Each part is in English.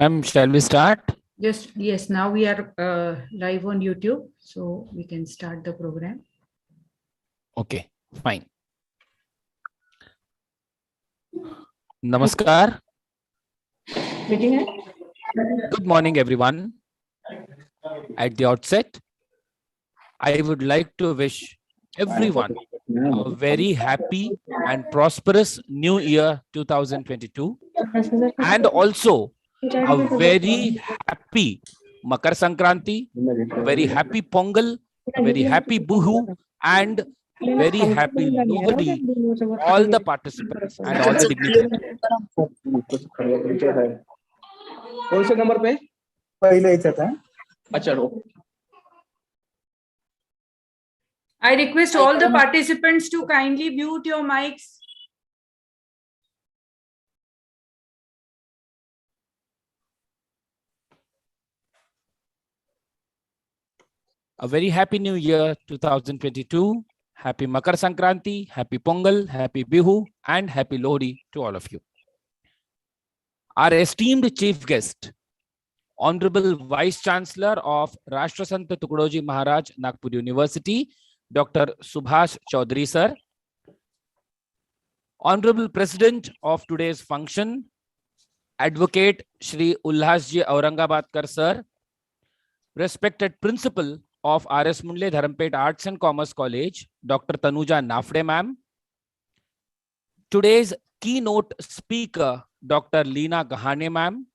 Ma'am, shall we start? Yes, now we are live on YouTube, so we can start the program. Okay, fine. Namaskar. Good morning, everyone. At the outset, I would like to wish everyone a very happy and prosperous New Year 2022, and also a very happy Makar Sankranti, a very happy Pongal, a very happy Buhu, and very happy Lohri, all the participants and all the dignitaries. कौन से number पे पहले ही था अच्छा I request all the participants to kindly mute your mics. A very happy New Year 2022. Happy Makar Sankranti, happy Pongal, happy Bihu, and happy Lohri to all of you. Our esteemed chief guest, Honorable Vice Chancellor of Rashtrasanta Tukadoji Maharaj, Nagpur University, Dr. Subhash Chaudhary sir. Honorable President of today's function, Advocate Shri Ulhasji Aurangabadkar sir. Respected Principal of R.S. Mundle Dharampet Arts and Commerce College, Dr. Tanuja Nafde ma'am. Today's keynote speaker, Dr. Leena Gahane ma'am.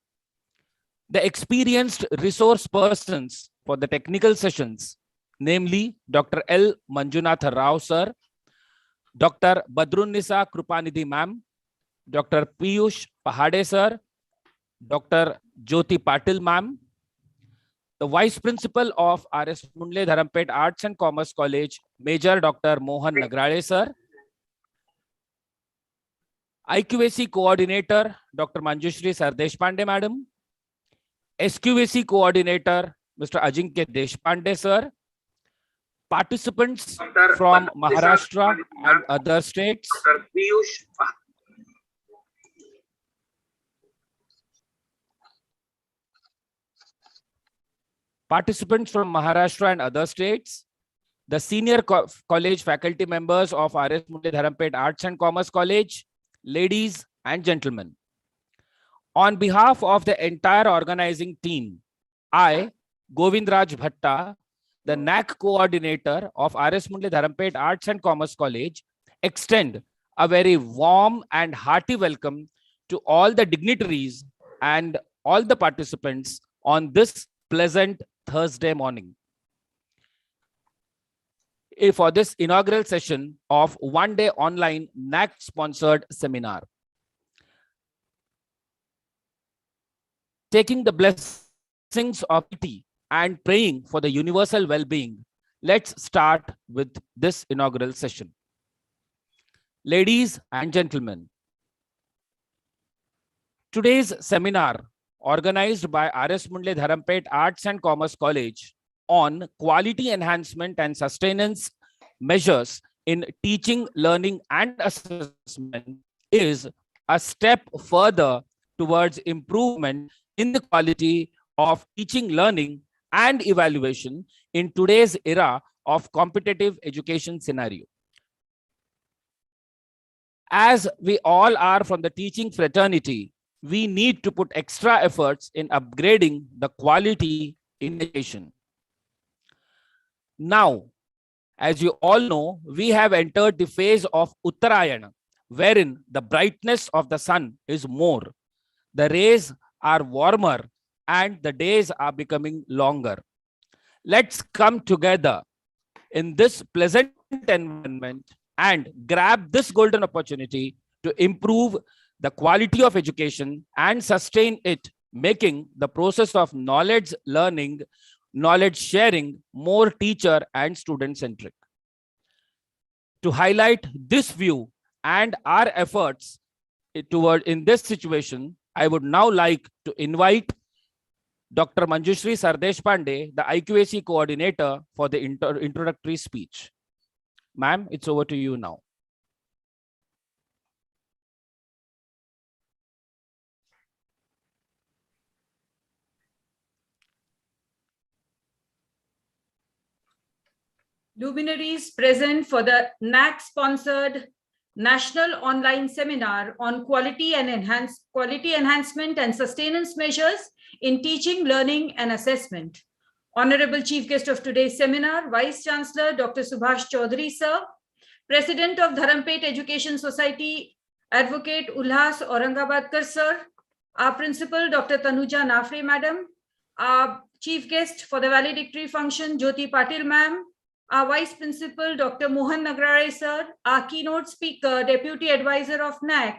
The experienced resource persons for the technical sessions, namely Dr. L. Manjunatha Rao sir, Dr. Badrunnisa Krupanidhi ma'am, Dr. Piyush Pahade sir, Dr. Jyoti Patil ma'am, the Vice Principal of R.S. Mundle Dharampet Arts and Commerce College, Major Dr. Mohan Nagrale sir, IQAC Coordinator, Dr. Manjushri Sardeshpande madam, SQAC Coordinator, Mr. Ajinkya Deshpande sir, participants from Maharashtra and other states, the senior college faculty members of R.S. Mundle Dharampet Arts and Commerce College, ladies and gentlemen. On behalf of the entire organizing team, I, Govindraj Bhatta, the NAAC coordinator of R.S. Mundle Dharampet Arts and Commerce College, extend a very warm and hearty welcome to all the dignitaries and all the participants on this pleasant Thursday morning for this inaugural session of one-day online NAAC-sponsored seminar. Taking the blessings of tea and praying for the universal well-being, let's start with this inaugural session. Ladies and gentlemen, today's seminar, organized by R.S. Mundle Dharampet Arts and Commerce College on quality enhancement and sustenance measures in teaching, learning, and assessment, is a step further towards improvement in the quality of teaching, learning, and evaluation in today's era of competitive education scenario. As we all are from the teaching fraternity, we need to put extra efforts in upgrading the quality in education. Now, as you all know, we have entered the phase of Uttarayana, wherein the brightness of the sun is more. The rays are warmer and the days are becoming longer. Let's come together in this pleasant environment and grab this golden opportunity to improve the quality of education and sustain it, making the process of knowledge learning, knowledge sharing more teacher and student centric. To highlight this view and our efforts toward in this situation, I would now like to invite Dr. Manjushri Sardesh Pandey, the IQAC coordinator, for the introductory speech. Ma'am, it's over to you now. Luminaries present for the NAAC-sponsored National Online Seminar on Quality Enhancement and Sustenance Measures in Teaching, Learning and Assessment. Honorable Chief Guest of today's seminar, Vice Chancellor Dr. Subhash Chaudhary, Sir, President of Dharampet Education Society, Advocate Ulhas Aurangabadkar, Sir, our Principal Dr. Tanuja Nafre, Madam, our Chief Guest for the valedictory function, Jyoti Patil, Ma'am, our Vice Principal, Dr. Mohan Nagrare, Sir, our Keynote Speaker, Deputy Advisor of NAAC,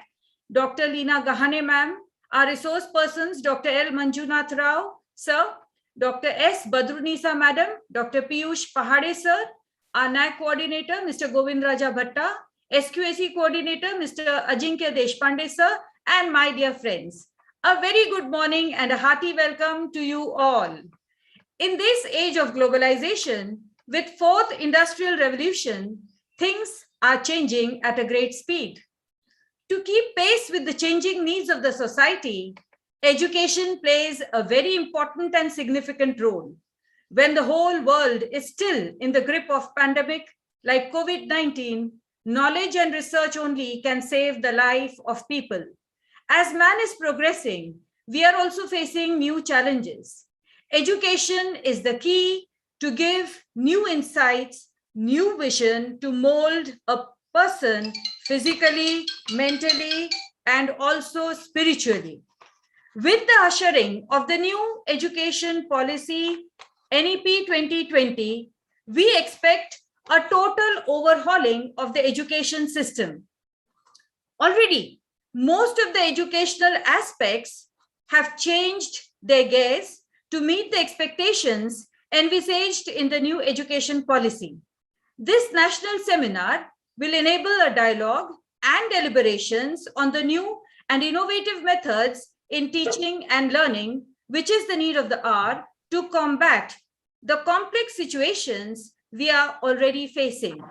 Dr. Leena Gahane, Ma'am, our Resource Persons, Dr. L. Manjunath Rao, Sir, Dr. S. Badrunisa, Madam, Dr. Piyush Pahade, Sir, our NAAC Coordinator, Mr. Govind Raja Bhatta, SQAC Coordinator, Mr. Ajinkya Deshpande, Sir, and my dear friends. A very good morning and a hearty welcome to you all. In this age of globalization, with fourth industrial revolution, things are changing at a great speed. To keep pace with the changing needs of the society, education plays a very important and significant role. When the whole world is still in the grip of pandemic like COVID-19, knowledge and research only can save the life of people. As man is progressing, we are also facing new challenges. Education is the key to give new insights, new vision to mold a person physically, mentally, and also spiritually. With the ushering of the new education policy, NEP 2020, we expect a total overhauling of the education system. Already, most of the educational aspects have changed their gears to meet the expectations envisaged in the new education policy. This national seminar will enable a dialogue and deliberations on the new and innovative methods in teaching and learning, which is the need of the hour to combat the complex situations we are already facing.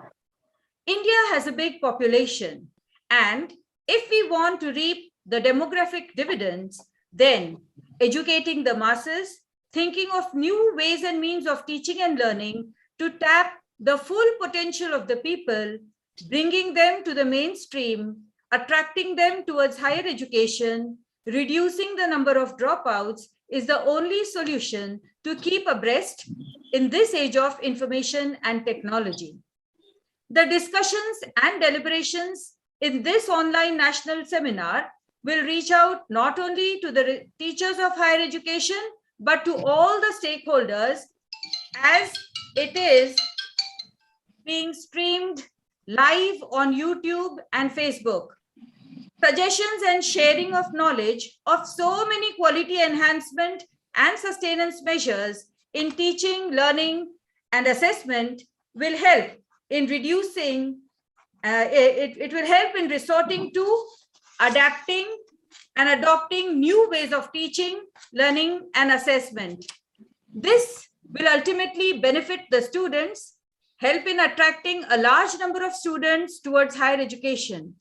India has a big population, and if we want to reap the demographic dividends, then educating the masses, thinking of new ways and means of teaching and learning to tap the full potential of the people, bringing them to the mainstream, attracting them towards higher education, reducing the number of dropouts is the only solution to keep abreast in this age of information and technology. The discussions and deliberations in this online national seminar will reach out not only to the teachers of higher education, but to all the stakeholders, as it is being streamed live on YouTube and Facebook. Suggestions and sharing of knowledge of so many quality enhancement and sustenance measures in teaching, learning, and assessment will help in reducing, it will help in resorting to adapting and adopting new ways of teaching, learning, and assessment. This will ultimately benefit the students, help in attracting a large number of students towards higher education.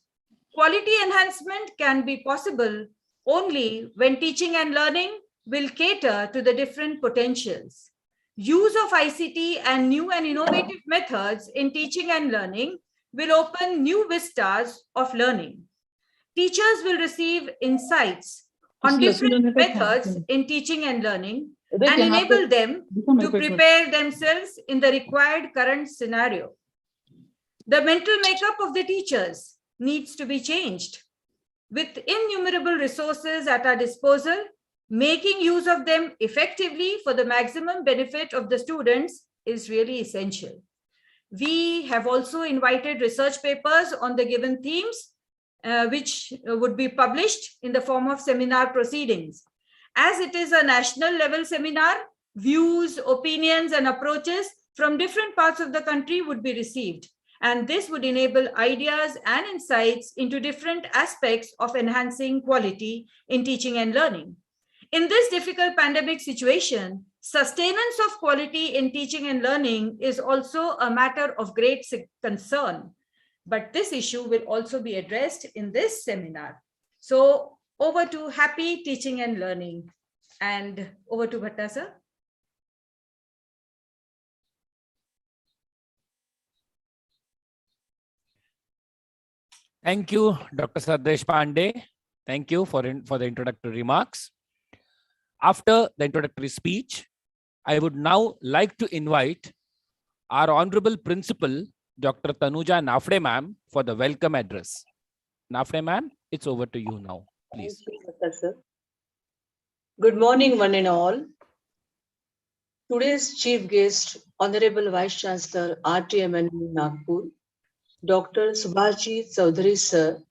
Quality enhancement can be possible only when teaching and learning will cater to the different potentials. Use of ICT and new and innovative methods in teaching and learning will open new vistas of learning. Teachers will receive insights on different methods in teaching and learning and enable them to prepare themselves in the required current scenario. The mental makeup of the teachers needs to be changed. With innumerable resources at our disposal, making use of them effectively for the maximum benefit of the students is really essential. We have also invited research papers on the given themes, which would be published in the form of seminar proceedings. As it is a national level seminar, views, opinions, and approaches from different parts of the country would be received. And this would enable ideas and insights into different aspects of enhancing quality in teaching and learning. In this difficult pandemic situation, sustenance of quality in teaching and learning is also a matter of great concern. But this issue will also be addressed in this seminar. So over to happy teaching and learning. And over to Bhatta sir. Thank you, Dr. Sardesh Pandey. Thank you for the introductory remarks. After the introductory speech, I would now like to invite our Honorable Principal, Dr. Tanuja Nafde ma'am, for the welcome address. Nafde ma'am, it's over to you now, please. Thank you, Professor. Good morning, one and all. Today's chief guest, Honorable Vice Chancellor, RTMN Nagpur, Dr. Subhash Chaudhary sir,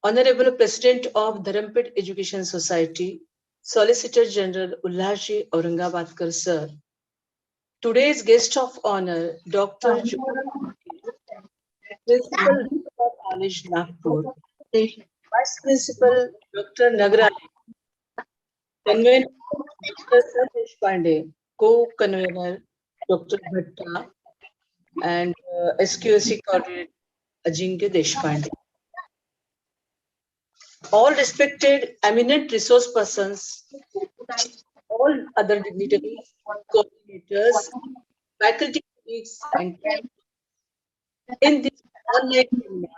Honorable President of Dharampet Education Society, Solicitor General Ulhaji Aurangabadkar sir, today's guest of honor, Dr. Principal of College Nagpur, Vice Principal Dr. Nagaraj, Convener Dr. Sardesh Pandey, Co-Convener Dr. Bhatta, and SQSC Coordinator Ajinkya Deshpande. All respected eminent resource persons, all other dignitaries, coordinators, faculty colleagues, and in this online seminar,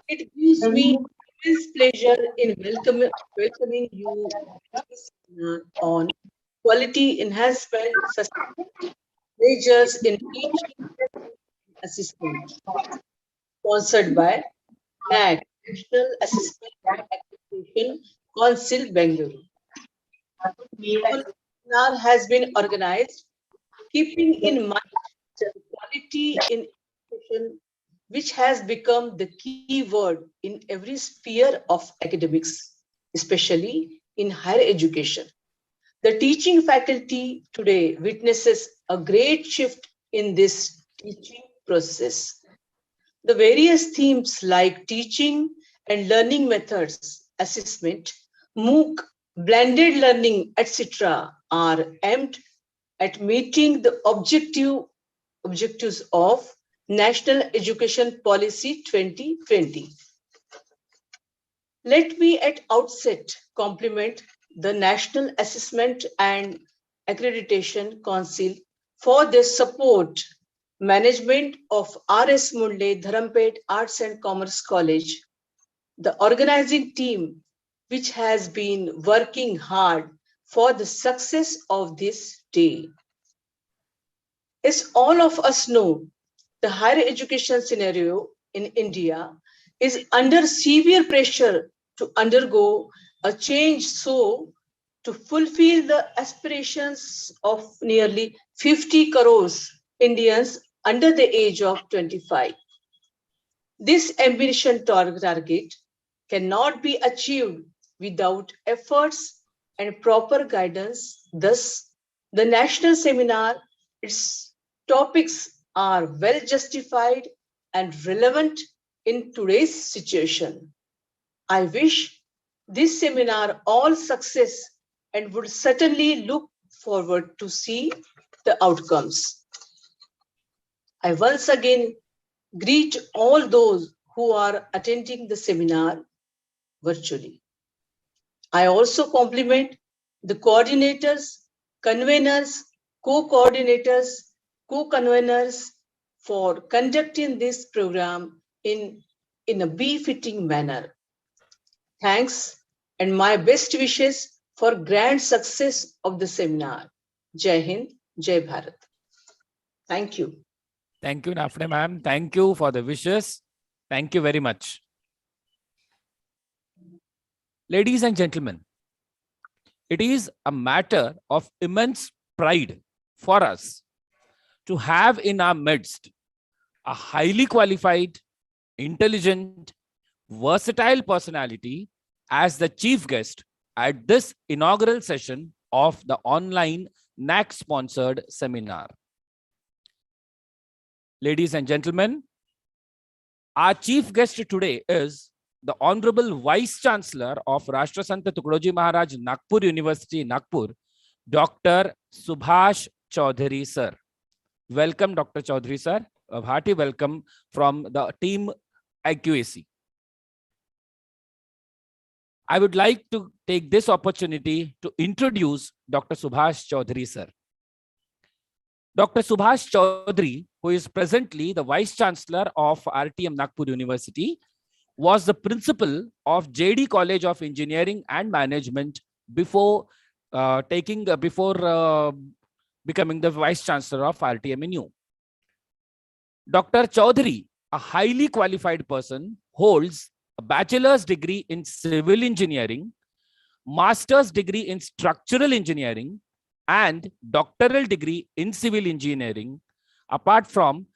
it gives me immense pleasure in welcoming you to this seminar on quality enhancement measures in teaching assessment, sponsored by NAAC, National Assessment Accreditation Council, Bangalore. The seminar has been organized keeping in mind the quality in education, which has become the key word in every sphere of academics, especially in higher education. The teaching faculty today witnesses a great shift in this teaching process. The various themes like teaching and learning methods, assessment, MOOC, blended learning, etc. are aimed at meeting the objectives of National Education Policy 2020. Let me at outset compliment the National Assessment and Accreditation Council for their support, management of R.S. Mundle Dharampet Arts and Commerce College, the organizing team which has been working hard for the success of this day. As all of us know, the higher education scenario in India is under severe pressure to undergo a change so to fulfill the aspirations of nearly 50 crores Indians under the age of 25. This ambition target cannot be achieved without efforts and proper guidance. Thus, the national seminar, its topics are well justified and relevant in today's situation. I wish this seminar all success and would certainly look forward to see the outcomes. I once again greet all those who are attending the seminar virtually. I also compliment the coordinators, conveners, co-coordinators, co-conveners for conducting this program in a befitting manner. Thanks and my best wishes for grand success of the seminar. Jai Hind, Jai Bharat. Thank you. Thank you, Nafde ma'am. Thank you for the wishes. Thank you very much. Ladies and gentlemen, it is a matter of immense pride for us to have in our midst a highly qualified, intelligent, versatile personality as the chief guest at this inaugural session of the online NAAC-sponsored seminar. Ladies and gentlemen, our chief guest today is the Honorable Vice Chancellor of Rashtrasant Tukadoji Maharaj Nagpur University, Nagpur, Dr. Subhash Chaudhary, sir. Welcome, Dr. Chaudhary, sir. A hearty welcome from the team IQAC. I would like to take this opportunity to introduce Dr. Subhash Chaudhary, sir. Dr. Subhash Chaudhary, who is presently the Vice Chancellor of RTM Nagpur University, was the principal of JD College of Engineering and Management before becoming the Vice Chancellor of RTMNU. Dr. Chaudhary, a highly qualified person, holds a bachelor's degree in civil engineering, master's degree in structural engineering, and doctoral degree in civil engineering, apart from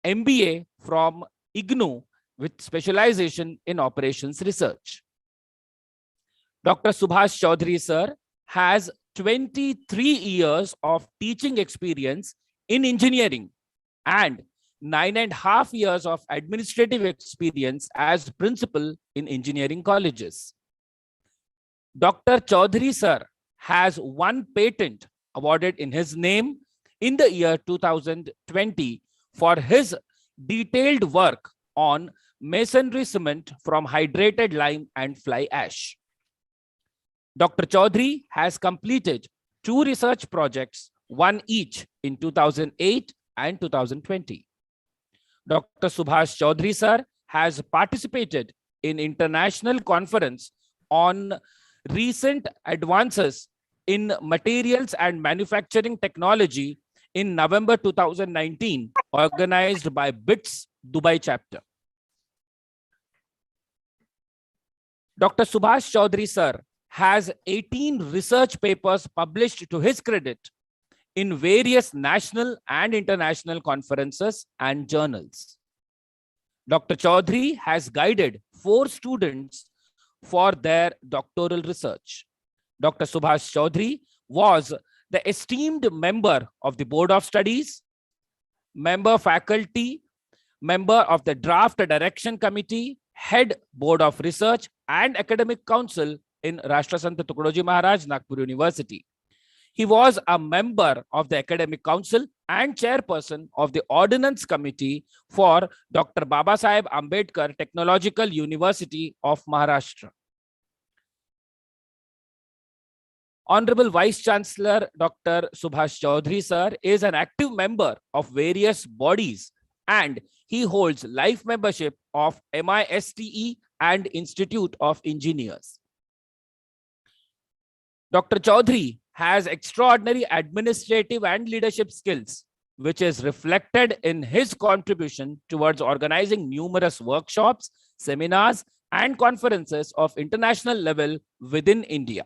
MBA from IGNOU with specialization in operations research. Dr. Subhash Chaudhary, sir, has 23 years of teaching experience in engineering and 9.5 years of administrative experience as principal in engineering colleges. Dr. Chaudhary, sir, has one patent awarded in his name in the year 2020 for his detailed work on masonry cement from hydrated lime and fly ash. Dr. Chaudhary has completed 2 research projects, one each in 2008 and 2020. Dr. Subhash Chaudhary, sir, has participated in international conference on recent advances in materials and manufacturing technology in November 2019, organized by BITS Dubai chapter. Dr. Subhash Chaudhary, sir, has 18 research papers published to his credit in various national and international conferences and journals. Dr. Chaudhary has guided 4 students for their doctoral research. Dr. Subhash Chaudhary was the esteemed member of the Board of Studies, member faculty, member of the Draft Direction Committee, head Board of Research and Academic Council in Rashtrasant Tukadoji Maharaj Nagpur University. He was a member of the Academic Council and chairperson of the Ordnance Committee for Dr. Babasaheb Ambedkar Technological University of Maharashtra. Honorable Vice Chancellor Dr. Subhash Chaudhary, sir, is an active member of various bodies and he holds life membership of MISTE and Institute of Engineers. Dr. Chaudhary has extraordinary administrative and leadership skills, which is reflected in his contribution towards organizing numerous workshops, seminars, and conferences of international level within India.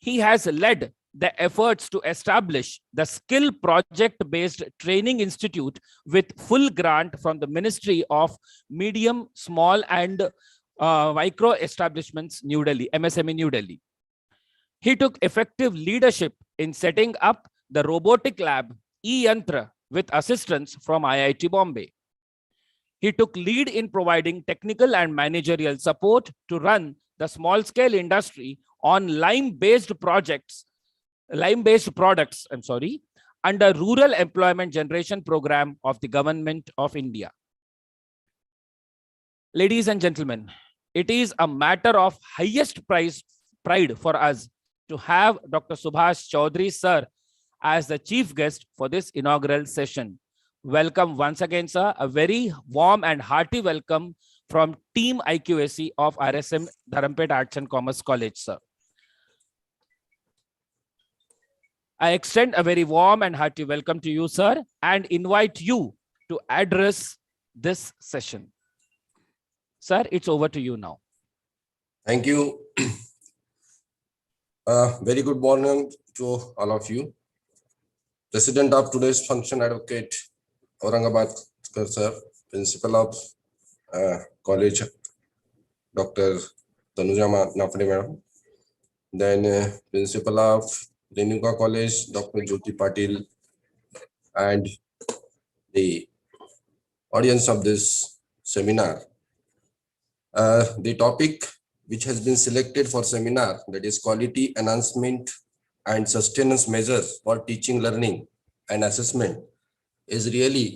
He has led the efforts to establish the Skill Project-based Training Institute with full grant from the Ministry of Medium, Small and Micro Establishments, New Delhi, MSME, New Delhi. He took effective leadership in setting up the robotic lab E-Yantra with assistance from IIT Bombay. He took lead in providing technical and managerial support to run the small-scale industry on lime-based products, under Rural Employment Generation Program of the Government of India. Ladies and gentlemen, it is a matter of highest pride for us to have Dr. Subhash Chaudhary, sir, as the chief guest for this inaugural session. Welcome once again, sir. A very warm and hearty welcome from Team IQAC of RSM Dharampet Arts and Commerce College, sir. I extend a very warm and hearty welcome to you, sir, and invite you to address this session. Sir, it's over to you now. Thank you. Very good morning to all of you. President of today's function, Advocate Aurangabad sir, Principal of College, Dr. Tanuja Napade madam, then Principal of Renuka College, Dr. Jyoti Patil, and the audience of this seminar. The topic which has been selected for seminar, that is quality enhancement and sustenance measures for teaching, learning and assessment, is really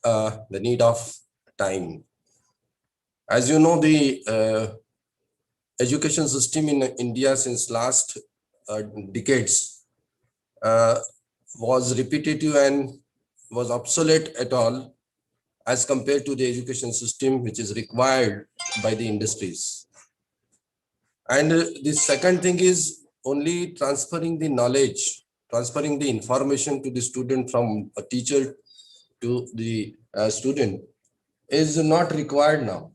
the need of time. As you know, the education system in India since last decades was repetitive and was obsolete at all as compared to the education system which is required by the industries. And the second thing is only transferring the knowledge, transferring the information to the student from a teacher to the student is not required now,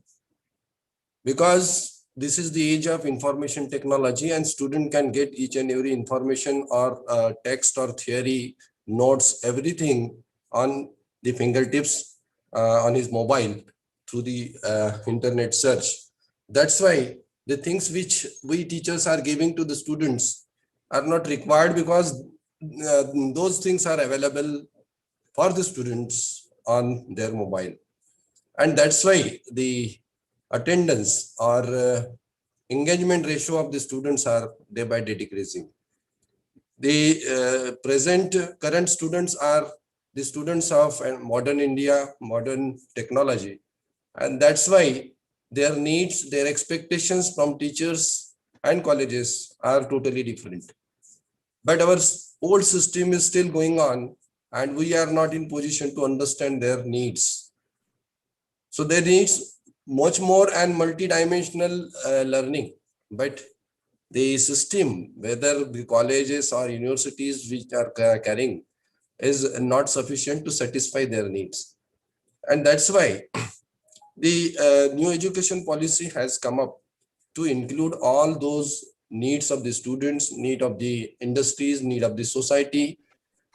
because this is the age of information technology and student can get each and every information or text or theory, notes, everything on the fingertips on his mobile through the internet search. That's why the things which we teachers are giving to the students are not required, because those things are available for the students on their mobile. And that's why the attendance or engagement ratio of the students are day by day decreasing. The current students are the students of modern India, modern technology. And that's why their needs, their expectations from teachers and colleges are totally different. But our old system is still going on and we are not in position to understand their needs. So their needs much more and multidimensional learning, but the system, whether the colleges or universities which are carrying, is not sufficient to satisfy their needs. And that's why the new education policy has come up to include all those needs of the students, need of the industries, need of the society.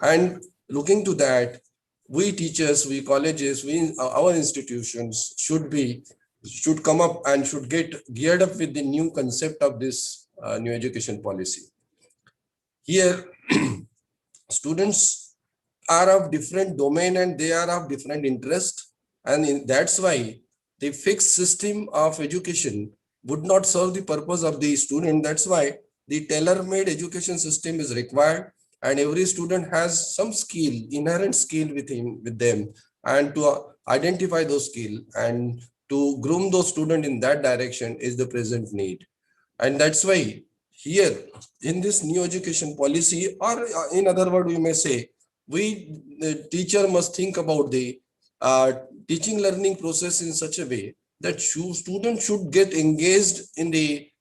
And looking to that, we teachers, we colleges, our institutions should come up and should get geared up with the new concept of this new education policy. Here, students are of different domain and they are of different interest. And that's why the fixed system of education would not serve the purpose of the student. That's why the tailor-made education system is required, and every student has some skill, inherent skill with them, and to identify those skills and to groom those students in that direction is the present need. And that's why here in this new education policy, or in other words, we may say, the teacher must think about the teaching learning process in such a way that students should get engaged in the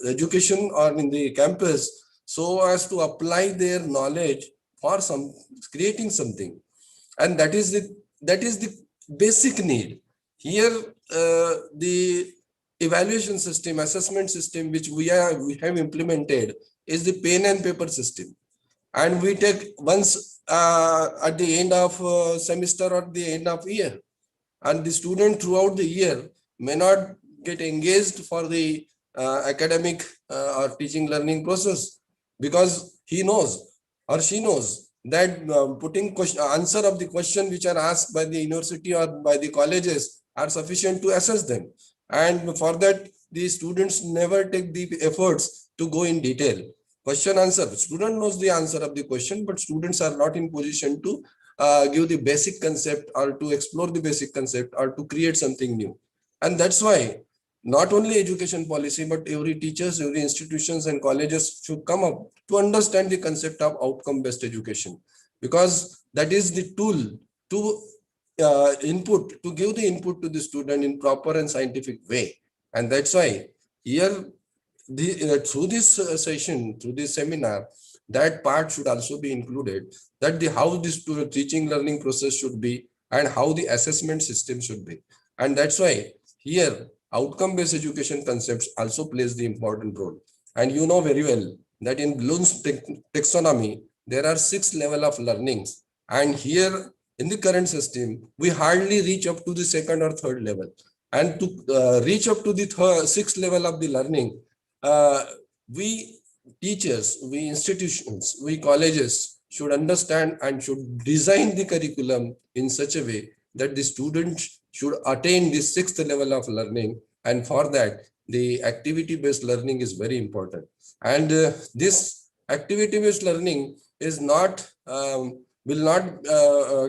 education or in the campus so as to apply their knowledge for creating something. And that is the basic need. Here, the evaluation system, assessment system, which we have implemented, is the pen and paper system. And we take once at the end of semester or the end of year. And the student throughout the year may not get engaged for the academic or teaching learning process, because he knows or she knows that putting answer of the question which are asked by the university or by the colleges are sufficient to assess them. And for that, the students never take the efforts to go in detail. Question answer, student knows the answer of the question, but students are not in position to give the basic concept or to explore the basic concept or to create something new. And that's why not only education policy, but every teachers, every institutions and colleges should come up to understand the concept of outcome-based education, because that is the tool to give the input to the student in proper and scientific way. And that's why here, through this session, through this seminar, that part should also be included, that how this teaching learning process should be and how the assessment system should be. And that's why here outcome-based education concepts also plays the important role. And you know very well that in Bloom's taxonomy, there are 6 levels of learnings. And here in the current system, we hardly reach up to the 2nd or 3rd level. And to reach up to the 6th level of the learning, we teachers, we institutions, we colleges should understand and should design the curriculum in such a way that the students should attain the 6th level of learning. And for that, the activity-based learning is very important. And this activity-based learning is not, will not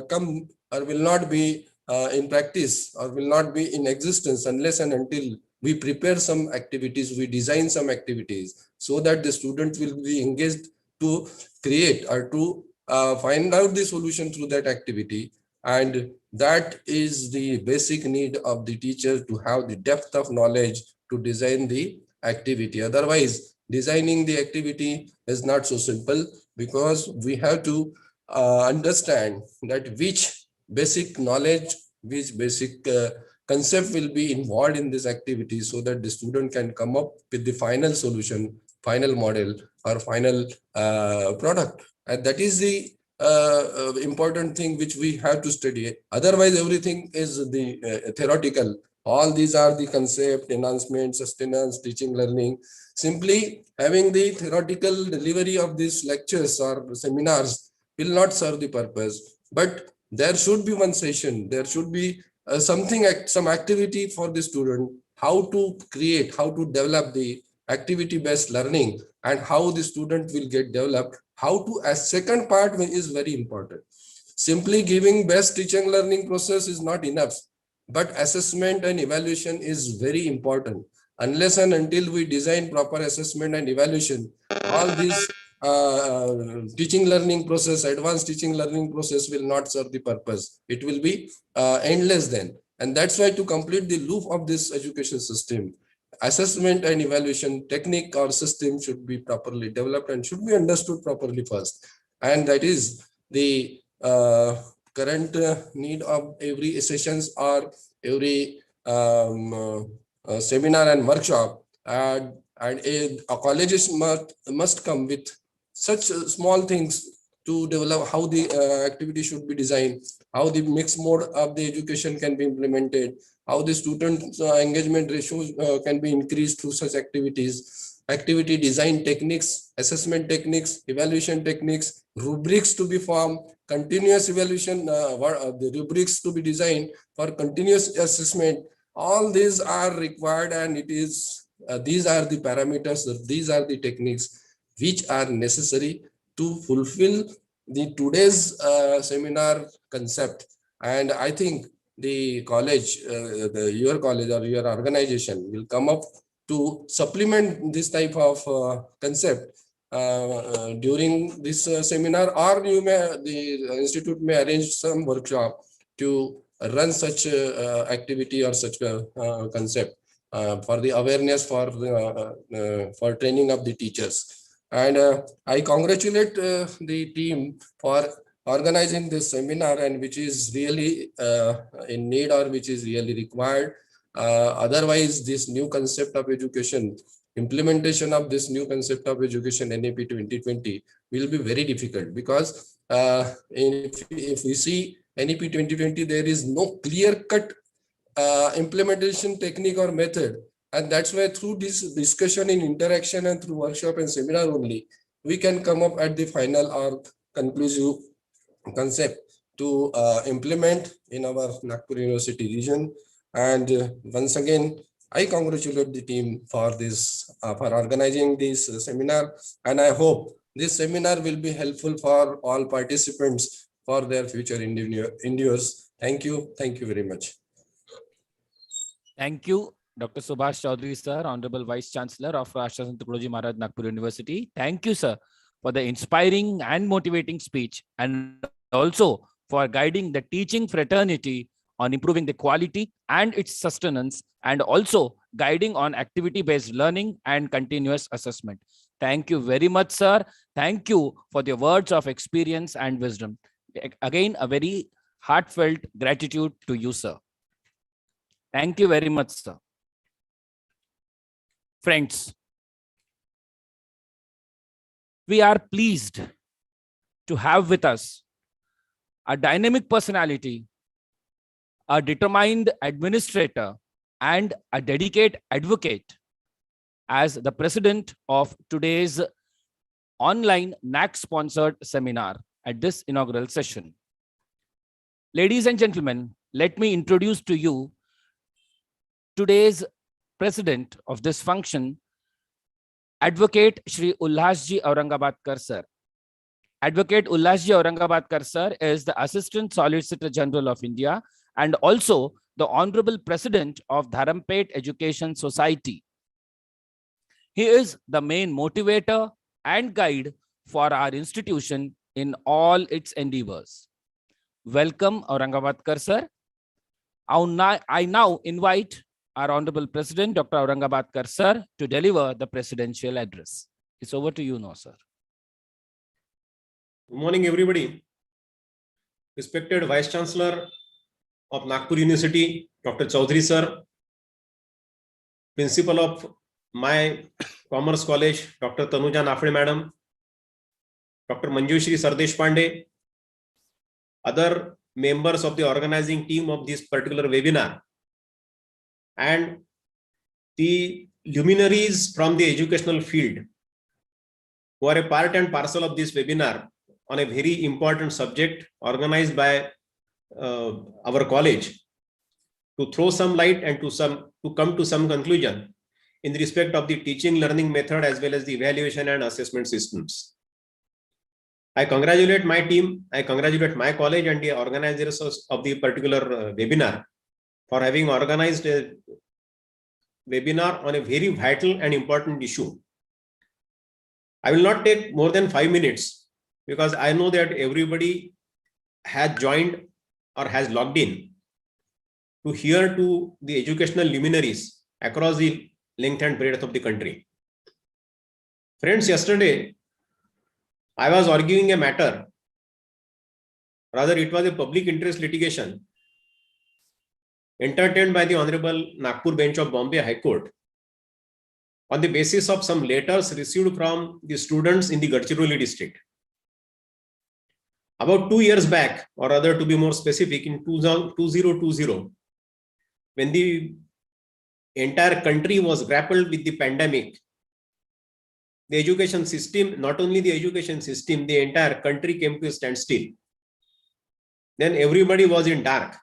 come or will not be in practice or will not be in existence unless and until we prepare some activities, we design some activities so that the student will be engaged to create or to find out the solution through that activity. And that is the basic need of the teacher, to have the depth of knowledge to design the activity. Otherwise, designing the activity is not so simple, because we have to understand that which basic knowledge, which basic concept will be involved in this activity, so that the student can come up with the final solution, final model, or final product. And that is the important thing which we have to study. Otherwise, everything is the theoretical. All these are the concept, enhancement, sustenance, teaching, learning. Simply having the theoretical delivery of these lectures or seminars will not serve the purpose. But there should be one session, there should be some activity for the student, how to create, how to develop the activity-based learning, and how the student will get developed. How to, as second part is very important. Simply giving best teaching learning process is not enough, but assessment and evaluation is very important. Unless and until we design proper assessment and evaluation, all these teaching learning process, advanced teaching learning process will not serve the purpose. It will be endless then. And that's why, to complete the loop of this education system, assessment and evaluation technique or system should be properly developed and should be understood properly first. And that is the current need of every sessions or every seminar and workshop. And a colleges must come with such small things to develop how the activity should be designed, how the mixed mode of the education can be implemented, how the student engagement ratios can be increased through such activities, activity design techniques, assessment techniques, evaluation techniques, rubrics to be formed, continuous evaluation, the rubrics to be designed for continuous assessment. All these are required, and it is these are the parameters, these are the techniques which are necessary to fulfill the today's seminar concept. And I think the college, your college or your organization will come up to supplement this type of concept during this seminar, or the institute may arrange some workshop to run such activity or such concept for the awareness, for training of the teachers. And I congratulate the team for organizing this seminar, and which is really in need, or which is really required. Otherwise, this new concept of education, implementation of this new concept of education, NAP 2020, will be very difficult, because if we see NAP 2020, there is no clear-cut implementation technique or method. And that's why through this discussion in interaction and through workshop and seminar only, we can come up at the final or conclusive concept to implement in our Nagpur University region. And once again, I congratulate the team for this, for organizing this seminar. And I hope this seminar will be helpful for all participants for their future endeavors. Thank you. Thank you very much. Thank you, Dr. Subhash Chaudhary, sir, Honorable Vice Chancellor of Rashtra Sant Tukadoji Maharaj Nagpur University. Thank you, sir, for the inspiring and motivating speech, and also for guiding the teaching fraternity on improving the quality and its sustenance, and also guiding on activity-based learning and continuous assessment. Thank you very much, sir. Thank you for the words of experience and wisdom. Again, a very heartfelt gratitude to you, sir. Thank you very much, sir. Friends, we are pleased to have with us a dynamic personality, a determined administrator, and a dedicated advocate as the president of today's online NAAC-sponsored seminar. at this inaugural session. Ladies and gentlemen, let me introduce to you today's president of this function, Advocate Shri Ulhasji Aurangabadkar sir. Advocate Ulhasji Aurangabadkar sir is the Assistant Solicitor General of India and also the Honorable President of Dharampet Education Society. He is the main motivator and guide for our institution in all its endeavors. Welcome, Aurangabadkar sir. I now invite our Honorable President, Dr. Aurangabadkar sir, to deliver the presidential address. It's over to you now, sir. Good morning, everybody. Respected Vice Chancellor of Nagpur University, Dr. Chaudhary sir, Principal of my Commerce College, Dr. Tanuja Nafde Madam, Dr. Manjushri Sardesh Pandey, other members of the organizing team of this particular webinar, and the luminaries from the educational field who are a part and parcel of this webinar on a very important subject organized by our college to throw some light and to come to some conclusion in respect of the teaching learning method as well as the evaluation and assessment systems. I congratulate my team, I congratulate my college and the organizers of the particular webinar for having organized a webinar on a very vital and important issue. I will not take more than 5 minutes because I know that everybody has joined or has logged in to hear to the educational luminaries across the length and breadth of the country. Friends, yesterday I was arguing a matter, rather it was a public interest litigation entertained by the Honorable Nagpur Bench of Bombay High Court on the basis of some letters received from the students in the Gadchiroli district. About 2 years back, or rather to be more specific, in 2020, when the entire country was grappled with the pandemic, the education system, not only the education system, the entire country came to a standstill. Then everybody was in dark.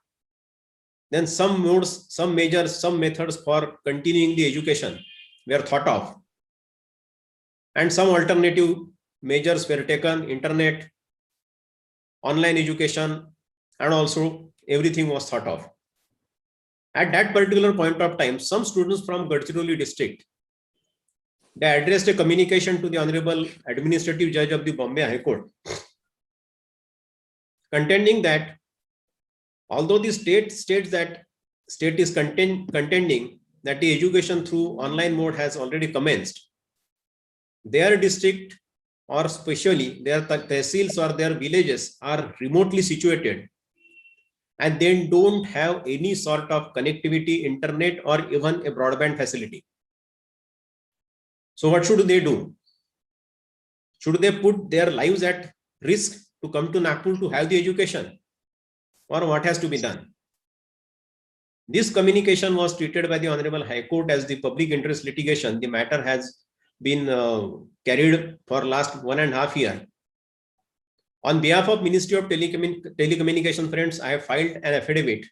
Then some modes, some measures, some methods for continuing the education were thought of. And some alternative measures were taken, internet, online education, and also everything was thought of. At that particular point of time, some students from Gadchiroli district, they addressed a communication to the Honorable Administrative Judge of the Bombay High Court, contending that although the state states that state is contending that the education through online mode has already commenced, their district or especially their tehsils or their villages are remotely situated and they don't have any sort of connectivity, internet, or even a broadband facility. So what should they do? Should they put their lives at risk to come to Nagpur to have the education? Or what has to be done? This communication was treated by the Honorable High Court as the public interest litigation. The matter has been carried for last 1.5 years. On behalf of Ministry of Telecommunication, friends, I have filed an affidavit.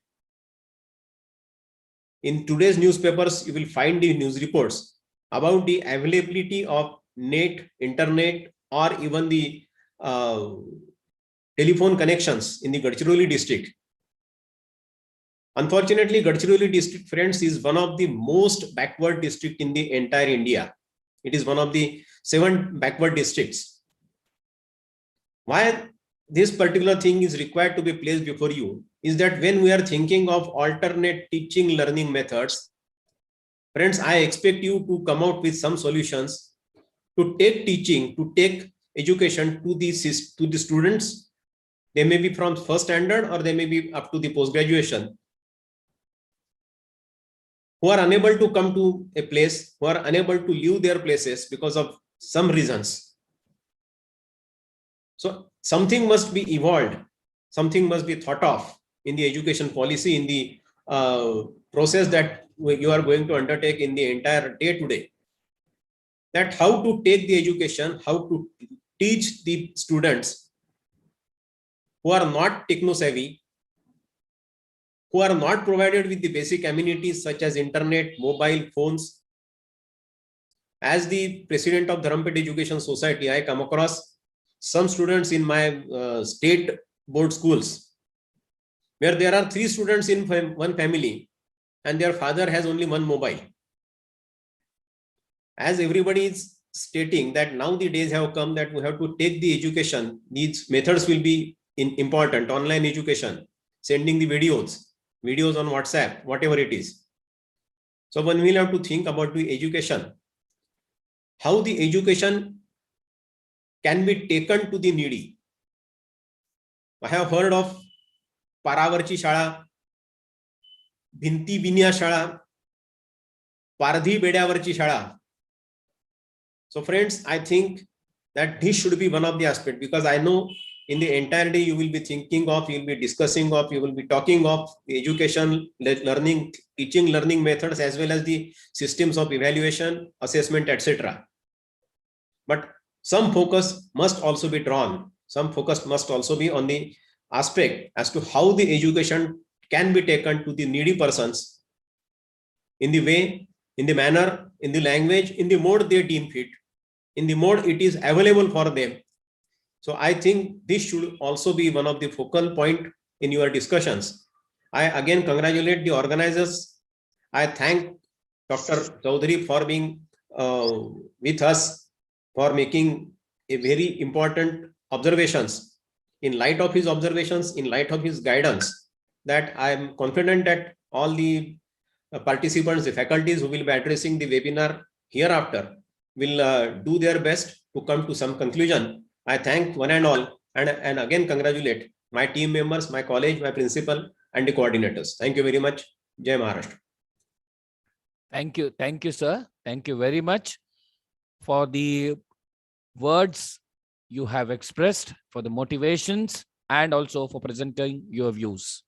In today's newspapers, you will find the news reports about the availability of net, internet, or even the telephone connections in the Gadchiroli district. Unfortunately, Gadchiroli district, friends, is one of the most backward district in the entire India. It is one of the 7 backward districts. Why this particular thing is required to be placed before you is that when we are thinking of alternate teaching learning methods, friends, I expect you to come out with some solutions to take teaching, to take education to the students. They may be from first standard or they may be up to the post-graduation, who are unable to come to a place, who are unable to leave their places because of some reasons. So something must be evolved, something must be thought of in the education policy, in the process that you are going to undertake in the entire day to day. That how to take the education, how to teach the students who are not techno savvy, who are not provided with the basic amenities such as internet, mobile phones. As the president of Dharampet Education Society, I come across some students in my state board schools where there are 3 students in one family and their father has only one mobile. As everybody is stating that now the days have come that we have to take the education, these methods will be important, online education, sending the videos on WhatsApp, whatever it is. So one will have to think about the education, how the education can be taken to the needy. I have heard of Paravarchi Shala, Bhinti Binya Shala, Pardhi Bedavarchi Shala. So friends, I think that this should be one of the aspects, because I know in the entire day you will be thinking of, you will be discussing of, you will be talking of the education, learning, teaching, learning methods, as well as the systems of evaluation, assessment, etc. But some focus must also be drawn. Some focus must also be on the aspect as to how the education can be taken to the needy persons in the way, in the manner, in the language, in the mode they deem fit, in the mode it is available for them. So I think this should also be one of the focal point in your discussions. I again congratulate the organizers. I thank Dr. Chaudhary for being with us, for making a very important observations. In light of his observations, in light of his guidance, that I am confident that all the participants, the faculties who will be addressing the webinar hereafter will do their best to come to some conclusion. I thank one and all, and again congratulate my team members, my college, my principal, and the coordinators. Thank you very much. Jai Maharashtra. Thank you, sir. Thank you very much for the words you have expressed, for the motivations, and also for presenting your views.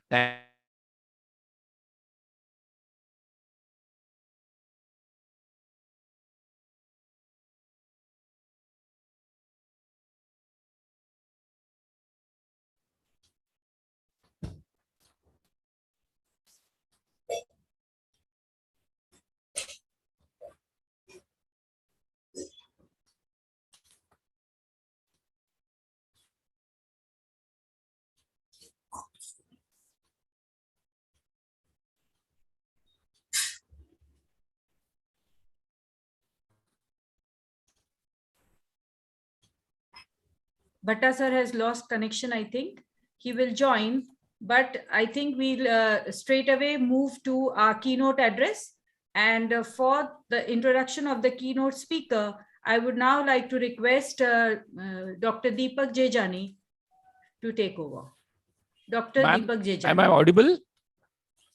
Thank Bhatta sir has lost connection, I think. He will join, but I think we'll straight away move to our keynote address. And for the introduction of the keynote speaker, I would now like to request Dr. Deepak Jejani to take over. Dr. Deepak Jejani. Am I audible?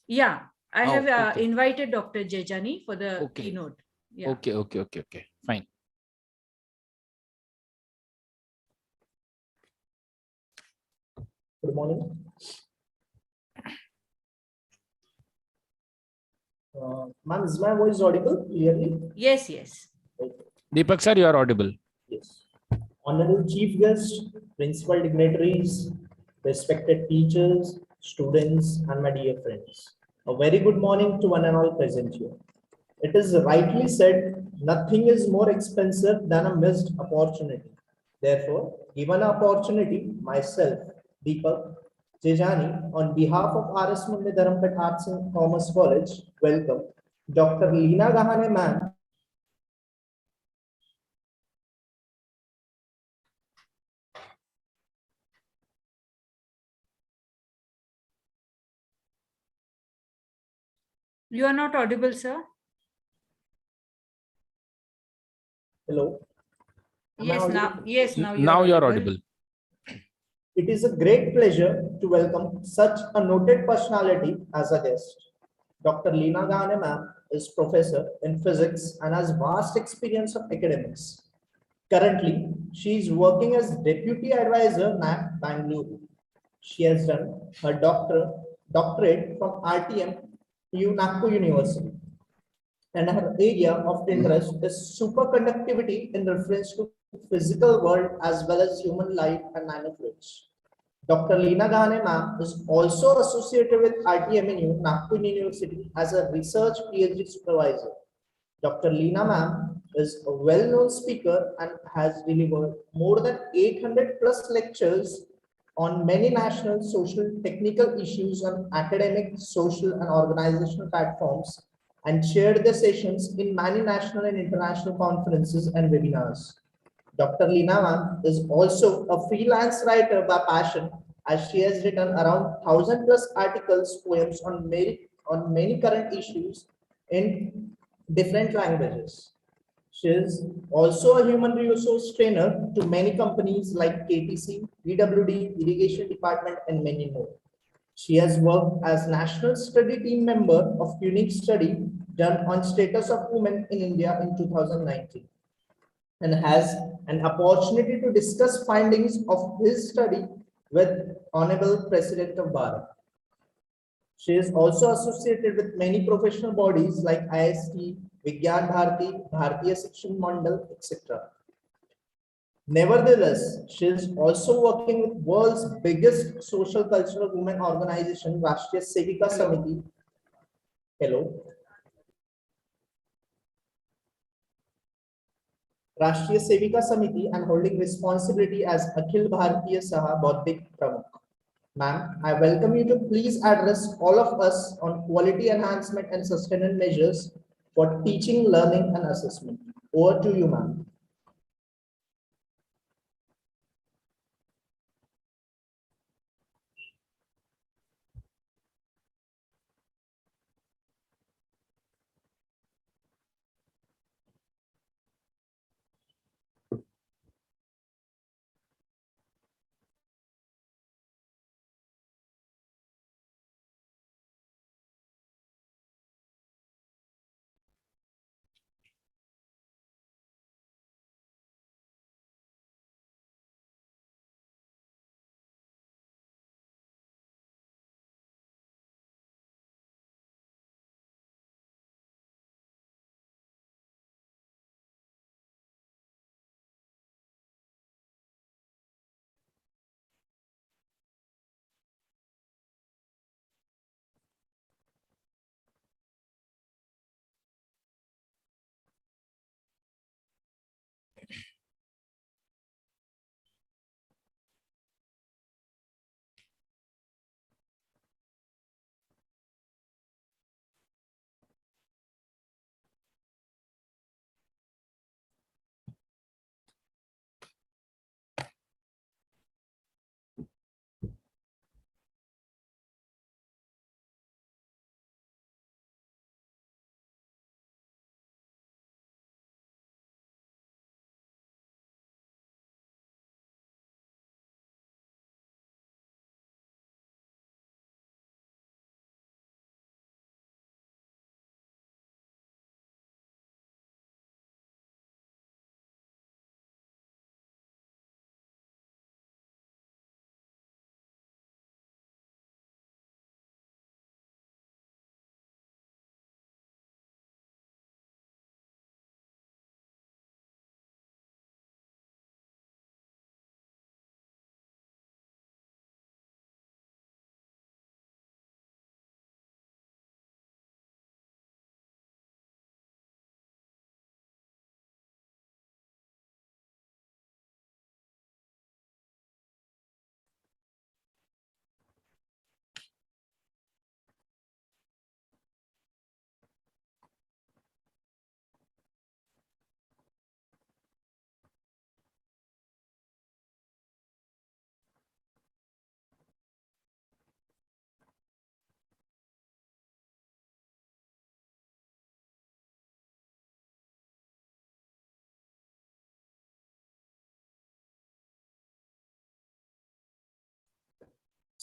Yeah, I have okay. invited Dr. Jejani for the keynote. Yeah. Okay. Fine. Good morning. Ma'am, is my voice audible clearly? Yes, yes. Okay. Deepak sir, you are audible. Yes. Honorable Chief Guest, Principal Dignitaries, respected teachers, students, and my dear friends. A very good morning to one and all present here. It is rightly said, nothing is more expensive than a missed opportunity. Therefore, given an opportunity, myself, Deepak Jejani, on behalf of RS Mundle Dharampet Arts and Commerce College, welcome Dr. Leena Gahane ma'am. You are not audible, sir. Hello. Yes, now you are audible. It is a great pleasure to welcome such a noted personality as a guest. Dr. Leena Gahane ma'am is professor in physics and has vast experience of academics. Currently, she is working as deputy advisor NAAC Bangalore. She has done her doctorate from RTM Nagpur University, and her area of interest is superconductivity in reference to physical world as well as human life and nanofluids. Dr. Leena Gane ma'am is also associated with RTMNU, Nagpur University as a research PhD supervisor. Dr. Leena ma'am is a well-known speaker and has delivered more than 800 plus lectures on many national social technical issues on academic, social and organizational platforms and chaired the sessions in many national and international conferences and webinars. Dr. Leena ma'am is also a freelance writer by passion as she has written around 1,000 plus articles, poems on many current issues in different languages. She is also a human resource trainer to many companies like KTC, PWD, Irrigation Department, and many more. She has worked as National Study Team member of unique study done on status of women in India in 2019 and has an opportunity to discuss findings of his study with Honorable President of Bharat. She is also associated with many professional bodies like IST, Vigyan Bharati, Bharatiya Shikshan Mandal, etc. Nevertheless, she is also working with world's biggest social cultural women organization, Rashtriya Sevika Samiti. Hello. Rashtriya Sevika Samiti and holding responsibility as Akhil Bharatiya Saha Bauddhik Pramukh. Ma'am, I welcome you to please address all of us on quality enhancement and sustainable measures for teaching, learning, and assessment. Over to you, ma'am.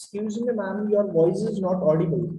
Excuse me, ma'am, your voice is not audible.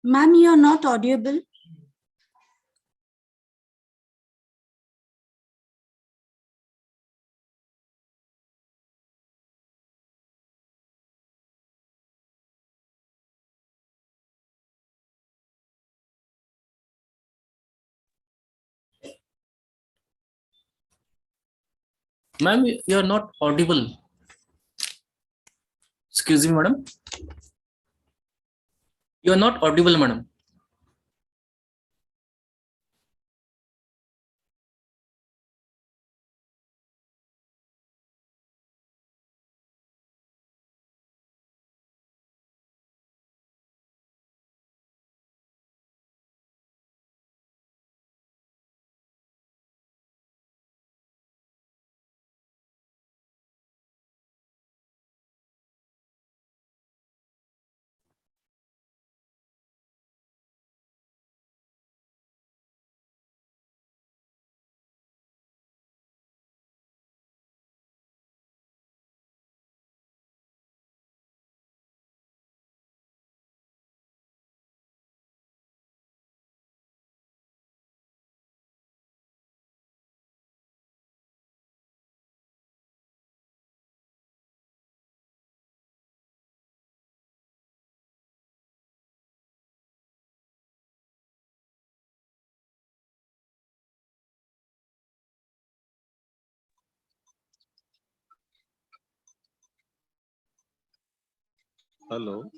Ma'am, you are not audible. Ma'am, you are not audible. Excuse me, madam. You are not audible, madam. Hello.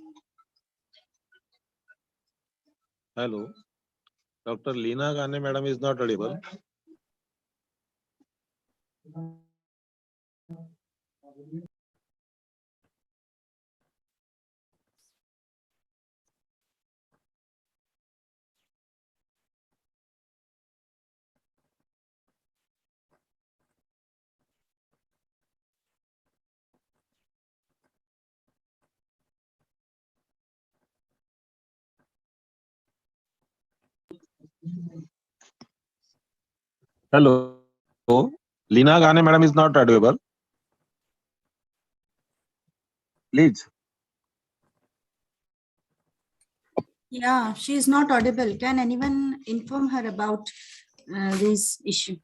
Hello. Dr. Leena Gane madam is not audible. Hello. Leena Gane madam is not audible. Please. Yeah, she is not audible. Can anyone inform her about this issue?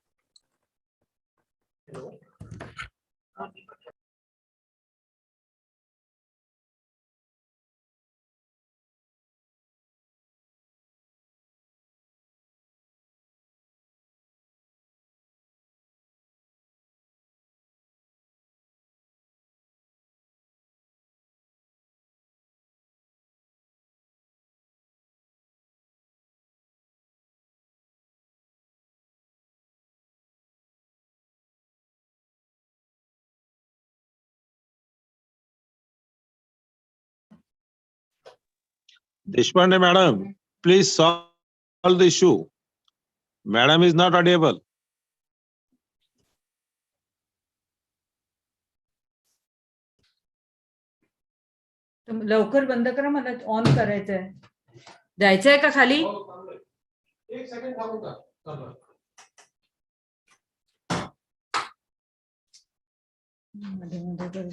Deshpande madam, please solve the issue. Madam is not audible. लवकर बंद करा, मला on करायचंय. जायचंय का खाली? एक second थांबून का. मध्ये मध्ये करू.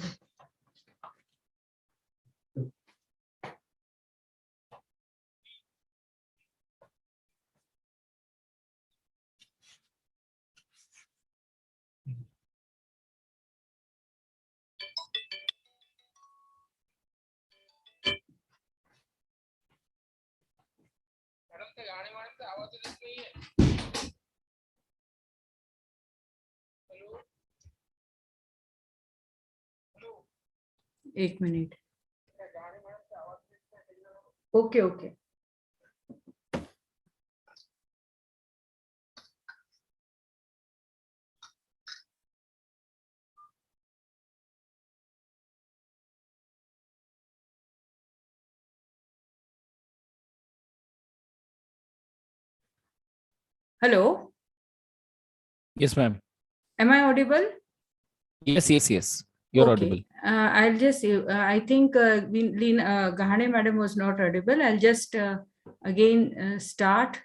एक minute. Okay okay. Hello. Yes, ma'am. Am I audible? Yes, yes, yes. You're audible. I'll just, I think Gahane madam was not audible. I'll just again start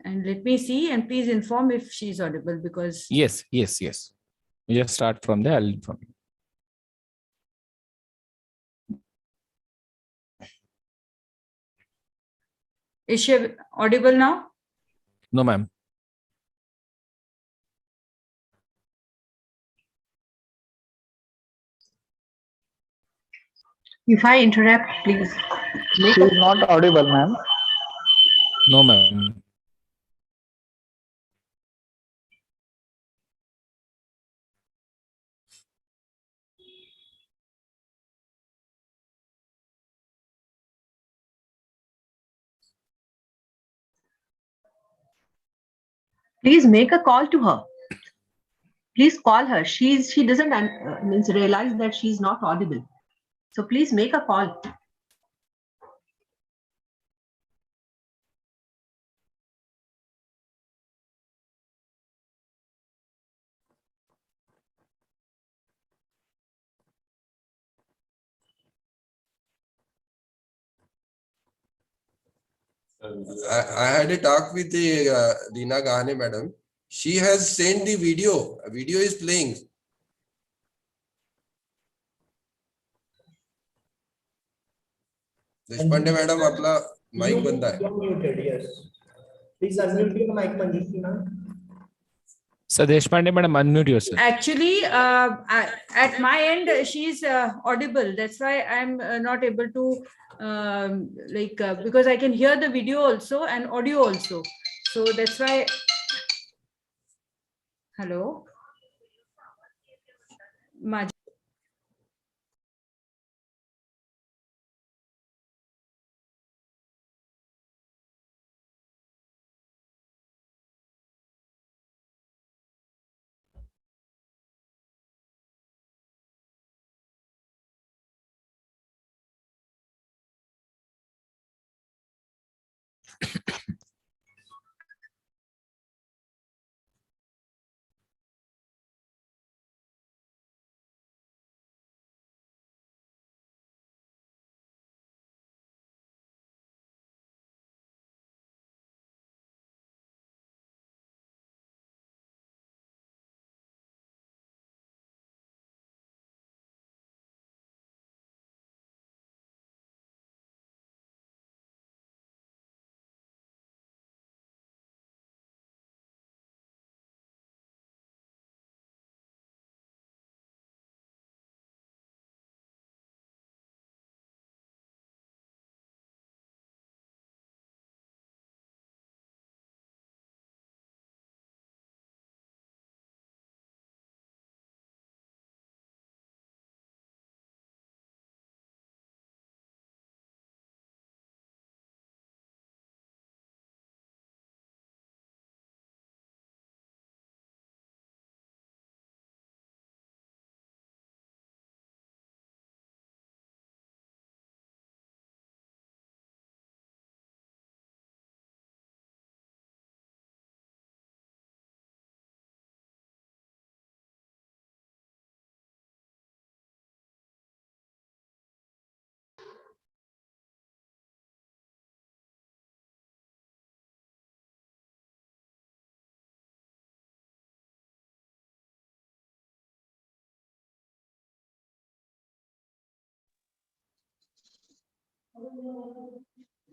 and let me see, and please inform if she's audible, because. Yes, yes, yes. You just start from there. I'll inform you. Is she audible now? No, ma'am. If I interrupt, please. She is not audible, ma'am. No, ma'am. Please make a call to her. Please call her. She doesn't means realize that she is not audible. So please make a call. I had a talk with the Leena Gahane madam. She has sent the video. A video is playing. Deshpande madam, आपला mic बंद है. You're muted, yes. Please unmute your mic, Manjushri ma'am. So Deshpande madam, unmute yourself. Actually, at my end, she's audible. That's why I'm not able to because I can hear the video also and audio also. So that's why. Hello.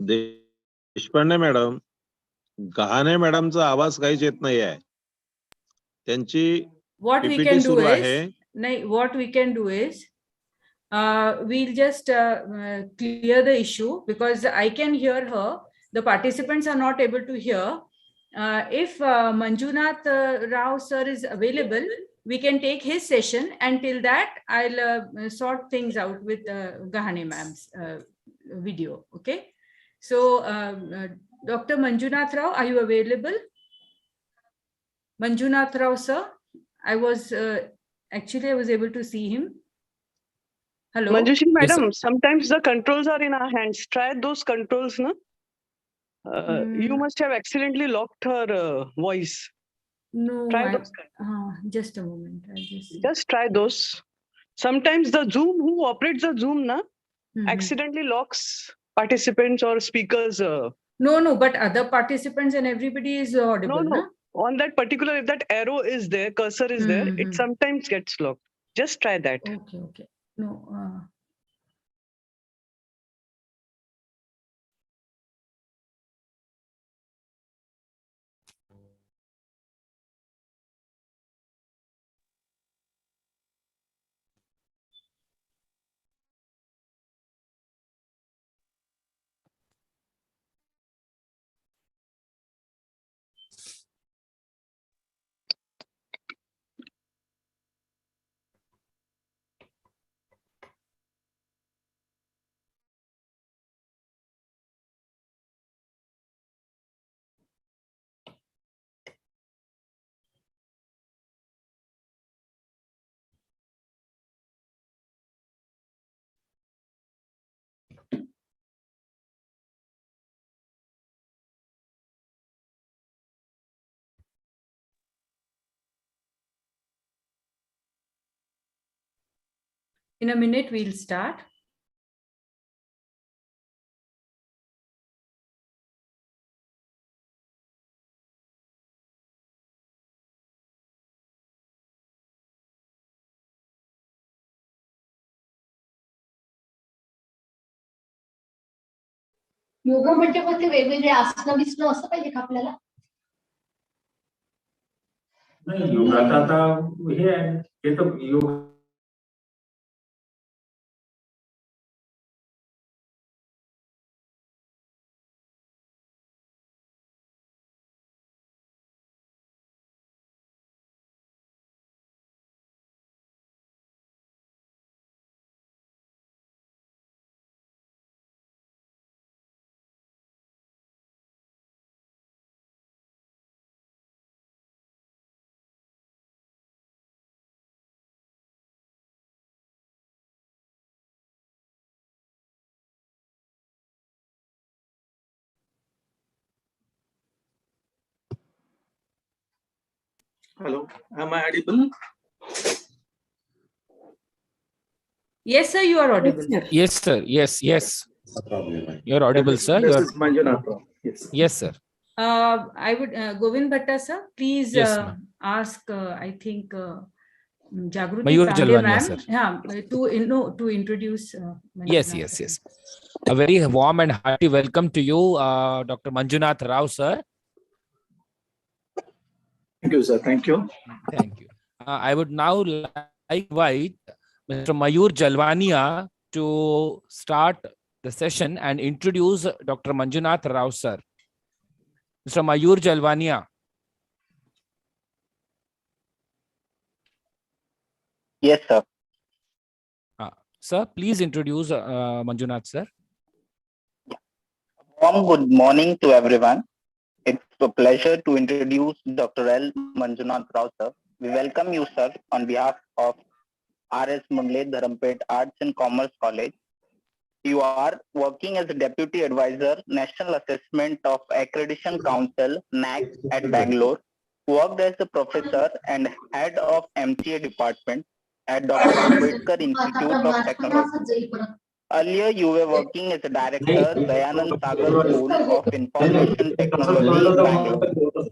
Deshpande madam, Gahane मॅडमचा आवाज काहीच येत नाही आहे. त्यांची What we PPT can do सुरू is, आहे. what we can do is, we'll just clear the issue because I can hear her. The participants are not able to hear. If Manjunath Rao sir is available, we can take his session. Until that, I'll sort things out with Gahane ma'am's video. Okay. So, Dr. Manjunath Rao, are you available? Manjunath Rao sir, I was able to see him. Hello. Manjushri madam, Yes, sometimes the controls are in our hands. Try those controls, no? You must have accidentally locked her voice. No, Try those. just a moment. Just try those. Sometimes the Zoom, who operates the Zoom, accidentally locks participants or speakers. No, but other participants and everybody is audible. No. On that particular, if that arrow is there, cursor is there, it sometimes gets locked. Just try that. Okay. No. In a minute, we'll start. Yoga म्हणजे मग ते वेगवेगळे आसनं बिसनं असं पाहिजे का आपल्याला? नाही, योगात आता हे आहे, हे तर योग Hello, am I audible? Yes, sir, you are audible. Yes, sir. Yes, yes. You're audible, sir. This You're... is Manjunath. Yes. Yes, sir. I would, Govind Bhatta, sir, please Yes, ma'am. ask, I think, Jagruti Mayur Pandey, Jalwania, ma'am, sir. yeah, to introduce. Yes, yes, yes. A very warm and hearty welcome to you, Dr. Manjunath Rao, sir. Thank you, sir. Thank you. Thank you. I would now like to invite Mr. Mayur Jalwania to start the session and introduce Dr. Manjunath Rao, sir. Mr. Mayur Jalwania. Yes, sir. Sir, please introduce Manjunath, sir. Warm good morning to everyone. It's a pleasure to introduce Dr. L. Manjunath Rao, sir. We welcome you, sir, on behalf of R.S. Mundle Dharampet Arts and Commerce College. You are working as a Deputy Advisor, National Assessment of Accreditation Council, NAAC at Bangalore, worked as a professor and head of MCA department at Dr. Ambedkar Institute of Technology. Earlier, you were working as a director, Dayanand Sagar School of Information Technology, Bangalore.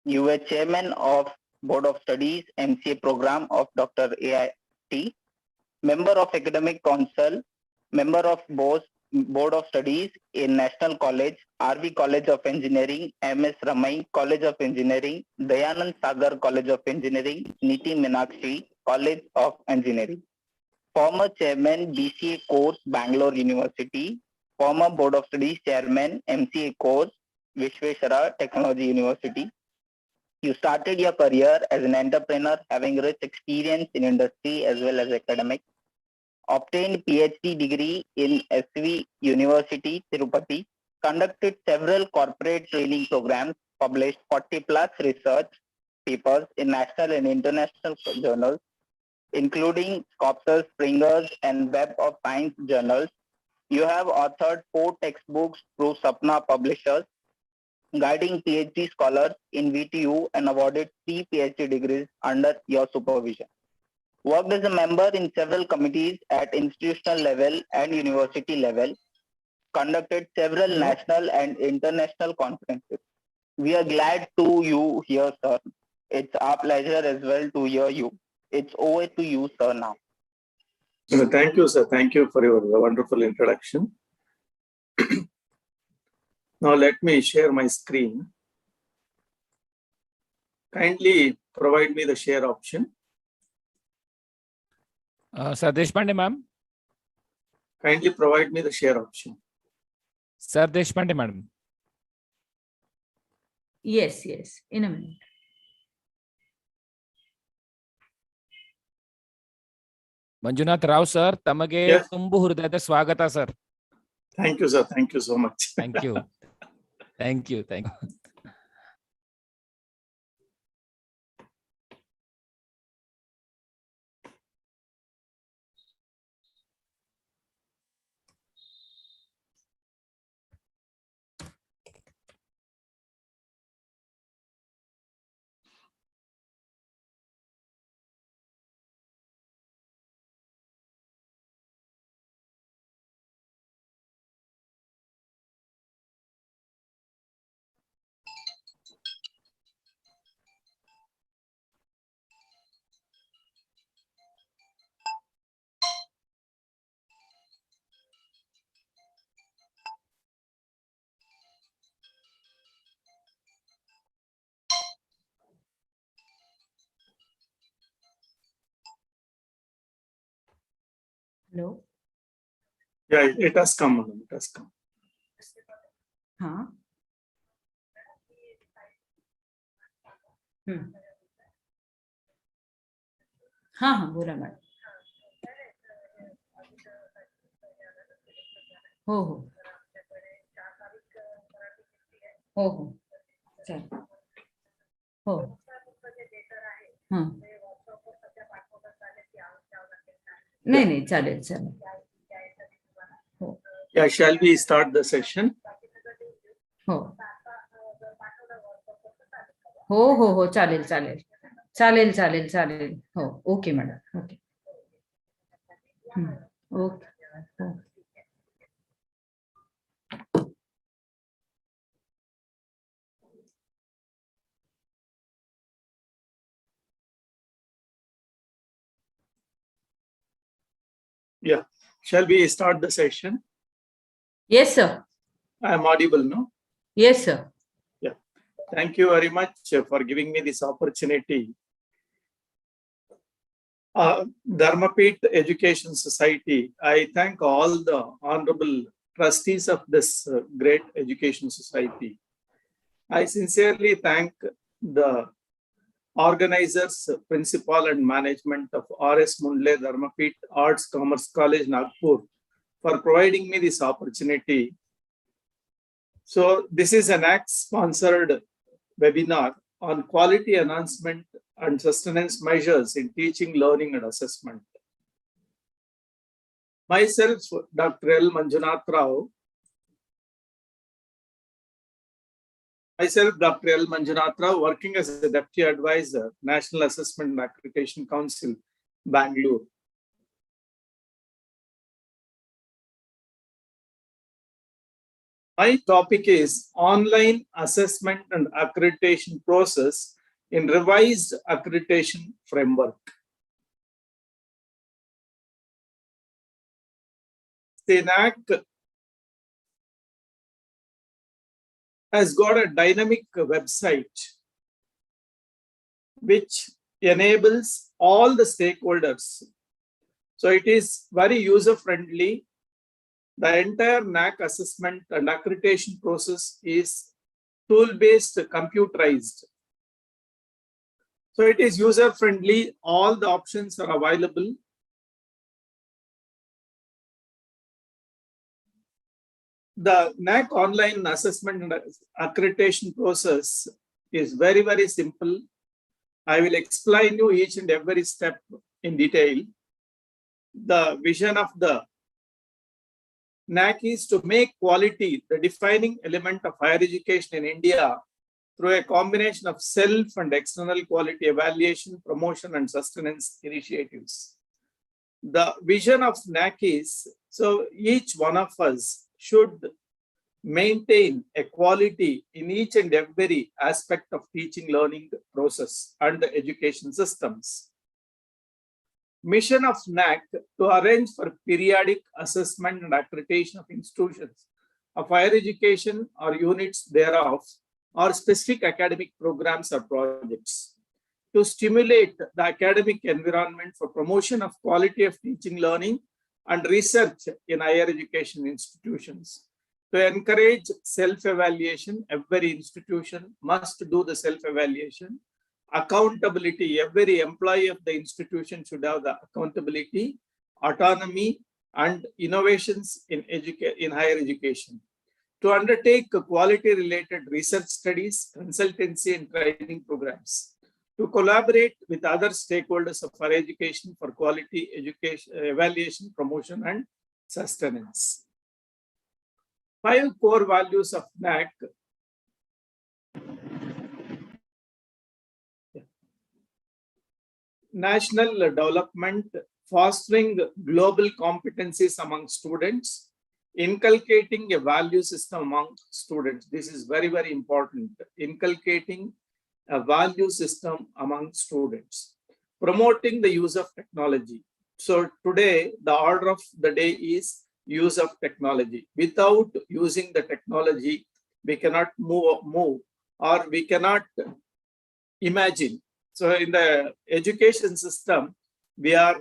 You were chairman of Board of Studies, MCA program of Dr. AIT, member of Academic Council, member of Board of Studies in National College, RV College of Engineering, MS Ramai College of Engineering, Dayanand Sagar College of Engineering, Niti Meenakshi College of Engineering. Former Chairman, BCA course, Bangalore University. Former Board of Studies Chairman, MCA course, Ssr Technology University. You started your career as an entrepreneur, having rich experience in industry as well as academic. Obtained PhD degree in SV University, Tirupati. Conducted several corporate training programs. Published 40 plus research papers in national and international journals, including Scopus, Springer's, and Web of Science journals. You have authored 4 textbooks through Sapna Publishers, guiding PhD scholars in VTU, and awarded 3 PhD degrees under your supervision. Worked as a member in several committees at institutional level and university level. Conducted several national and international conferences. We are glad to you here, sir. It's our pleasure as well to hear you. It's over to you, sir, now. Thank you, sir. Thank you for your wonderful introduction. Now let me share my screen. Kindly provide me the share option. Sir Deshpande, ma'am. Kindly provide me the share option. Sir Deshpande, madam. Yes, yes, in a minute. Manjunath Rao, sir, tamage tumbu hurdayada swagata, sir. Thank you, sir. Thank you so much. Thank you. Thank you. Thank you. Hello. Yeah, it has come, madam. It has come. Huh? हाँ हाँ बोला madam. हो हो हो हो चालेल. हो हां नाही नाही चालेल चालेल. हो Yeah, shall we start the session? हो हो हो हो चालेल चालेल चालेल चालेल चालेल. हो ओके मॅडम. ओके ओके हो. Yeah. Shall we start the session? Yes sir. I am audible, no? Yes sir. Yeah. Thank you very much for giving me this opportunity. Dharmapeeth Education Society, I thank all the honorable trustees of this great education society. I sincerely thank the organizers, principal and management of R.S. Mundle Dharmapeeth Arts Commerce College, Nagpur, for providing me this opportunity. So this is an NAAC-sponsored webinar on quality enhancement and sustenance measures in teaching, learning, and assessment. Myself, Dr. L. Manjunath Rao. Working as a Deputy Advisor, National Assessment and Accreditation Council, Bangalore. My topic is online assessment and accreditation process in revised accreditation framework. The NAAC has got a dynamic website which enables all the stakeholders. So it is very user-friendly. The entire NAAC assessment and accreditation process is tool-based, computerized. So it is user-friendly. All the options are available. The NAAC online assessment and accreditation process is very, very simple. I will explain you each and every step in detail. The vision of the NAAC is to make quality the defining element of higher education in India through a combination of self and external quality evaluation, promotion, and sustenance initiatives. The vision of NAAC is, so each one of us should maintain a quality in each and every aspect of teaching, learning process and the education systems. Mission of NAAC to arrange for periodic assessment and accreditation of institutions of higher education or units thereof or specific academic programs or projects. To stimulate the academic environment for promotion of quality of teaching, learning and research in higher education institutions. To encourage self-evaluation, every institution must do the self-evaluation. Accountability, every employee of the institution should have the accountability, autonomy, and innovations in higher education. To undertake quality-related research studies, consultancy, and training programs. To collaborate with other stakeholders of higher education for quality education, evaluation, promotion, and sustenance. 5 core values of NAAC. National development, fostering global competencies among students, inculcating a value system among students. This is very, very important. Inculcating a value system among students. Promoting the use of technology. So today, the order of the day is use of technology. Without using the technology, we cannot move or we cannot imagine. So in the education system, we are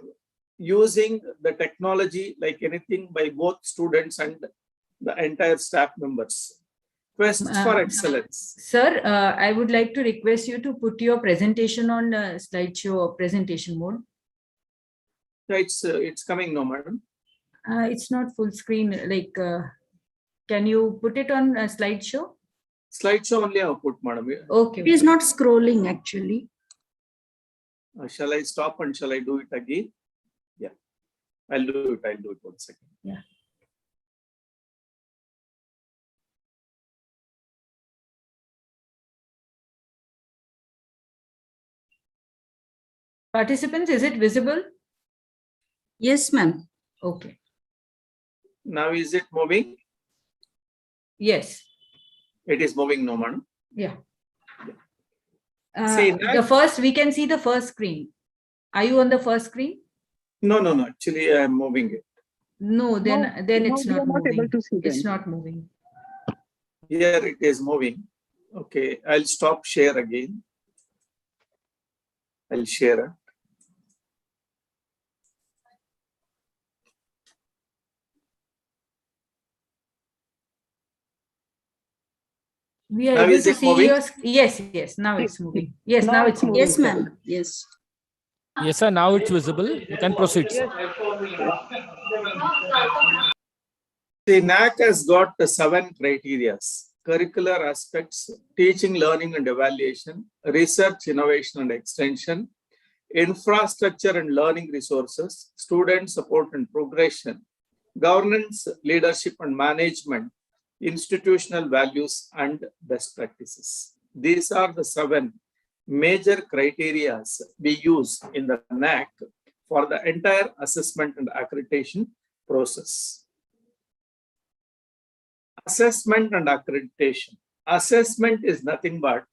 using the technology like anything by both students and the entire staff members. Quest for excellence. Sir, I would like to request you to put your presentation on slideshow or presentation mode. It's coming now, madam. It's not full screen. Like, can you put it on slideshow? Slideshow only I have put, madam. Okay. It is not scrolling actually. Shall I stop and shall I do it again? Yeah, I'll do it. 1 second. Yeah. Participants, is it visible? Yes, ma'am. Okay. Now is it moving? Yes. It is moving now, madam. Yeah. See, the first, we can see the first screen. Are you on the first screen? No. Actually, I am moving it. No, then it's not moving. Able to see It's them. not moving. Here it is moving. Okay, I'll stop share again. I'll share it. We are Now able is to it see moving? your. Yes. Now it's moving. Yes, now it's moving. Yes, ma'am. Yes. Yes, sir. Now it's visible. You can proceed, sir. The NAAC has got 7 criteria: curricular aspects, teaching, learning and evaluation, research, innovation and extension, infrastructure and learning resources, student support and progression, governance, leadership and management, institutional values and best practices. These are the 7 major criteria we use in the NAAC for the entire assessment and accreditation process. Assessment and accreditation. Assessment is nothing but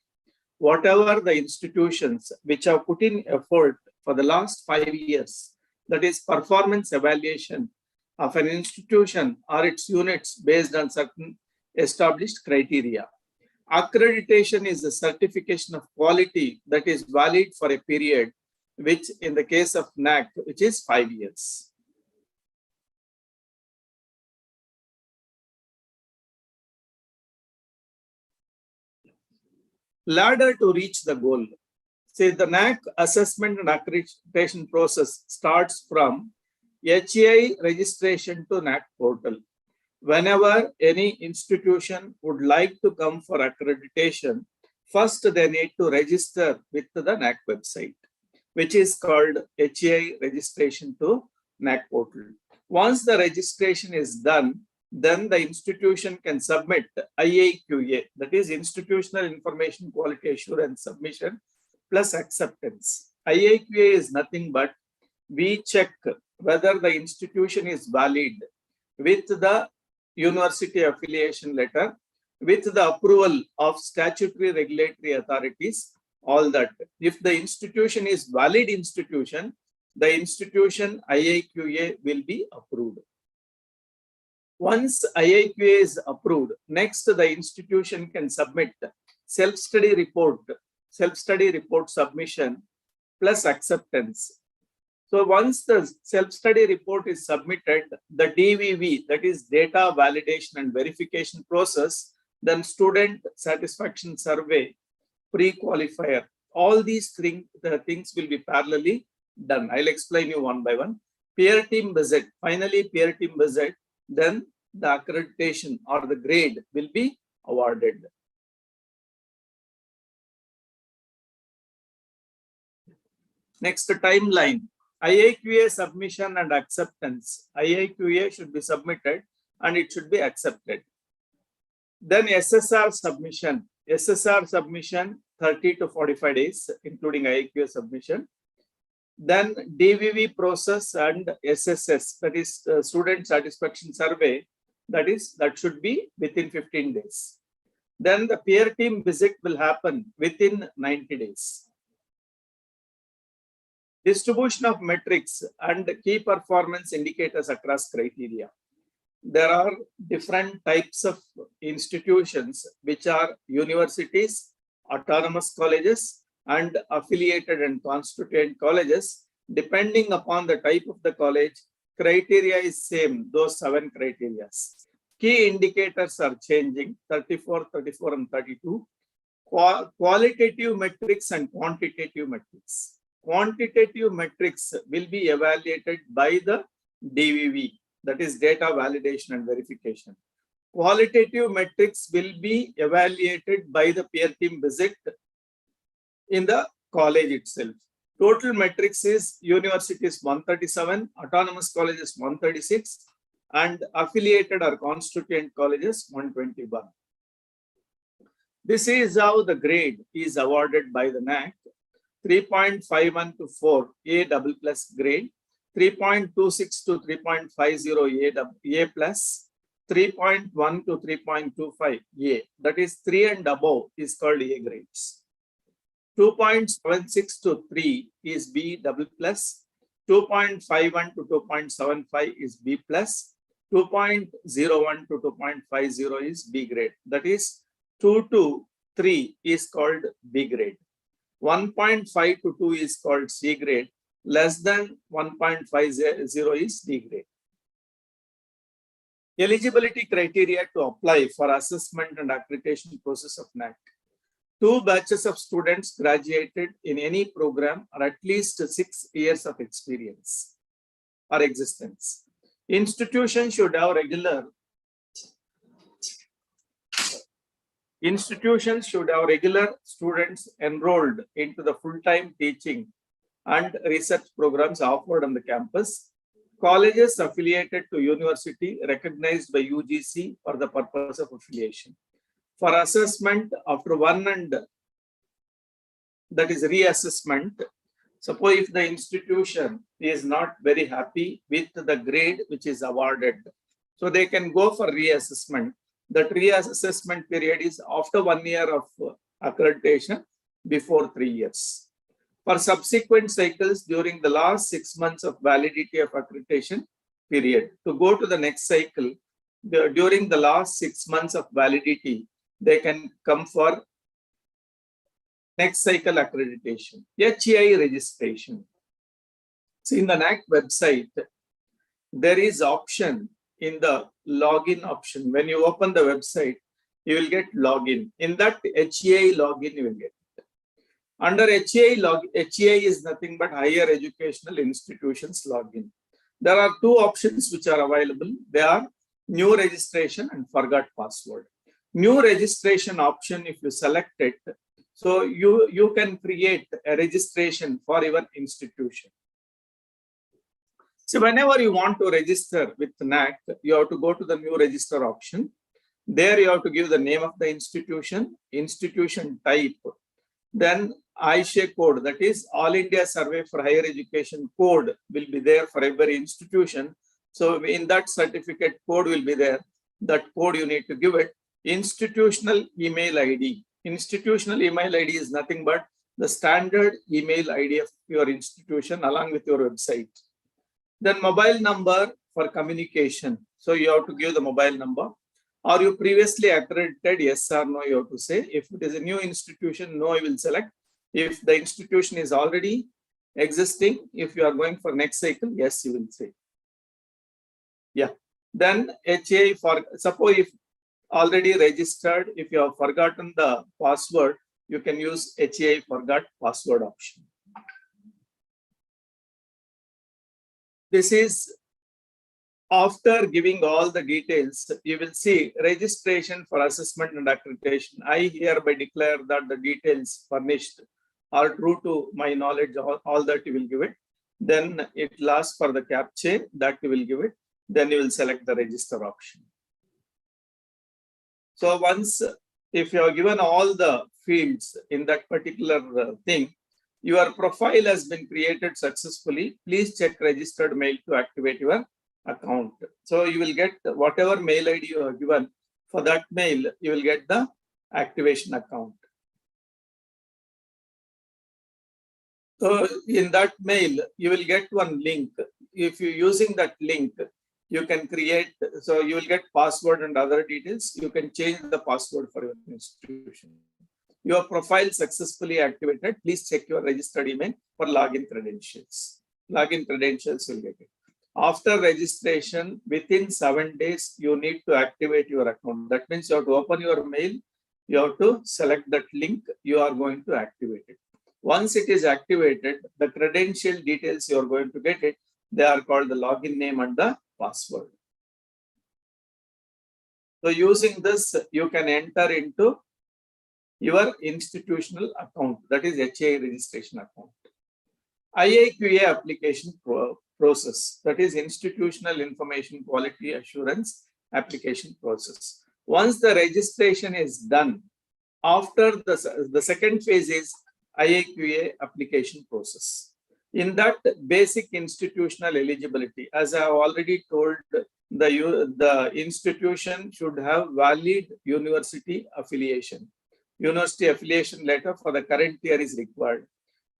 whatever the institutions which have put in effort for the last 5 years, that is performance evaluation of an institution or its units based on certain established criteria. Accreditation is a certification of quality that is valid for a period, which in the case of NAAC, which is 5 years. Ladder to reach the goal. See, the NAAC assessment and accreditation process starts from HEI registration to NAAC portal. Whenever any institution would like to come for accreditation, first they need to register with the NAAC website, which is called HEI registration to NAAC portal. Once the registration is done, then the institution can submit IIQA, that is Institutional Information Quality Assurance Submission plus acceptance. IIQA is nothing but we check whether the institution is valid with the university affiliation letter, with the approval of statutory regulatory authorities, all that. If the institution is valid institution, the institution IIQA will be approved. Once IIQA is approved, next the institution can submit self-study report submission plus acceptance. So once the self-study report is submitted, the DVV, that is data validation and verification process, then student satisfaction survey, pre-qualifier, all these things will be parallelly done. I'll explain you one by one. Peer team visit, finally peer team visit, then the accreditation or the grade will be awarded. Next, timeline. IIQA submission and acceptance. IIQA should be submitted and it should be accepted. Then Ssr submission. Ssr submission 30 to 45 days, including IIQA submission. Then DVV process and SSS, that is student satisfaction survey, that should be within 15 days. Then the peer team visit will happen within 90 days. Distribution of metrics and key performance indicators across criteria. There are different types of institutions which are universities, autonomous colleges, and affiliated and constituent colleges, Depending upon the type of the college, criteria is same, those 7 criteria. Key indicators are changing, 34, 34 and 32. Qualitative metrics and quantitative metrics. Quantitative metrics will be evaluated by the DVV, that is data validation and verification. Qualitative metrics will be evaluated by the peer team visit in the college itself. Total metrics is universities 137, autonomous colleges 136, and affiliated or constituent colleges 121. This is how the grade is awarded by the NAAC. 3.51 to 4 A double plus grade, 3.26 to 3.50 A plus, 3.1 to 3.25 A, that is 3 and above is called A grades. 2.76 to 3 is B double plus, 2.51 to 2.75 is B plus, 2.01 to 2.50 is B grade. That is 2 to 3 is called B grade. 1.5 to 2 is called C grade. Less than 1.50 is D grade. Eligibility criteria to apply for assessment and accreditation process of NAAC. 2 batches of students graduated in any program or at least 6 years of experience or existence. Institutions should have regular students enrolled into the full-time teaching and research programs offered on the campus. Colleges affiliated to university recognized by UGC for the purpose of affiliation. For assessment after 1 and that is reassessment, suppose if the institution is not very happy with the grade which is awarded, so they can go for reassessment. That reassessment period is after 1 year of accreditation, before 3 years. For subsequent cycles during the last 6 months of validity of accreditation period, to go to the next cycle, during the last 6 months of validity, they can come for next cycle accreditation. HEI registration. See, in the NAAC website, there is option in the login option. When you open the website, you will get login. In that HEI login, you will get it. Under HEI is nothing but higher educational institutions login. There are 2 options which are available. They are new registration and forgot password. New registration option, if you select it, so you can create a registration for your institution. So whenever you want to register with NAAC, you have to go to the new register option. There you have to give the name of the institution, institution type, then Aish code, that is All India Survey for Higher Education code will be there for every institution. So in that certificate code will be there. That code you need to give it. Institutional email ID. Institutional email ID is nothing but the standard email ID of your institution along with your website. Then mobile number for communication. So you have to give the mobile number. Are you previously accredited? Yes or no, you have to say. If it is a new institution, no, you will select. If the institution is already existing, if you are going for next cycle, yes, you will say. Yeah. Then HA for, suppose if already registered, if you have forgotten the password, you can use HA forgot password option. This is after giving all the details, you will see registration for assessment and accreditation. I hereby declare that the details furnished are true to my knowledge, all that you will give it. Then it lasts for the CAPTCHA, that you will give it. Then you will select the register option. So once, if you have given all the fields in that particular thing, your profile has been created successfully. Please check registered mail to activate your account. So you will get whatever mail ID you have given. For that mail, you will get the activation account. So in that mail, you will get one link. If you're using that link, you can create, so you will get password and other details. You can change the password for your institution. Your profile successfully activated. Please check your registered email for login credentials. login credentials you'll get it. After registration, within 7 days, you need to activate your account. That means you have to open your mail, you have to select that link, you are going to activate it. Once it is activated, the credential details you are going to get it, they are called the login name and the password. So using this, you can enter into your institutional account, that is HA registration account. IAQA application process, that is Institutional Information Quality Assurance application process. Once the registration is done, after the second phase is IAQA application process. In that, basic institutional eligibility, as I have already told, the institution should have valid university affiliation. University affiliation letter for the current year is required.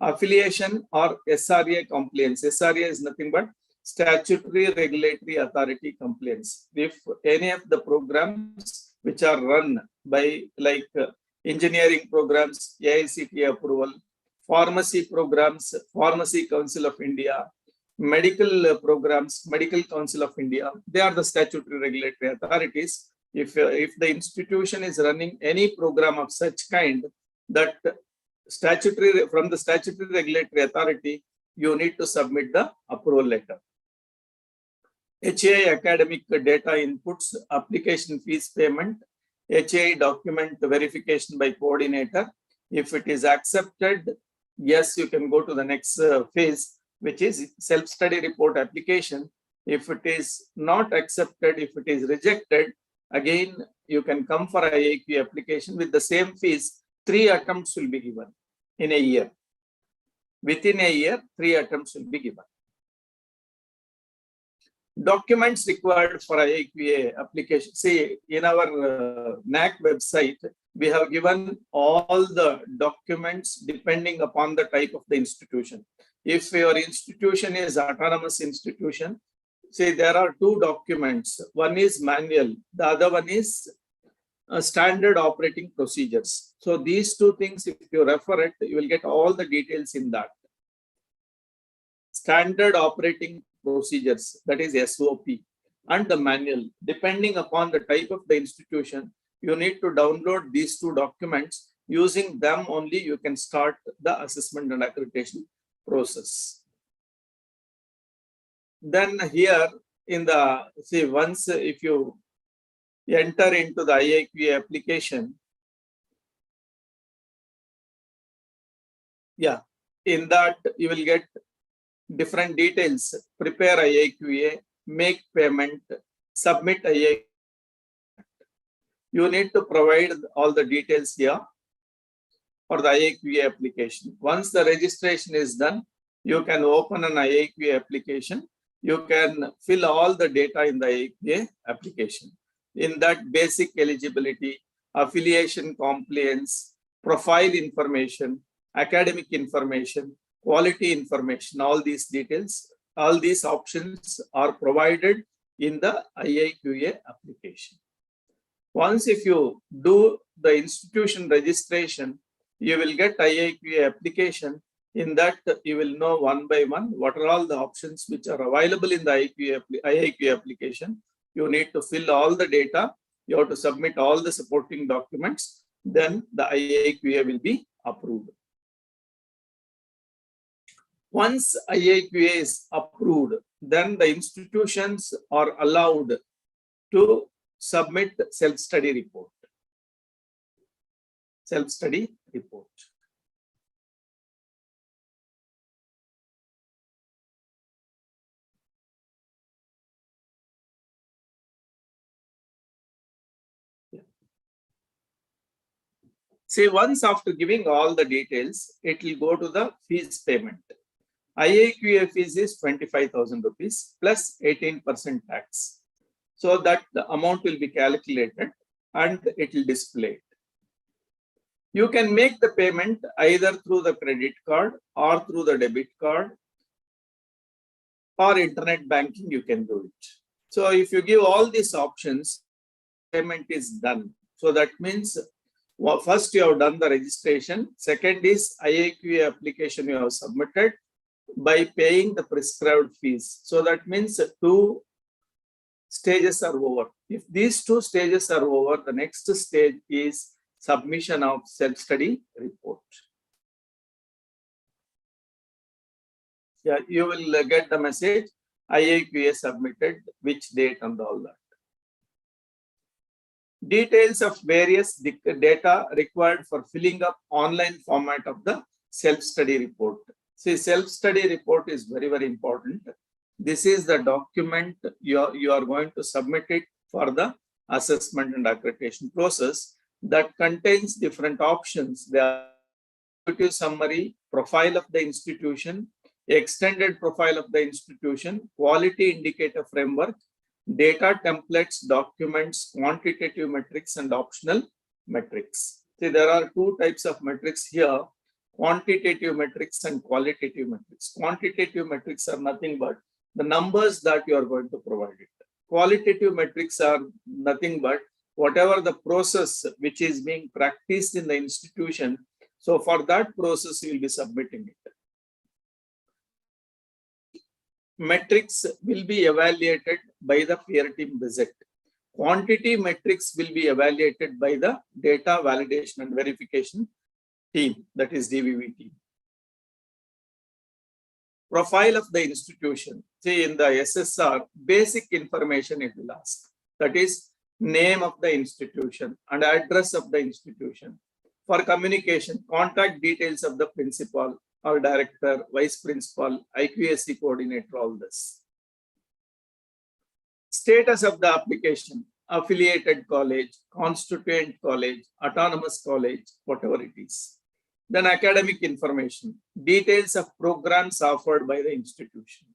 Affiliation or SRA compliance. SRA is nothing but Statutory Regulatory Authority compliance. If any of the programs which are run by engineering programs, AICTE approval, pharmacy programs, Pharmacy Council of India, medical programs, Medical Council of India, they are the statutory regulatory authorities. If the institution is running any program of such kind, that from the statutory regulatory authority, you need to submit the approval letter. HA academic data inputs, application fees payment, HA document verification by coordinator. If it is accepted, yes, you can go to the next phase, which is self-study report application. If it is not accepted, if it is rejected, again, you can come for IAQ application with the same fees. 3 attempts will be given in a year. Within a year, 3 attempts will be given. Documents required for IAQA application. See, in our NAAC website, we have given all the documents depending upon the type of the institution. If your institution is autonomous institution, see, there are 2 documents. One is manual, the other one is standard operating procedures. So these 2 things, if you refer it, you will get all the details in that. Standard operating procedures, that is SOP, and the manual. Depending upon the type of the institution, you need to download these 2 documents. Using them only, you can start the assessment and accreditation process. Then here in the, see, once if you enter into the IAQA application, yeah, in that you will get different details. Prepare IAQA, make payment, submit IAQA. You need to provide all the details here for the IAQA application. Once the registration is done, you can open an IAQA application. You can fill all the data in the IAQA application. In that, basic eligibility, affiliation compliance, profile information, academic information, quality information, all these details, all these options are provided in the IAQA application. Once if you do the institution registration, you will get IAQA application. In that, you will know one by one what are all the options which are available in the IAQA application. You need to fill all the data. You have to submit all the supporting documents. Then the IAQA will be approved. Once IAQA is approved, then the institutions are allowed to submit self-study report. Self-study report. See, once after giving all the details, it will go to the fees payment. IAQA fees is 25,000 rupees plus 18% tax. So that the amount will be calculated and it will display it. You can make the payment either through the credit card or through the debit card or internet banking, you can do it. So if you give all these options, payment is done. So that means, well, first you have done the registration. Second is IAQA application you have submitted. by paying the prescribed fees. So that means 2 stages are over. If these 2 stages are over, the next stage is submission of self-study report. Yeah, you will get the message, IAQA submitted, which date and all that. Details of various data required for filling up online format of the self-study report. See, self-study report is very, very important. This is the document you are going to submit it for the assessment and accreditation process that contains different options. The executive summary, profile of the institution, extended profile of the institution, quality indicator framework, data templates, documents, quantitative metrics, and optional metrics. See, there are 2 types of metrics here, quantitative metrics and qualitative metrics. Quantitative metrics are nothing but the numbers that you are going to provide it. Qualitative metrics are nothing but whatever the process which is being practiced in the institution. So for that process, you will be submitting it. Metrics will be evaluated by the peer team visit. Quantity metrics will be evaluated by the data validation and verification team, that is DVV team. Profile of the institution. See, in the SSR, basic information it will ask. That is name of the institution and address of the institution. For communication, contact details of the principal or director, vice principal, IQAC coordinator, all this. Status of the application, affiliated college, constituent college, autonomous college, whatever it is. Then academic information, details of programs offered by the institution.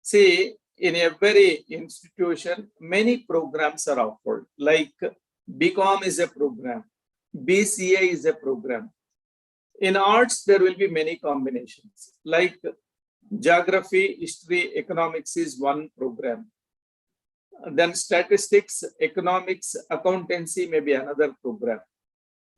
See, in every institution, many programs are offered, like BCom is a program, BCA is a program. In arts, there will be many combinations, like geography, history, economics is one program. Then statistics, economics, accountancy may be another program.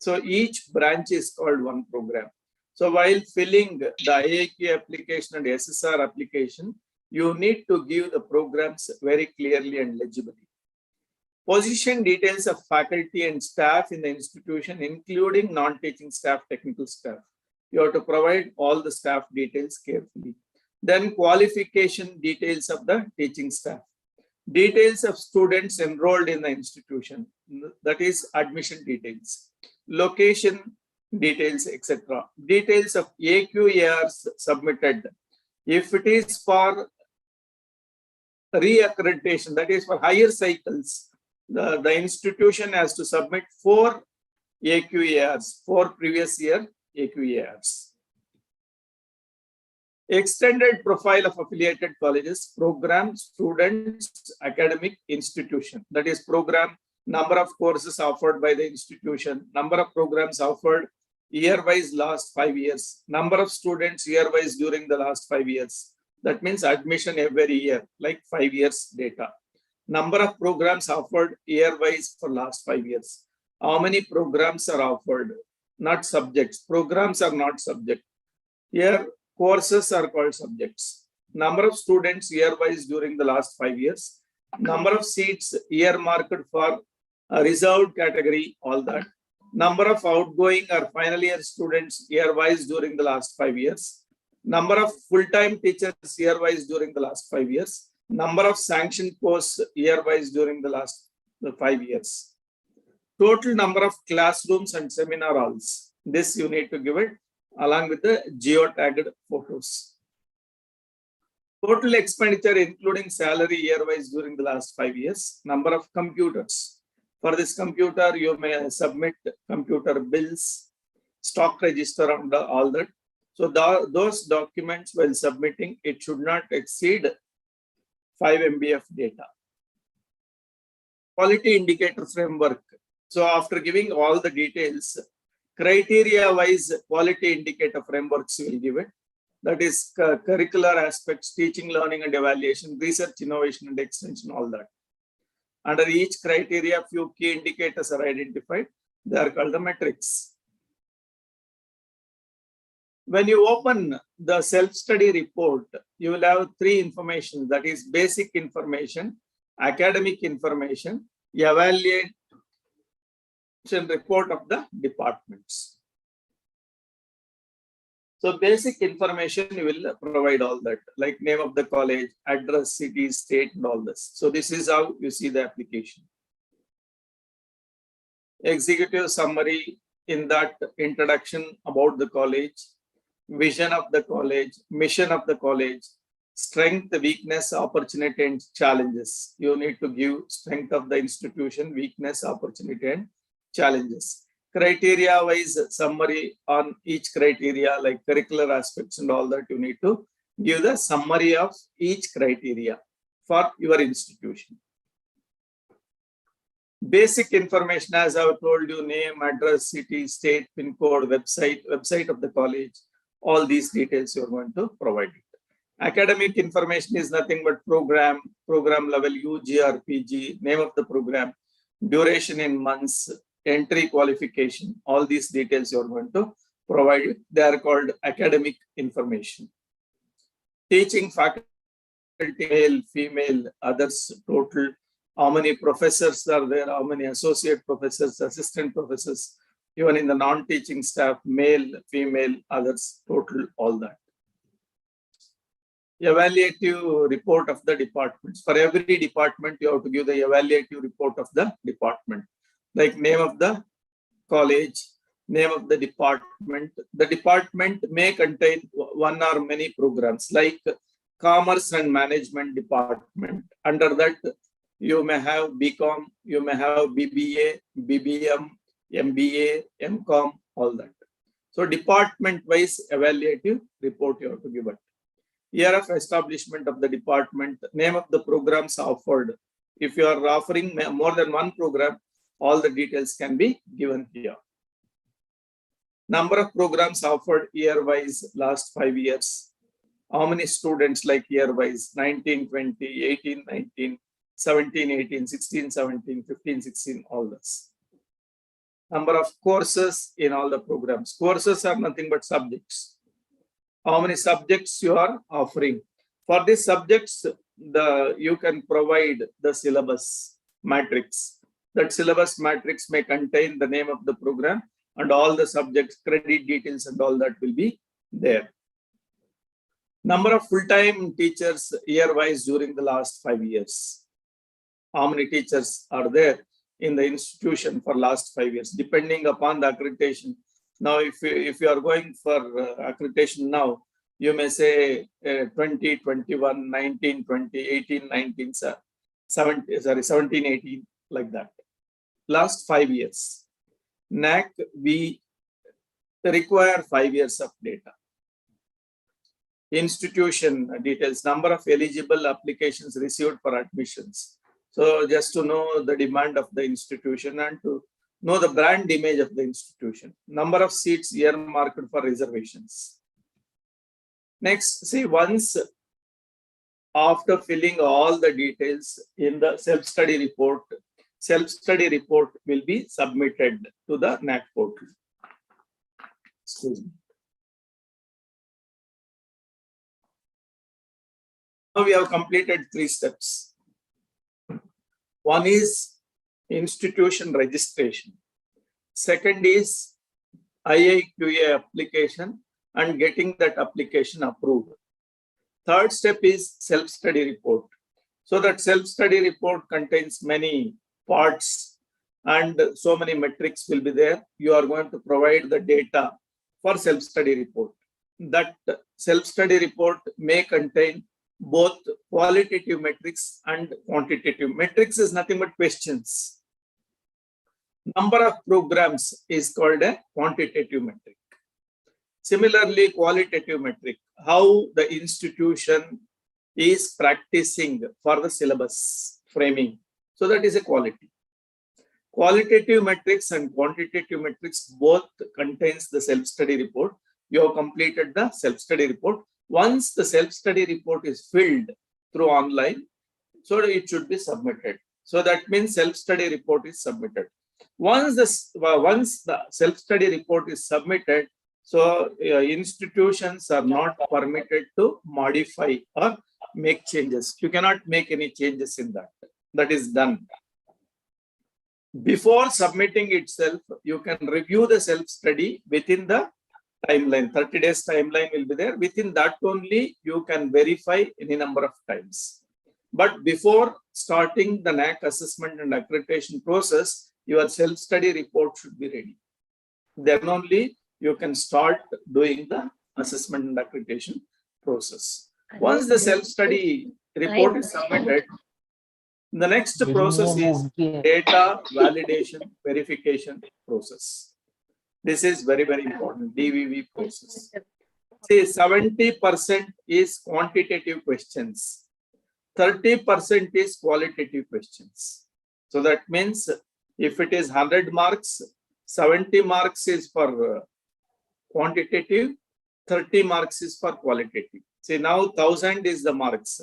So each branch is called one program. So while filling the IAQ application and SSR application, you need to give the programs very clearly and legibly. Position details of faculty and staff in the institution, including non-teaching staff, technical staff. You have to provide all the staff details carefully. Then qualification details of the teaching staff. Details of students enrolled in the institution, that is admission details. Location details, etc. Details of AQARs submitted. If it is for re-accreditation, that is for higher cycles, the institution has to submit 4 AQARs, 4 previous year AQARs. Extended profile of affiliated colleges, program, students, academic institution. That is program, number of courses offered by the institution, number of programs offered year-wise last 5 years, number of students year-wise during the last 5 years. That means admission every year, like 5 years data. Number of programs offered year-wise for last 5 years. How many programs are offered? Not subjects. Programs are not subject. Here, courses are called subjects. Number of students year-wise during the last 5 years. Number of seats earmarked for a reserved category, all that. Number of outgoing or final year students year-wise during the last 5 years. Number of full-time teachers year-wise during the last 5 years. Number of sanctioned courses year-wise during the last 5 years. Total number of classrooms and seminar halls. This you need to give it along with the geotagged photos. Total expenditure including salary year-wise during the last 5 years. Number of computers. For this computer, you may submit computer bills, stock register, and all that. So those documents while submitting, it should not exceed 5 MB of data. Quality indicator framework. So after giving all the details, criteria-wise quality indicator frameworks will give it. That is curricular aspects, teaching, learning, and evaluation, research, innovation, and extension, all that. Under each criteria, few key indicators are identified. They are called the metrics. When you open the self-study report, you will have three information, that is basic information, academic information, evaluation report of the departments. So basic information, you will provide all that, like name of the college, address, city, state, and all this. So this is how you see the application. Executive summary, in that introduction about the college, vision of the college, mission of the college, strength, weakness, opportunity, and challenges. You need to give strength of the institution, weakness, opportunity, and challenges. Criteria wise summary on each criteria, like curricular aspects and all that, you need to give the summary of each criteria for your institution. Basic information, as I have told you, name, address, city, state, pin code, website of the college, all these details you are going to provide it. Academic information is nothing but program level, UG or PG, name of the program, duration in months, entry qualification, all these details you are going to provide it. They are called academic information. Teaching faculty, male, female, others, total, how many professors are there, how many associate professors, assistant professors, even in the non-teaching staff, male, female, others, total, all that. Evaluative report of the departments. For every department, you have to give the evaluative report of the department, like name of the college, name of the department. The department may contain one or many programs, like commerce and management department. Under that, you may have BCom, you may have BBA, BBM, MBA, MCom, all that. So department-wise evaluative report you have to give it. Year of establishment of the department, name of the programs offered. If you are offering more than one program, all the details can be given here. Number of programs offered year-wise, last 5 years. How many students, like year-wise, 19, 20, 18, 19, 17, 18, 16, 17, 15, 16, all this. Number of courses in all the programs. Courses are nothing but subjects. How many subjects you are offering. For these subjects, you can provide the syllabus matrix. That syllabus matrix may contain the name of the program and all the subjects, credit details, and all that will be there. Number of full-time teachers year-wise during the last 5 years. How many teachers are there in the institution for last 5 years, depending upon the accreditation. Now, if you are going for accreditation now, you may say 20, 21, 19, 20, 18, 19, 17, 18, like that. Last 5 years. NAAC, we require 5 years of data. Institution details, number of eligible applications received for admissions. So just to know the demand of the institution and to know the brand image of the institution. Number of seats earmarked for reservations. Next, see, once after filling all the details in the self-study report will be submitted to the NAAC portal. Excuse me. Now we have completed 3 steps. One is institution registration. Second is IIQA application and getting that application approved. Third step is self-study report. So that self-study report contains many parts and so many metrics will be there. You are going to provide the data for self-study report. That self-study report may contain both qualitative metrics and quantitative. Metrics is nothing but questions. Number of programs is called a quantitative metric. Similarly, qualitative metric, how the institution is practicing for the syllabus framing. So that is a quality. Qualitative metrics and quantitative metrics both contains the self-study report. You have completed the self-study report. Once the self-study report is filled through online, so it should be submitted. So that means self-study report is submitted. Once the self-study report is submitted, So institutions are not permitted to modify or make changes. You cannot make any changes in that. That is done. Before submitting itself, you can review the self-study within the timeline. 30 days timeline will be there. Within that only, you can verify any number of times. But before starting the NAAC assessment and accreditation process, your self-study report should be ready. Then only you can start doing the assessment and accreditation process. Once the self-study report is submitted, the next process is data validation verification process. This is very, very important, DVV process. See, 70% is quantitative questions. 30% is qualitative questions. So that means if it is 100 marks, 70 marks is for quantitative, 30 marks is for qualitative. See, now 1000 is the marks,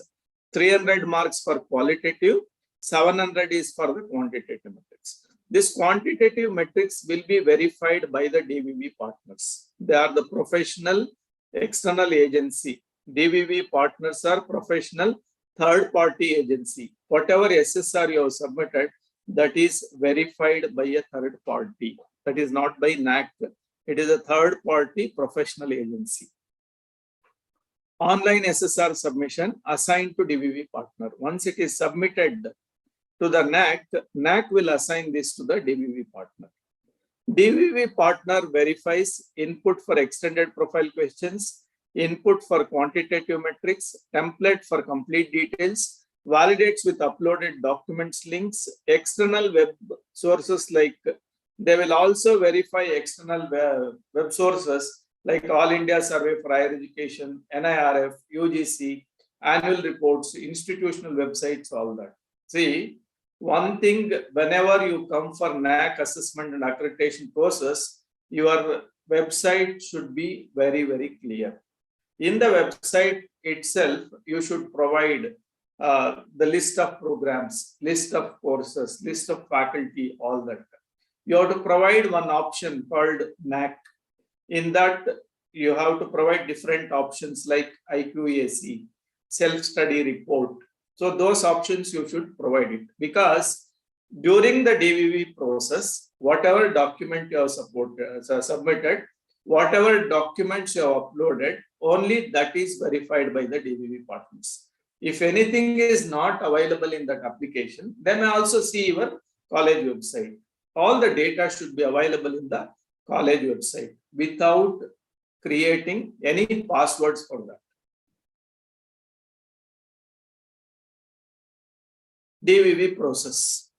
300 marks for qualitative, 700 is for the quantitative metrics. This quantitative metrics will be verified by the DVV partners. They are the professional external agency. DVV partners are professional third-party agency. Whatever SSR you have submitted, that is verified by a third party. That is not by NAAC. It is a third-party professional agency. Online SSR submission assigned to DVV partner. Once it is submitted to the NAAC, NAAC will assign this to the DVV partner. DVV partner verifies input for extended profile questions, input for quantitative metrics, template for complete details, validates with uploaded documents links, external web sources like they will also verify external web sources like All India Survey for Higher Education, NIRF, UGC, annual reports, institutional websites, all that. See, one thing, whenever you come for NAAC assessment and accreditation process, your website should be very, very clear. In the website itself, you should provide the list of programs, list of courses, list of faculty, all that. You have to provide one option called NAAC. In that, you have to provide different options like IQAC, self-study report. So those options you should provide it, because during the DVV process, whatever document you have submitted, whatever documents you have uploaded, only that is verified by the DVV partners. If anything is not available in that application, they may also see your college website. All the data should be available in the college website without creating any passwords for that. DVV process.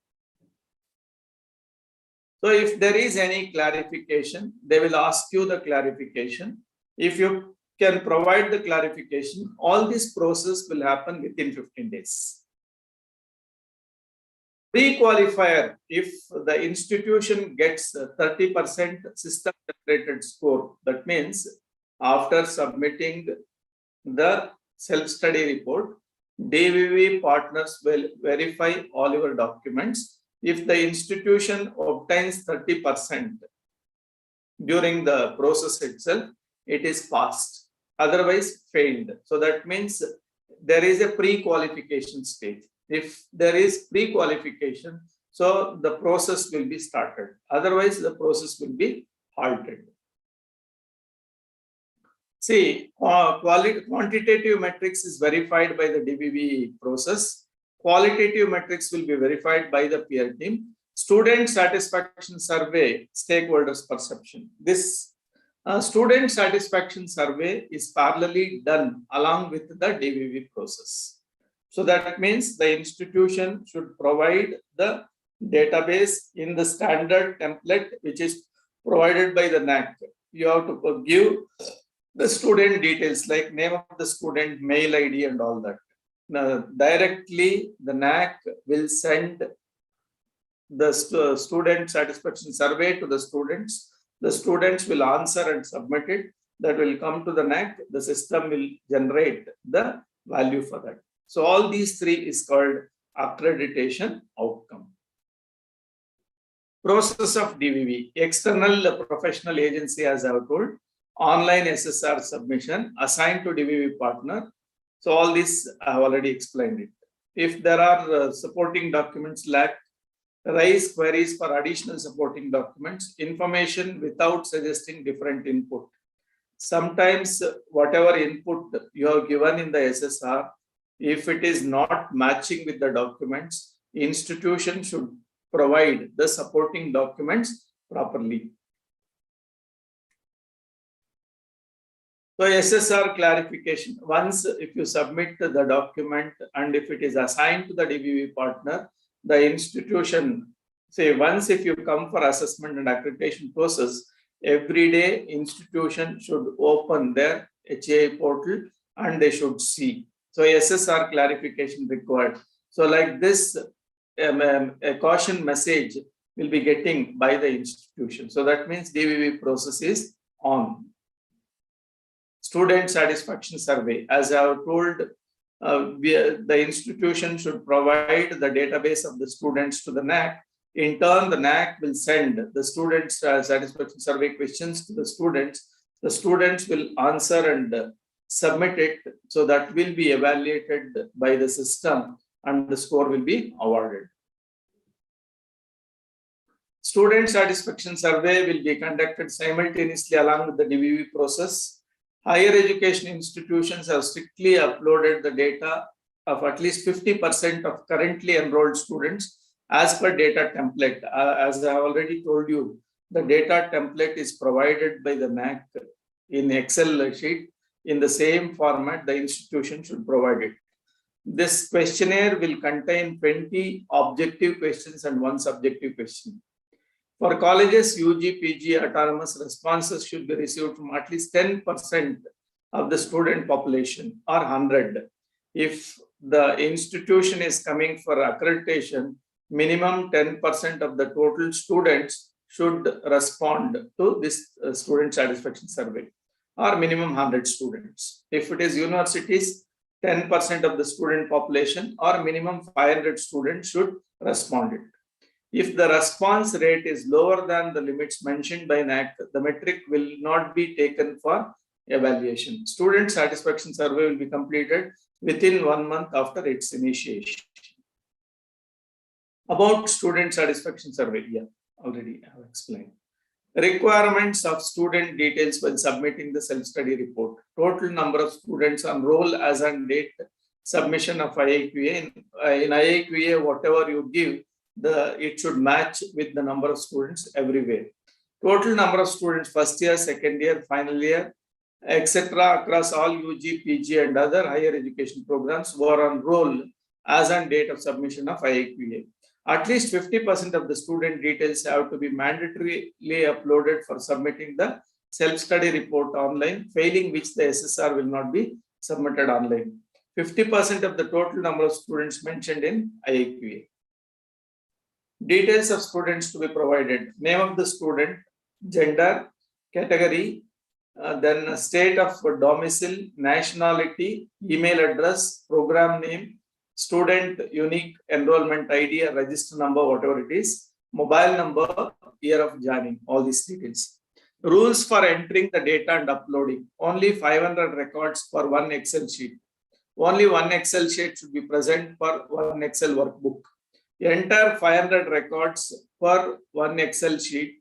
So if there is any clarification, they will ask you the clarification. If you can provide the clarification, all this process will happen within 15 days. Pre-qualifier, if the institution gets 30% system generated score, that means after submitting the self-study report, DVV partners will verify all your documents. If the institution obtains 30% during the process itself, it is passed. Otherwise, failed. So that means there is a pre-qualification stage. If there is pre-qualification, so the process will be started. Otherwise, the process will be halted. See, quantitative metrics is verified by the DVV process. Qualitative metrics will be verified by the peer team. Student satisfaction survey, stakeholders perception. This student satisfaction survey is parallelly done along with the DVV process. So that means the institution should provide the database in the standard template, which is provided by the NAAC. You have to give the student details like name of the student, mail ID and all that. Now, directly the NAAC will send the student satisfaction survey to the students. The students will answer and submit it. That will come to the NAAC. The system will generate the value for that. So all these three is called accreditation outcome. Process of DVV, external professional agency, as I have told. online SSR submission assigned to DVV partner. So all this I have already explained it. If there are supporting documents lacked, raise queries for additional supporting documents, information without suggesting different input. Sometimes whatever input you have given in the SSR, if it is not matching with the documents, institution should provide the supporting documents properly. So SSR clarification, once if you submit the document and if it is assigned to the DVV partner, the institution, say once if you come for assessment and accreditation process, every day institution should open their HAI portal and they should see. So SSR clarification required. So like this, a caution message will be getting by the institution. So that means DVV process is on. Student satisfaction survey, as I have told, the institution should provide the database of the students to the NAAC. In turn, the NAAC will send the students' satisfaction survey questions to the students. The students will answer and submit it, so that will be evaluated by the system and the score will be awarded. Student satisfaction survey will be conducted simultaneously along with the DVV process. Higher education institutions have strictly uploaded the data of at least 50% of currently enrolled students as per data template. As I have already told you, the data template is provided by the NAAC in Excel sheet. In the same format, the institution should provide it. This questionnaire will contain 20 objective questions and 1 subjective question. For colleges, UG, PG, autonomous, responses should be received from at least 10% of the student population or 100. If the institution is coming for accreditation, minimum 10% of the total students should respond to this student satisfaction survey, or minimum 100 students. If it is universities, 10% of the student population or minimum 500 students should respond it. If the response rate is lower than the limits mentioned by NAAC, the metric will not be taken for evaluation. Student satisfaction survey will be completed within 1 month after its initiation. About student satisfaction survey, already I have explained. Requirements of student details when submitting the self-study report. Total number of students on roll as on date submission of IAQA. In IAQA, whatever you give, it should match with the number of students everywhere. Total number of students first year, second year, final year, etc. across all UG, PG and other higher education programs were on roll as on date of submission of IAQA. At least 50% of the student details have to be mandatorily uploaded for submitting the self-study report online, failing which the SSR will not be submitted online. 50% of the total number of students mentioned in IAQA. Details of students to be provided: name of the student, gender, category, then state of domicile, nationality, email address, program name, student unique enrollment ID or register number, whatever it is, mobile number, year of joining, all these details. Rules for entering the data and uploading: only 500 records for 1 Excel sheet. Only 1 Excel sheet should be present for 1 Excel workbook. Enter 500 records per 1 Excel sheet,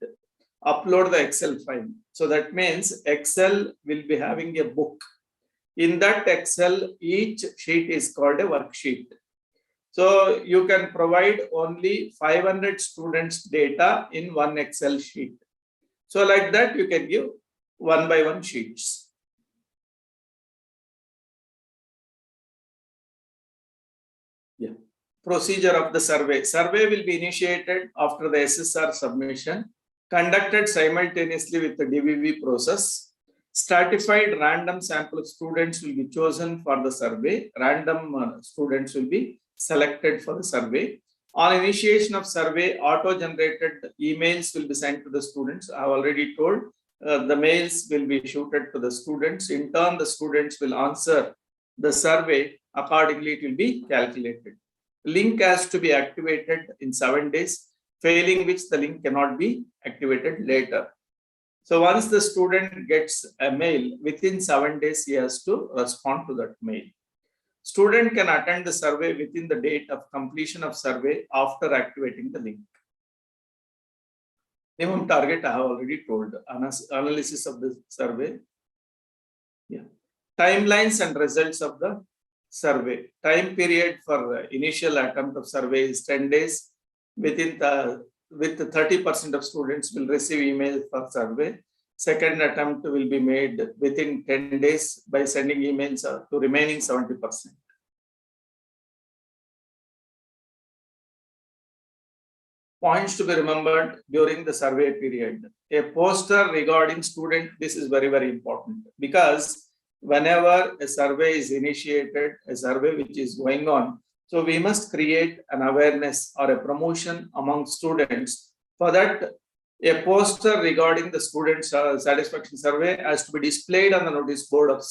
upload the Excel file. So that means Excel will be having a book. In that Excel, each sheet is called a worksheet. So you can provide only 500 students' data in 1 Excel sheet. So like that, you can give 1 by 1 sheets. Procedure of the survey. Survey will be initiated after the SSR submission, conducted simultaneously with the DVV process. Stratified random sample of students will be chosen for the survey. Random students will be selected for the survey. On initiation of survey, auto-generated emails will be sent to the students. I have already told the mails will be shooted to the students. In turn, the students will answer the survey. Accordingly, it will be calculated. Link has to be activated in 7 days, failing which the link cannot be activated later. So once the student gets a mail, within 7 days, he has to respond to that mail. Student can attend the survey within the date of completion of survey after activating the link. Minimum target I have already told, analysis of the survey. Yeah. Timelines and results of the survey. Time period for initial attempt of survey is 10 days. With 30% of students will receive email for survey. Second attempt will be made within 10 days by sending emails to remaining 70%. Points to be remembered during the survey period. A poster regarding student, this is very, very important, because whenever a survey is initiated, a survey which is going on, so we must create an awareness or a promotion among students. For that, a poster regarding the student satisfaction survey has to be displayed on the notice board of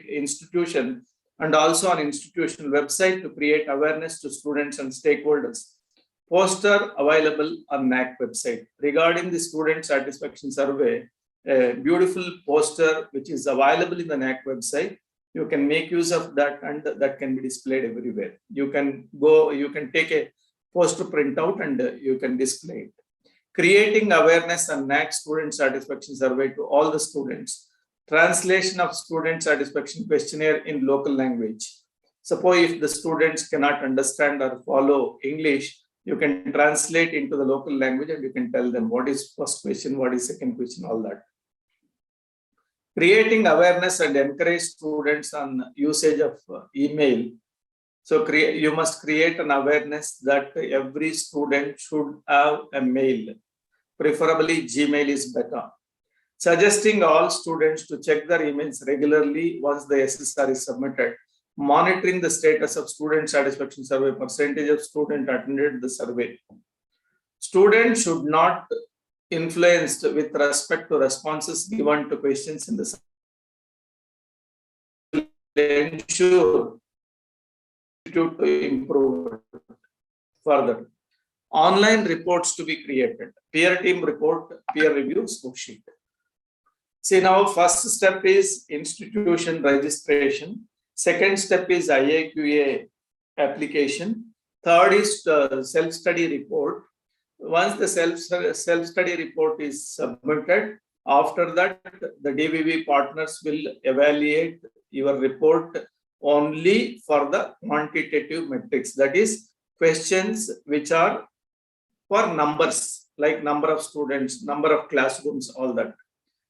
institution and also on institutional website to create awareness to students and stakeholders. Poster available on NAAC website regarding the student satisfaction survey. A beautiful poster which is available in the NAAC website. You can make use of that, and that can be displayed everywhere. You can take a poster printout and you can display it. Creating awareness on NAAC student satisfaction survey to all the students. Translation of student satisfaction questionnaire in local language. Suppose if the students cannot understand or follow English, you can translate into the local language and you can tell them what is first question, what is second question, all that. Creating awareness and encourage students on usage of email. So you must create an awareness that every student should have a mail. Preferably Gmail is better. Suggesting all students to check their emails regularly once the SSR is submitted. Monitoring the status of student satisfaction survey, percentage of student attended the survey. Students should not influenced with respect to responses given to questions in the survey. Ensure to improve further. Online reports to be created. Peer team report, peer review, scope sheet. See now, first step is institution registration. Second step is IAQA application. Third is self-study report. Once the self-study report is submitted, after that, the DVV partners will evaluate your report only for the quantitative metrics. That is, questions which are for numbers, like number of students, number of classrooms, all that.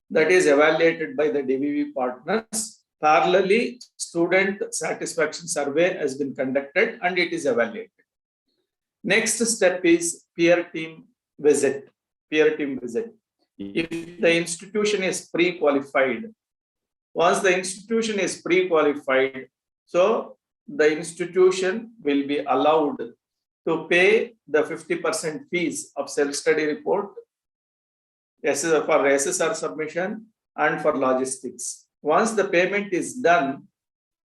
That is evaluated by the DVV partners. Parallelly, student satisfaction survey has been conducted and it is evaluated. Next step is peer team visit. Peer team visit. If the institution is pre-qualified, once the institution is pre-qualified, so the institution will be allowed to pay the 50% fees of self-study report for SSR submission and for logistics. Once the payment is done,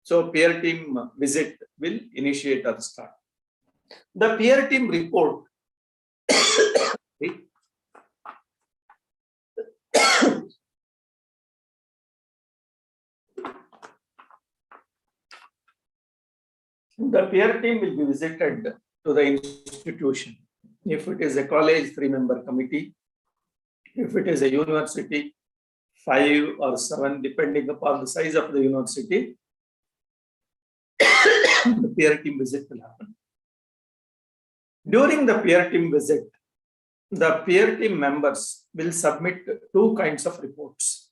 so peer team visit will initiate or start. The peer team report the peer team will be visited to the institution. If it is a college, 3-member committee. If it is a university, 5 or 7, depending upon the size of the university, the peer team visit will happen. During the peer team visit, the peer team members will submit 2 kinds of reports.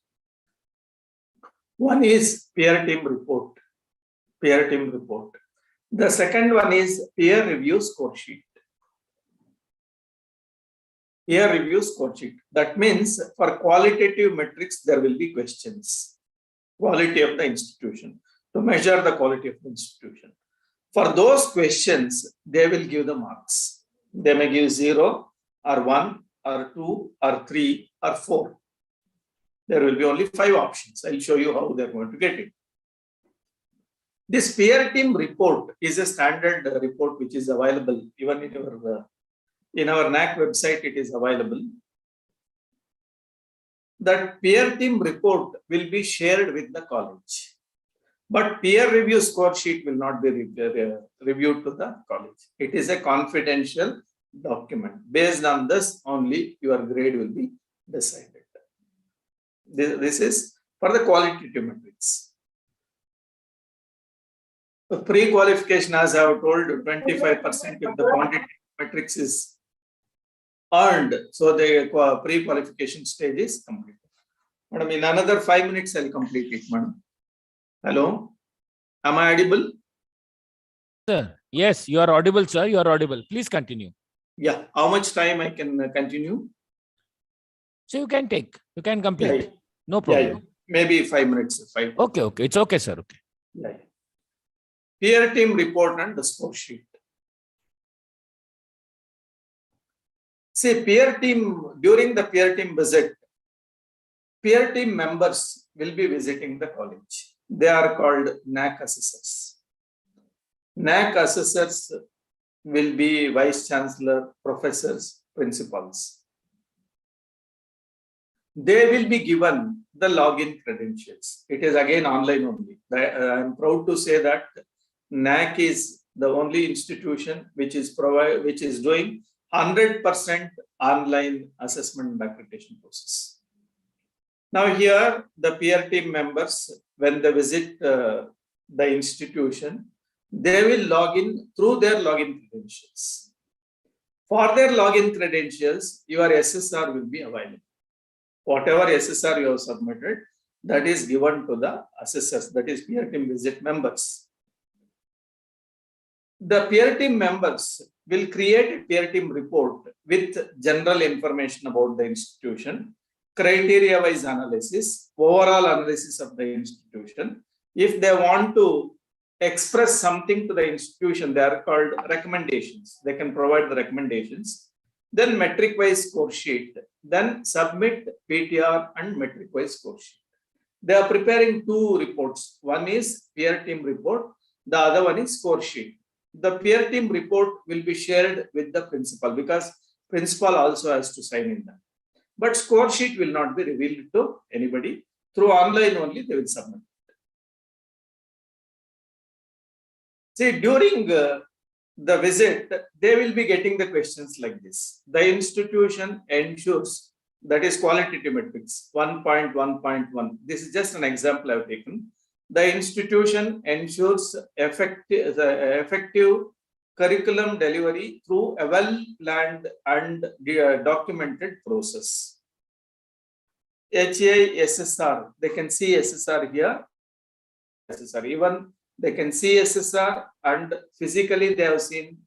One is peer team report. Peer team report. The second one is peer review score sheet. Peer review score sheet. That means for qualitative metrics, there will be questions. Quality of the institution, to measure the quality of the institution. For those questions, they will give the marks. They may give 0 or 1 or 2 or 3 or 4. There will be only 5 options. I'll show you how they're going to get it. This peer team report is a standard report which is available even in our NAAC website. It is available. that peer team report will be shared with the college. But peer review score sheet will not be reviewed to the college. It is a confidential document. Based on this, only your grade will be decided. This is for the qualitative metrics. The pre-qualification, as I have told, 25% of the quantitative metrics is earned. So the pre-qualification stage is completed. Madam, in another 5 minutes, I'll complete it, madam. Hello, am I audible? Sir, yes, you are audible, sir. You are audible. Please continue. Yeah, how much time I can continue? So you can complete. Yeah. No problem. Yeah. Maybe 5 minutes. Okay, it's okay, sir. Okay. Yeah. Peer team report and the score sheet. See, peer team, during the peer team visit, peer team members will be visiting the college. They are called NAAC assessors. NAAC assessors will be vice chancellor, professors, principals. They will be given the login credentials. It is again online only. I am proud to say that NAAC is the only institution which is doing 100% online assessment and accreditation process. Now here, the peer team members, when they visit the institution, they will log in through their login credentials. For their login credentials, your SSR will be available. Whatever SSR you have submitted, that is given to the assessors, that is peer team visit members. The peer team members will create a peer team report with general information about the institution, criteria-wise analysis, overall analysis of the institution. If they want to express something to the institution, they are called recommendations. They can provide the recommendations. Then metric-wise score sheet. Then submit PTR and metric-wise score sheet. They are preparing 2 reports. One is peer team report. The other one is score sheet. The peer team report will be shared with the principal because principal also has to sign in that. But score sheet will not be revealed to anybody. Through online only they will submit. See, during the visit, they will be getting the questions like this. The institution ensures, that is qualitative metrics, 1.1.1. This is just an example I've taken. The institution ensures effective curriculum delivery through a well-planned and documented process. HA, SSR, they can see SSR here. SSR, even they can see SSR and physically they have seen.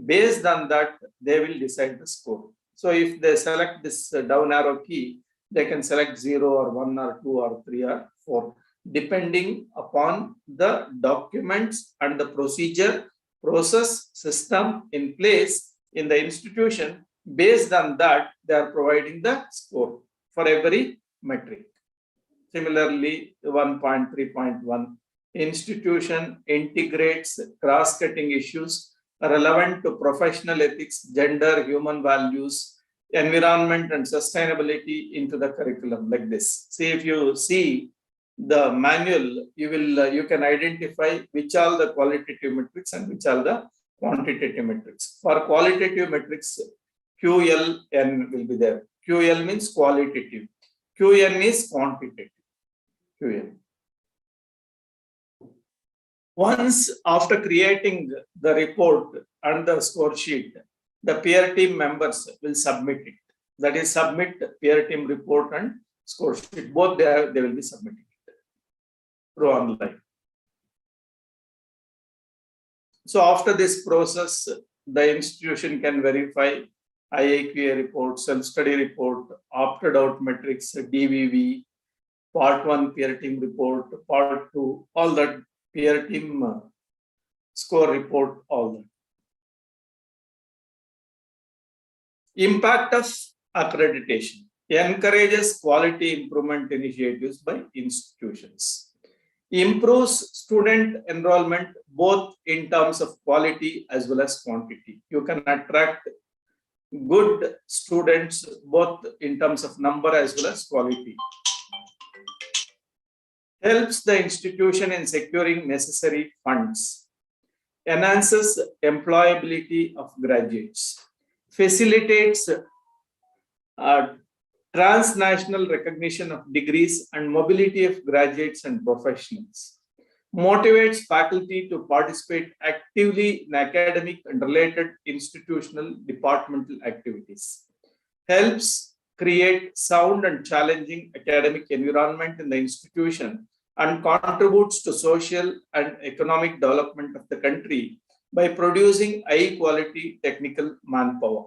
Based on that, they will decide the score. So if they select this down arrow key, they can select 0 or 1 or 2 or 3 or 4, depending upon the documents and the process system in place in the institution. Based on that, they are providing the score for every metric. Similarly, 1.3.1, institution integrates cross-cutting issues relevant to professional ethics, gender, human values, environment and sustainability into the curriculum like this. See, if you see the manual, you can identify which are the qualitative metrics and which are the quantitative metrics. For qualitative metrics, QLN will be there. QL means qualitative. QN is quantitative. QN. Once after creating the report and the score sheet, the peer team members will submit it. That is, submit peer team report and score sheet. Both they will be submitting it through online. So after this process, the institution can verify IAQA report, self-study report, opted out metrics, DVV, part 1 peer team report, part 2, all that peer team score report, all that. Impact of accreditation encourages quality improvement initiatives by institutions, improves student enrollment both in terms of quality as well as quantity. You can attract good students, both in terms of number as well as quality. Helps the institution in securing necessary funds. Enhances employability of graduates. Facilitates transnational recognition of degrees and mobility of graduates and professionals. Motivates faculty to participate actively in academic and related institutional departmental activities. Helps create sound and challenging academic environment in the institution and contributes to social and economic development of the country by producing high quality technical manpower.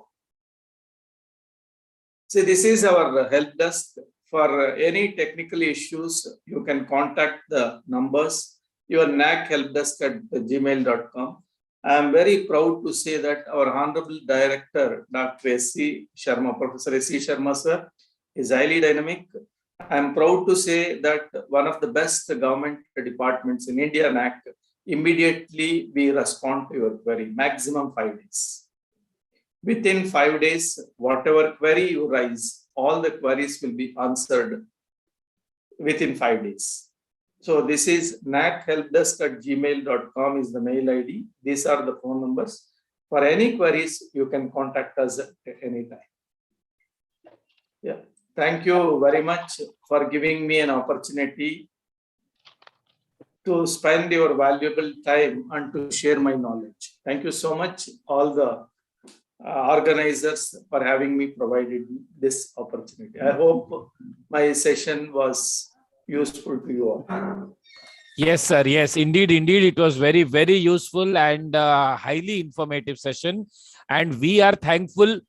So this is our help desk. For any technical issues, you can contact the numbers, your NAAC helpdesk@gmail.com. I am very proud to say that our Honorable Director, Dr. S.C. Sharma, Professor S.C. Sharma, sir, is highly dynamic. I am proud to say that one of the best government departments in India, NAAC, immediately we respond to your query, maximum 5 days. Within 5 days, whatever query you raise, all the queries will be answered within 5 days. So this is naakhelpdesk@gmail.com is the mail ID. These are the phone numbers. For any queries, you can contact us at any time. Yeah. Thank you very much for giving me an opportunity to spend your valuable time and to share my knowledge. Thank you so much, all the organizers, for having me provided this opportunity. I hope my session was useful to you all. Yes, sir. Yes, indeed. It was very, very useful and highly informative session. And we are thankful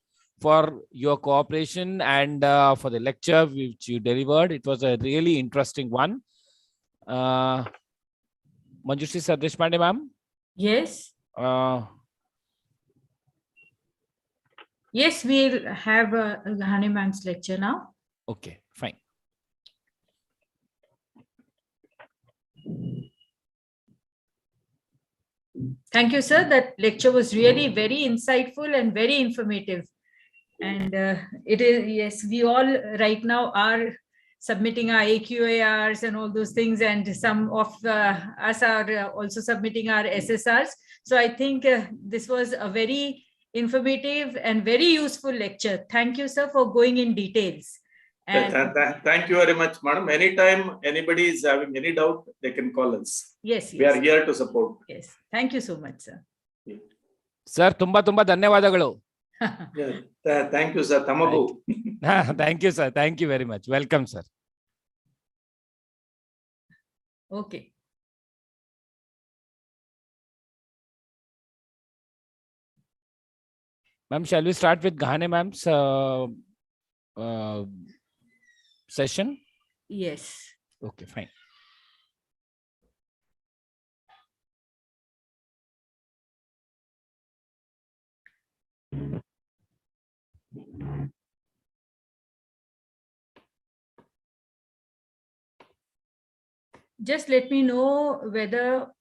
for your cooperation and for the lecture which you delivered. It was a really interesting one. Manjushri Sardeshpande, ma'am? Yes. Yes, we'll have Ghane ma'am's lecture now. Okay, fine. Thank you, sir. That lecture was really very insightful and very informative. And it is, yes, we all right now are submitting our AQARs and all those things. And some of us are also submitting our SSRs. So I think this was a very informative and very useful lecture. Thank you, sir, for going in details. And thank you very much, madam. Anytime anybody is having any doubt, they can call us. Yes, we are here to support. Yes, thank you so much, sir. Sir, tumba ಧನ್ಯವಾದಗಳು. Thank you, sir. Tamabu. Thank you, sir. Thank you very much. Welcome, sir. Okay. Ma'am, shall we start with Ghane ma'am's session? Yes. Okay, fine. Just let me know whether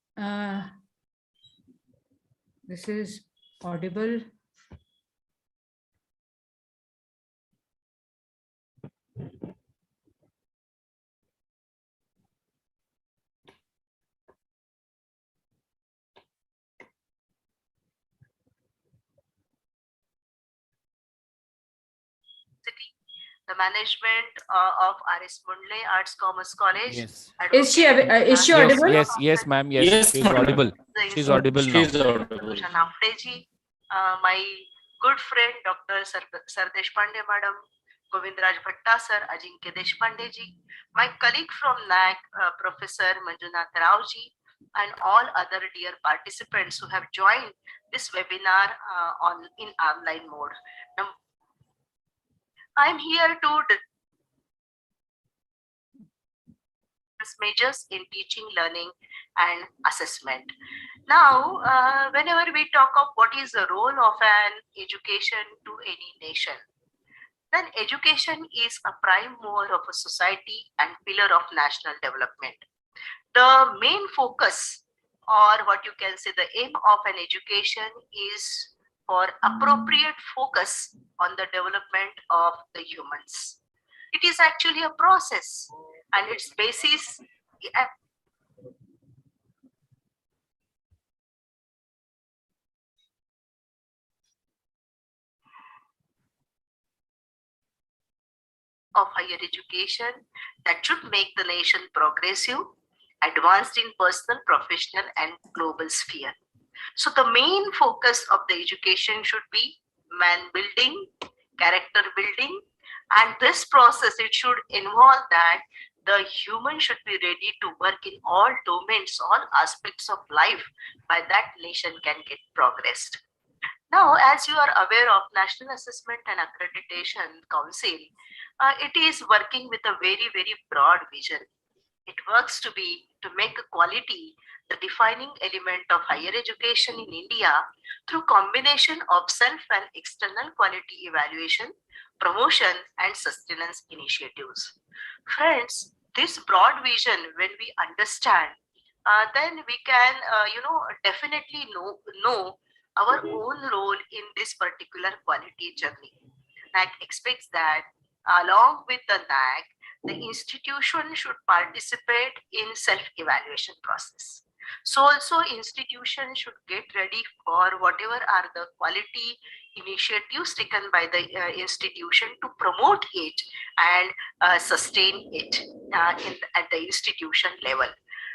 this is audible. The management of R.S. Mundle Arts Commerce College. Yes. Is she audible? Yes, ma'am. Yes, she's audible. She's audible now. My good friend, Dr. Ssr Deshpande madam, Govindraj Bhatta sir, Ajinkya Deshpande ji, my colleague from NAAC, Professor Manjunath Rao ji, and all other dear participants who have joined this webinar in online mode. I'm here to discuss measures in teaching, learning, and assessment. Now, whenever we talk of what is the role of an education to any nation, then education is a prime mover of a society and pillar of national development. The main focus, or what you can say, the aim of an education is for appropriate focus on the development of the humans. It is actually a process, and its basis of higher education that should make the nation progressive, advanced in personal, professional, and global sphere. So the main focus of the education should be man building, character building, and this process, it should involve that the human should be ready to work in all domains, all aspects of life. By that, nation can get progressed. Now, as you are aware of, National Assessment and Accreditation Council, it is working with a very, very broad vision. It works to make quality the defining element of higher education in India through combination of self and external quality evaluation, promotion, and sustenance initiatives. Friends, this broad vision, when we understand, then we can, definitely know our own role in this particular quality journey. NAAC expects that along with the NAAC, the institution should participate in self-evaluation process. So also institution should get ready for whatever are the quality initiatives taken by the institution to promote it and sustain it at the institution level.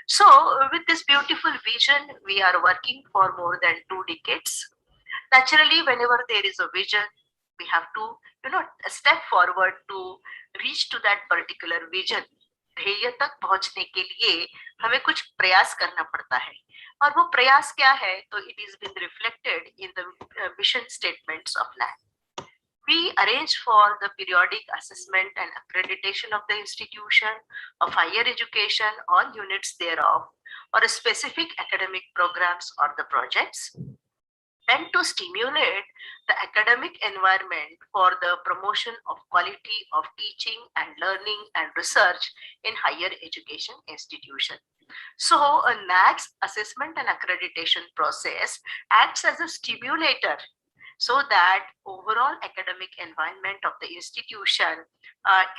So with this beautiful vision, we are working for more than 2 decades. Naturally, whenever there is a vision, we have to step forward to reach to that particular vision. ध्येय तक पहुंचने के लिए हमें कुछ प्रयास करना पड़ता है, और वो प्रयास क्या है, तो it is been reflected in the mission statements of NAAC. We arrange for the periodic assessment and accreditation of the institution of higher education, all units thereof, or a specific academic programs or the projects, and to stimulate the academic environment for the promotion of quality of teaching and learning and research in higher education institution. So a NAAC's assessment and accreditation process acts as a stimulator so that overall academic environment of the institution,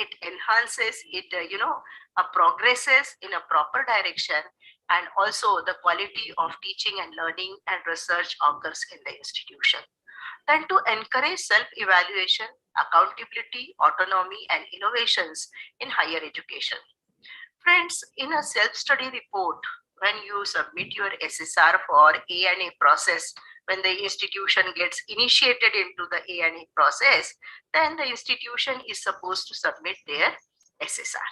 it enhances, it progresses in a proper direction, and also the quality of teaching and learning and research occurs in the institution. Then to encourage self-evaluation, accountability, autonomy, and innovations in higher education. Friends, in a self-study report, when you submit your SSR for A&A process, when the institution gets initiated into the A&A process, then the institution is supposed to submit their SSR.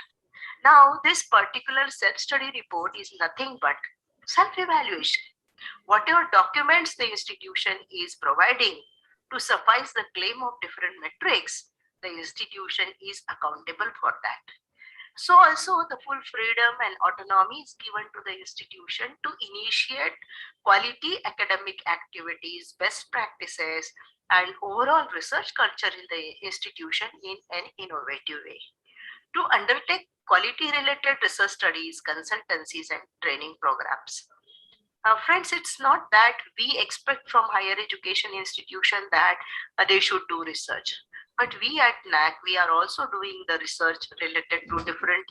Now, this particular self-study report is nothing but self-evaluation. Whatever documents the institution is providing to suffice the claim of different metrics, the institution is accountable for that. So also the full freedom and autonomy is given to the institution to initiate quality academic activities, best practices, and overall research culture in the institution in an innovative way. To undertake quality-related research studies, consultancies, and training programs. Friends, it's not that we expect from higher education institution that they should do research. But we at NAAC, we are also doing the research related to different,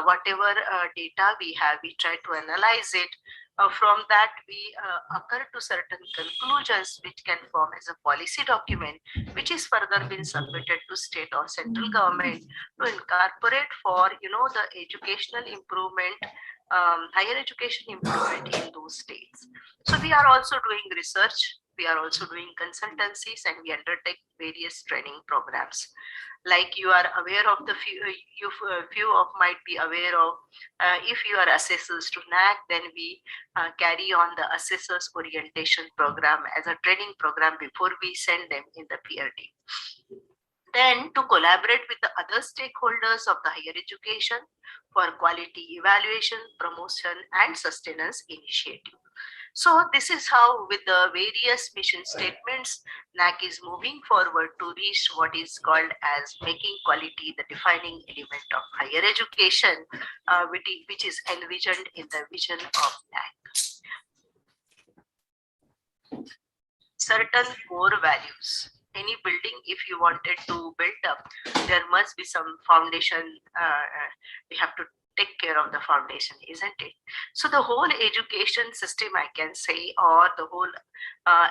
whatever data we have, we try to analyze it. From that, we occur to certain conclusions which can form as a policy document, which is further been submitted to state or central government to incorporate for, the educational improvement, higher education improvement in those states. So we are also doing research. We are also doing consultancies, and we undertake various training programs. Like you are aware of the few of might be aware of, if you are assessors to NAAC, then we carry on the assessors orientation program as a training program before we send them in the PRD. Then to collaborate with the other stakeholders of the higher education for quality evaluation, promotion, and sustenance initiative. So this is how, with the various mission statements, NAAC is moving forward to reach what is called as making quality the defining element of higher education, which is envisioned in the vision of NAAC. certain core values. Any building, if you wanted to build up, there must be some foundation. We have to take care of the foundation, isn't it? So the whole education system, I can say, or the whole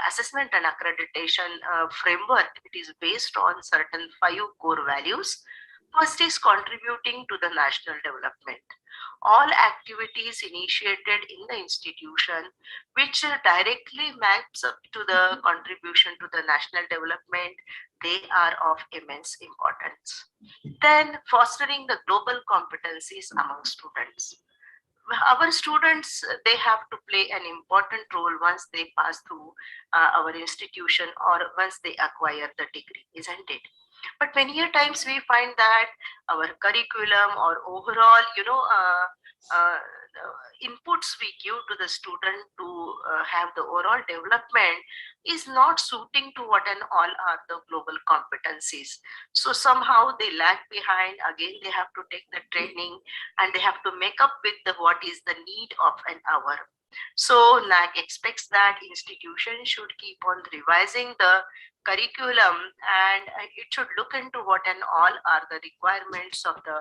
assessment and accreditation framework, it is based on certain 5 core values. First is contributing to the national development. All activities initiated in the institution which directly maps up to the contribution to the national development, they are of immense importance. Then fostering the global competencies among students. Our students, they have to play an important role once they pass through our institution or once they acquire the degree, isn't it? But many a times we find that our curriculum or overall, inputs we give to the student to have the overall development is not suiting to what and all are the global competencies. So somehow they lag behind. Again, they have to take the training and they have to make up with what is the need of an hour. So NAAC expects that institutions should keep on revising the curriculum and it should look into what and all are the requirements of the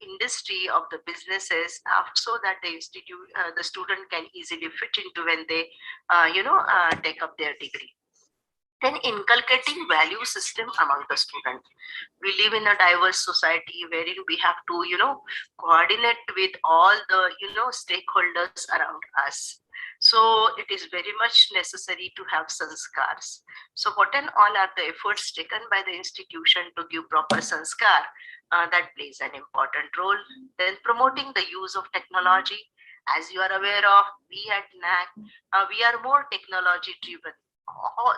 industry, of the businesses, so that the the student can easily fit into when they take up their degree. Then inculcating value system among the students. We live in a diverse society wherein we have to, coordinate with all the, stakeholders around us. So it is very much necessary to have sanskars. So what and all are the efforts taken by the institution to give proper sanskar? That plays an important role. Then promoting the use of technology. As you are aware of, we at NAAC, we are more technology driven.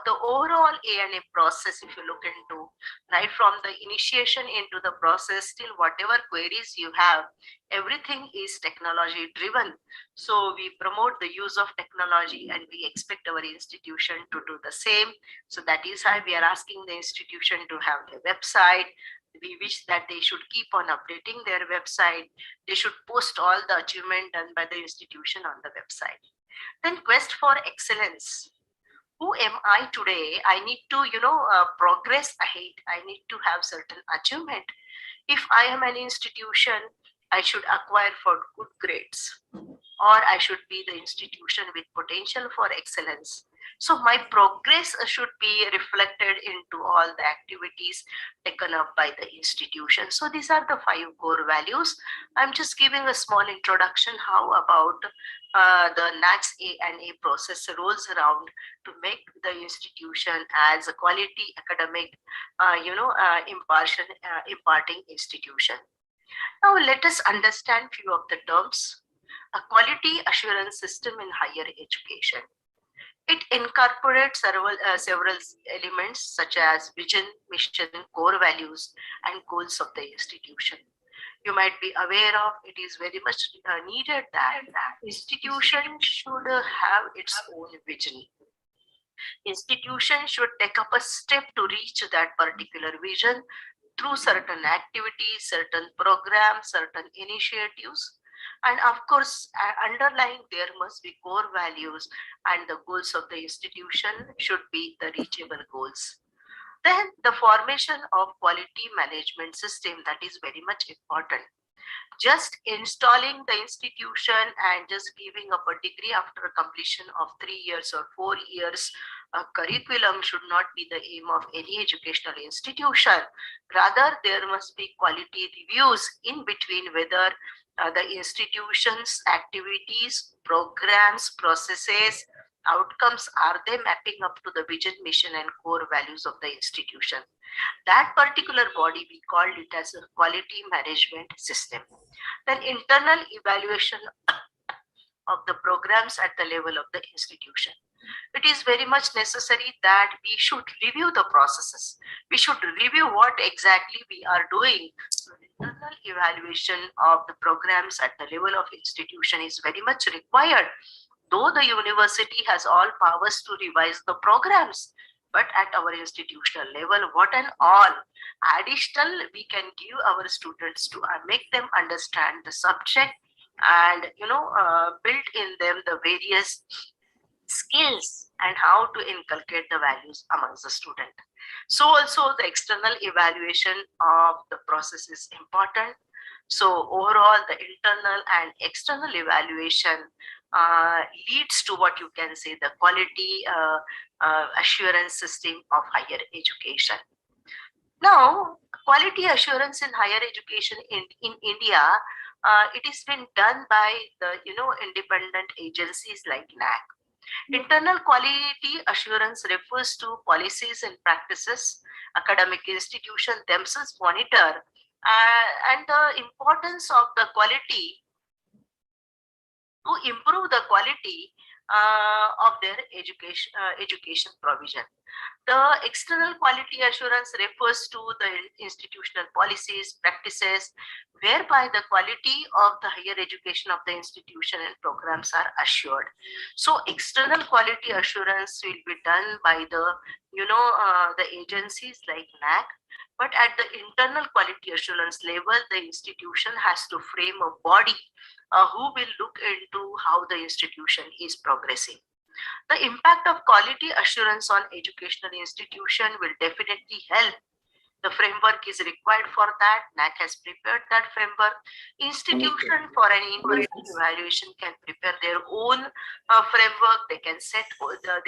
The overall A&A process, if you look into, right from the initiation into the process till whatever queries you have, everything is technology driven. So we promote the use of technology and we expect our institution to do the same. So that is why we are asking the institution to have a website. We wish that they should keep on updating their website. They should post all the achievement done by the institution on the website. Then quest for excellence. Who am I today? I need to, progress ahead. I need to have certain achievement. If I am an institution, I should acquire for good grades, or I should be the institution with potential for excellence. So my progress should be reflected into all the activities taken up by the institution. So these are the 5 core values. I'm just giving a small introduction. How about the NAAC's A&A process rolls around to make the institution as a quality academic, imparting institution. Now let us understand few of the terms. A quality assurance system in higher education. It incorporates several elements such as vision, mission, core values, and goals of the institution. You might be aware of, it is very much needed that institution should have its own vision. Institution should take up a step to reach that particular vision through certain activities, certain programs, certain initiatives. And of course, underlying there must be core values, and the goals of the institution should be the reachable goals. Then the formation of quality management system, that is very much important. Just installing the institution and just giving up a degree after completion of 3 years or 4 years, a curriculum should not be the aim of any educational institution. Rather, there must be quality reviews in between whether the institution's activities, programs, processes, outcomes, are they mapping up to the vision, mission, and core values of the institution. That particular body, we called it as a quality management system. Then internal evaluation of the programs at the level of the institution. It is very much necessary that we should review the processes. We should review what exactly we are doing. So internal evaluation of the programs at the level of institution is very much required. Though the university has all powers to revise the programs, but at our institutional level, what and all additional we can give our students to make them understand the subject and build in them the various skills, and how to inculcate the values amongst the student. So also the external evaluation of the process is important. So overall, the internal and external evaluation leads to what you can say the quality assurance system of higher education. Now, quality assurance in higher education in India, it has been done by the independent agencies like NAAC. Internal quality assurance refers to policies and practices academic institutions themselves monitor, and the importance of the quality to improve the quality of their education provision. The external quality assurance refers to the institutional policies, practices, whereby the quality of the higher education of the institution and programs are assured. So external quality assurance will be done by the, the agencies like NAAC, but at the internal quality assurance level, the institution has to frame a body who will look into how the institution is progressing. The impact of quality assurance on educational institution will definitely help. The framework is required for that. NAAC has prepared that framework. Institution for an university evaluation can prepare their own framework. They can set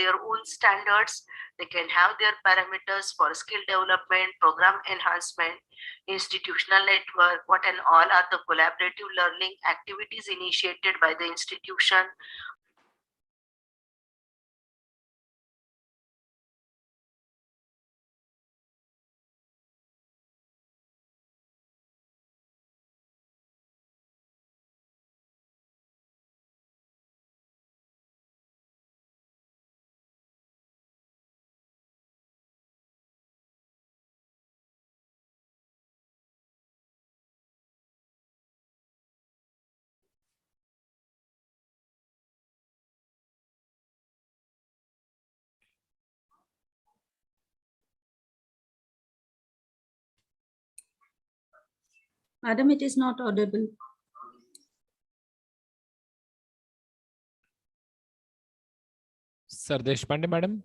their own standards. They can have their parameters for skill development, program enhancement, institutional network, what and all are the collaborative learning activities initiated by the institution. Madam, it is not audible. Sir Deshpande, madam.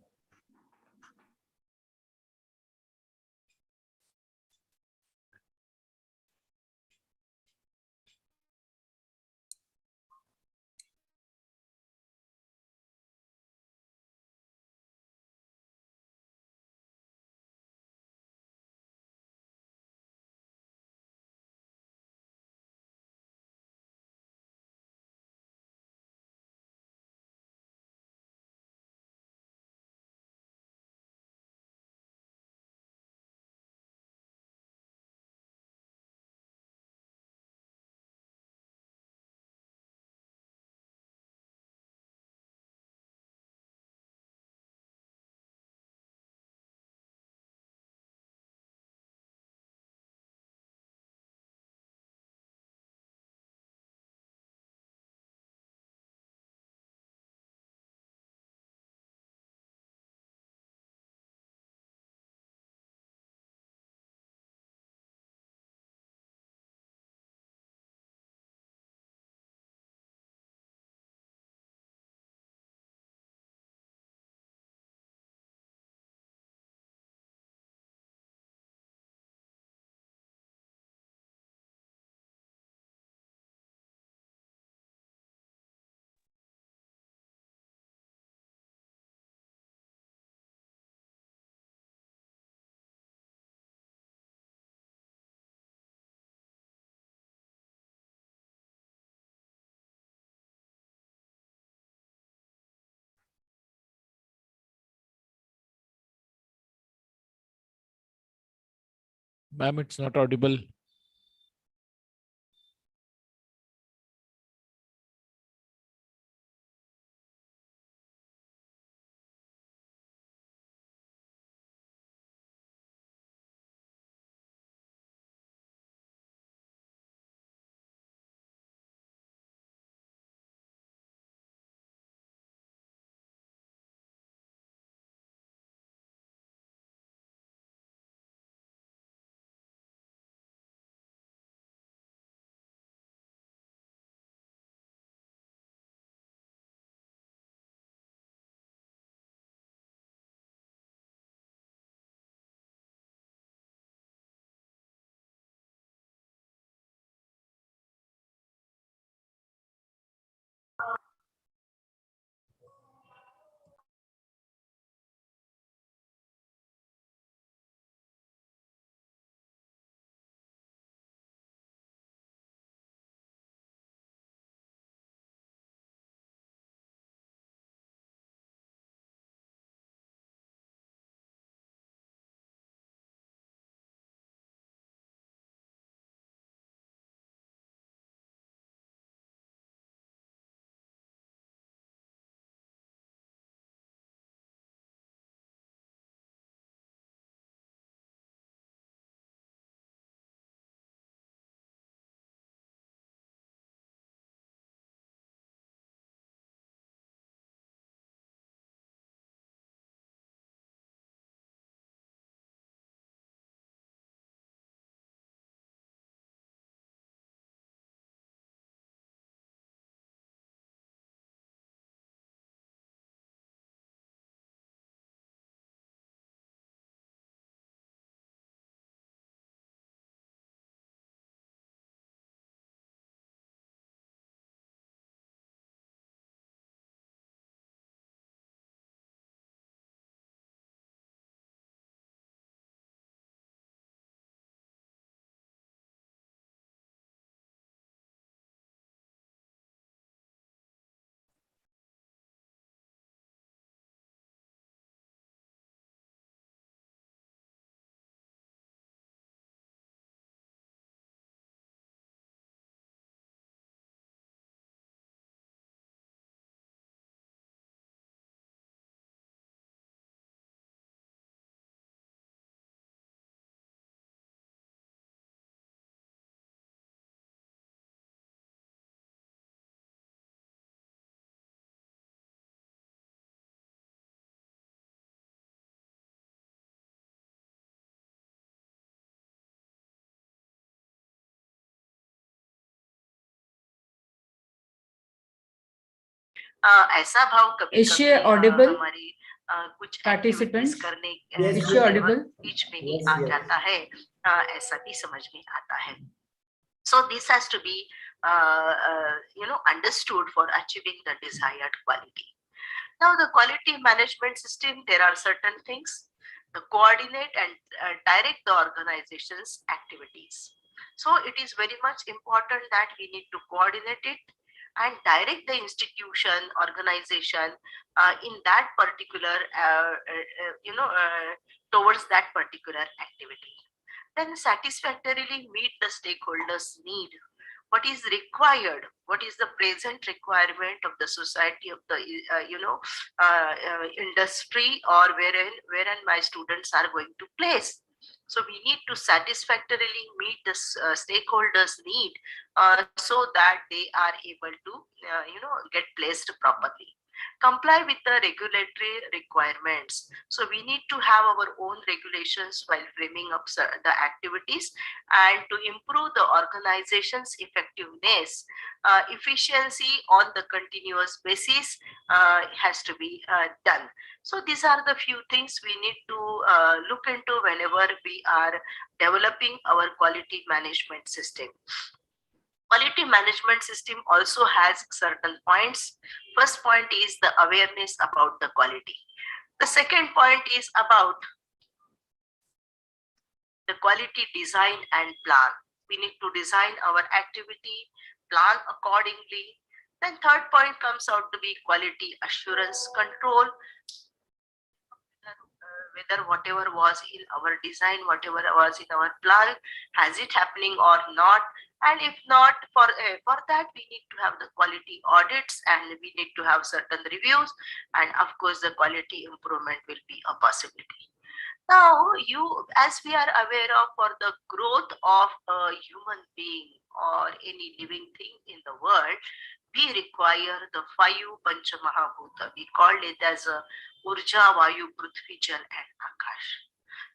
Ma'am, it's not audible. ऐसा भाव कभी Is she audible? हमारी कुछ Participants? Activities करने Is she audible? बीच में ही आ जाता है, ऐसा भी समझ में आता है. So this has to be understood for achieving the desired quality. Now the quality management system, there are certain things to coordinate and direct the organization's activities. So it is very much important that we need to coordinate it and direct the institution, organization in that particular, towards that particular activity. Then satisfactorily meet the stakeholders' need. What is required? What is the present requirement of the society, of the industry, or wherein my students are going to place? So we need to satisfactorily meet the stakeholders' need so that they are able to get placed properly. Comply with the regulatory requirements. So we need to have our own regulations while framing up the activities, and to improve the organization's effectiveness, efficiency on the continuous basis has to be done. So these are the few things we need to look into whenever we are developing our quality management system. Quality management system also has certain points. First point is the awareness about the quality. The second point is about the quality design and plan. We need to design our activity, plan accordingly. Then third point comes out to be quality assurance control. Whether whatever was in our design, whatever was in our plan, has it happening or not? And if not, for that we need to have the quality audits, and we need to have certain reviews, and of course the quality improvement will be a possibility. Now, as we are aware of, for the growth of a human being or any living thing in the world, we require the 5 Pancha Mahabhuta. We call it as a Urja, Vayu, Prithvi, Jal and Akash.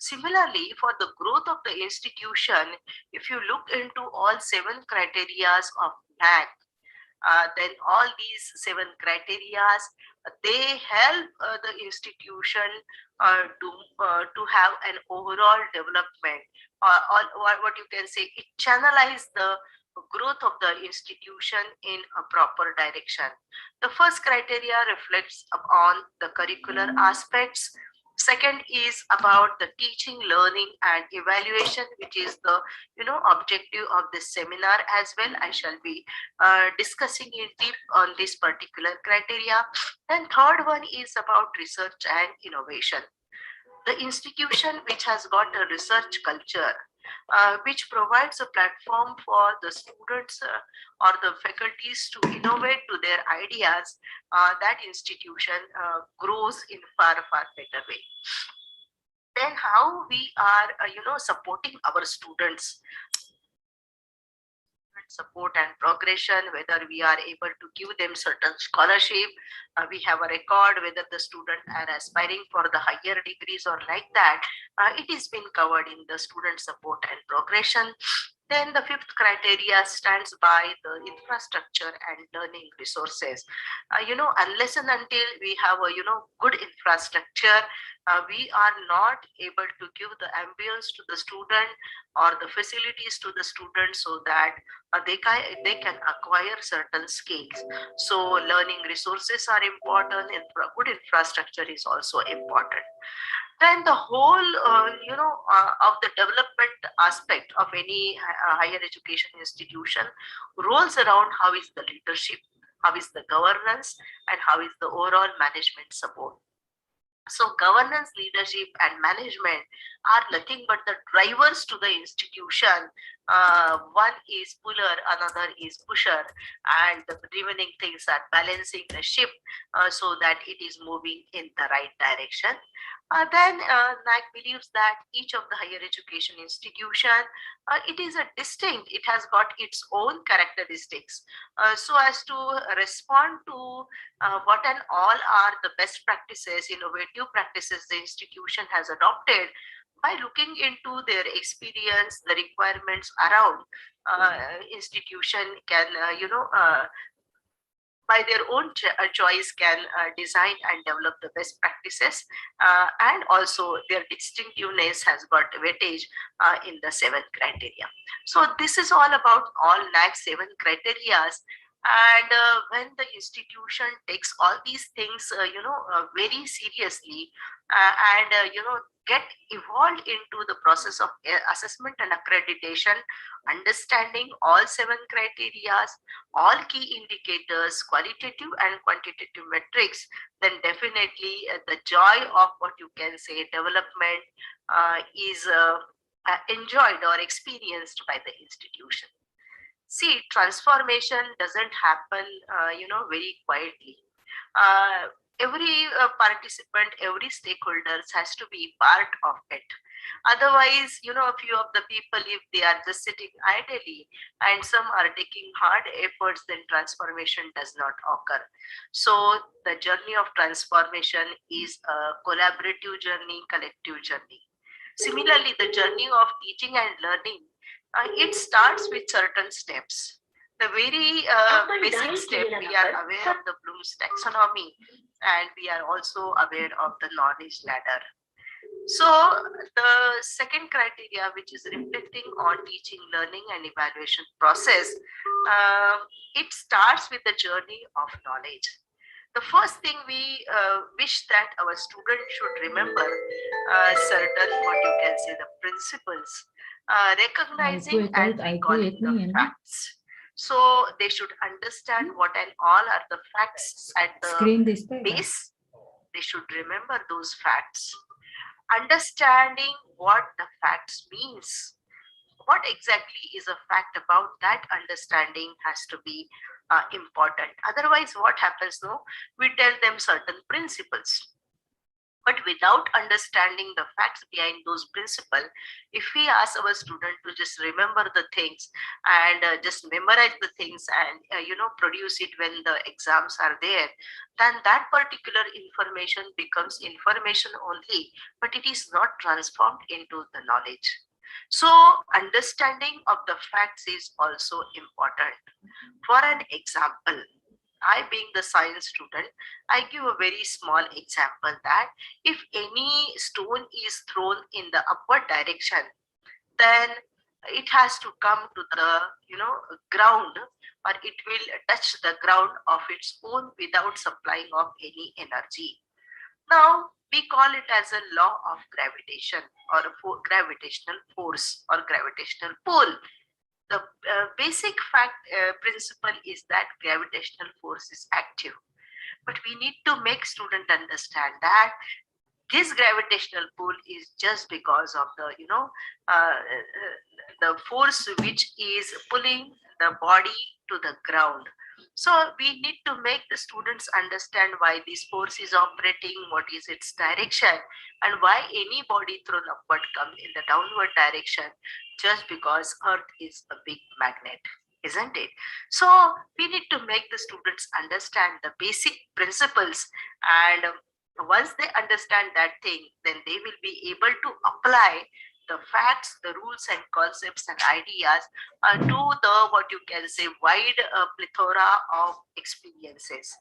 Similarly, for the growth of the institution, if you look into all 7 criteria of NAAC, then all these 7 criteria, they help the institution to have an overall development, what you can say, it channelizes the growth of the institution in a proper direction. The first criteria reflects upon the curricular aspects. Second is about the teaching, learning and evaluation, which is the objective of this seminar as well. I shall be discussing in deep on this particular criteria. Then third one is about research and innovation. The institution which has got a research culture, which provides a platform for the students or the faculties to innovate to their ideas, that institution grows in far better way. Then how we are supporting our students, support and progression, whether we are able to give them certain scholarship, we have a record whether the student are aspiring for the higher degrees or like that. It is been covered in the student support and progression. Then the 5th criteria stands by the infrastructure and learning resources. Unless and until we have a good infrastructure, we are not able to give the ambience to the student or the facilities to the student so that they can acquire certain skills. So learning resources are important, and good infrastructure is also important. Then the whole of the development aspect of any higher education institution rolls around how is the leadership, how is the governance, and how is the overall management support. So governance, leadership and management are nothing but the drivers to the institution. One is puller, another is pusher, and the remaining things are balancing the ship so that it is moving in the right direction. Then NAAC believes that each of the higher education institution, it is a distinct, it has got its own characteristics, so as to respond to what and all are the best practices, innovative practices the institution has adopted. By looking into their experience, the requirements around, institution can by their own choice can design and develop the best practices, and also their distinctiveness has got weightage in the 7 criteria. So this is all about all NAAC 7 criteria. And when the institution takes all these things, very seriously, and get evolved into the process of assessment and accreditation, understanding all 7 criteria, all key indicators, qualitative and quantitative metrics, then definitely the joy of what you can say development is enjoyed or experienced by the institution. See, transformation doesn't happen, very quietly. Every participant, every stakeholders has to be part of it. Otherwise, a few of the people, if they are just sitting idly and some are taking hard efforts, then transformation does not occur. So the journey of transformation is a collaborative journey, collective journey. Similarly, the journey of teaching and learning, it starts with certain steps. The very basic step, we are aware of the Bloom's taxonomy, and we are also aware of the knowledge ladder. So the second criteria, which is reflecting on teaching, learning, and evaluation process, it starts with the journey of knowledge. The first thing we wish that our students should remember certain, what you can say, the principles, recognizing and recalling the facts. So they should understand what and all are the facts at the base. They should remember those facts. Understanding what the facts means. What exactly is a fact about that understanding has to be important. Otherwise, what happens though? We tell them certain principles. But without understanding the facts behind those principles, if we ask our student to just remember the things and just memorize the things and produce it when the exams are there, then that particular information becomes information only, but it is not transformed into the knowledge. So understanding of the facts is also important. For an example, I being the science student, I give a very small example that if any stone is thrown in the upward direction, then it has to come to the ground, or it will touch the ground of its own without supplying of any energy. Now we call it as a law of gravitation, or a gravitational force or gravitational pull. The basic fact principle is that gravitational force is active, but we need to make students understand that this gravitational pull is just because of the force which is pulling the body to the ground. So we need to make the students understand why this force is operating, what is its direction, and why any body thrown upward comes in the downward direction just because Earth is a big magnet, isn't it? So we need to make the students understand the basic principles, and once they understand that thing, then they will be able to apply the facts, the rules and concepts and ideas to the, what you can say, wide plethora of experiences.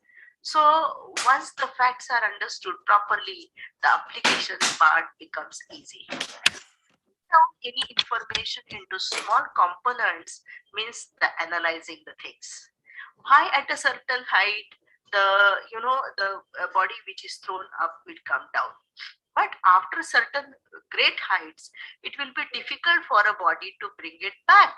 So once the facts are understood properly, the application part becomes easy. Now, any information into small components means the analyzing the things. Why at a certain height, the body which is thrown up will come down. But after certain great heights, it will be difficult for a body to bring it back.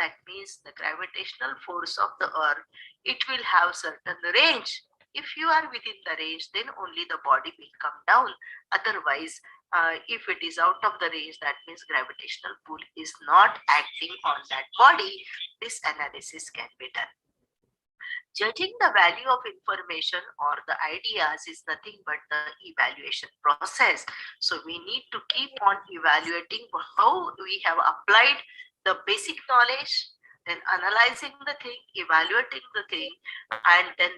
That means the gravitational force of the Earth, it will have certain range. If you are within the range, then only the body will come down. Otherwise, if it is out of the range, that means gravitational pull is not acting on that body. This analysis can be done. Judging the value of information or the ideas is nothing but the evaluation process. So we need to keep on evaluating how we have applied the basic knowledge, then analyzing the thing, evaluating the thing, and then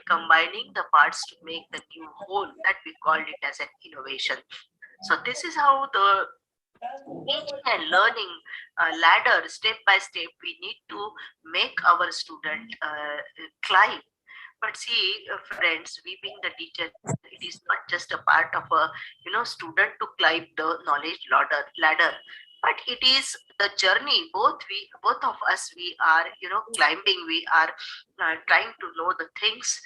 combining the parts to make the new whole, that we called it as an innovation. So this is how the teaching and learning ladder, step by step, we need to make our student climb. But see, friends, we being the teacher, it is not just a part of a student to climb the knowledge ladder, but it is the journey. Both of us, we are climbing. We are trying to know the things.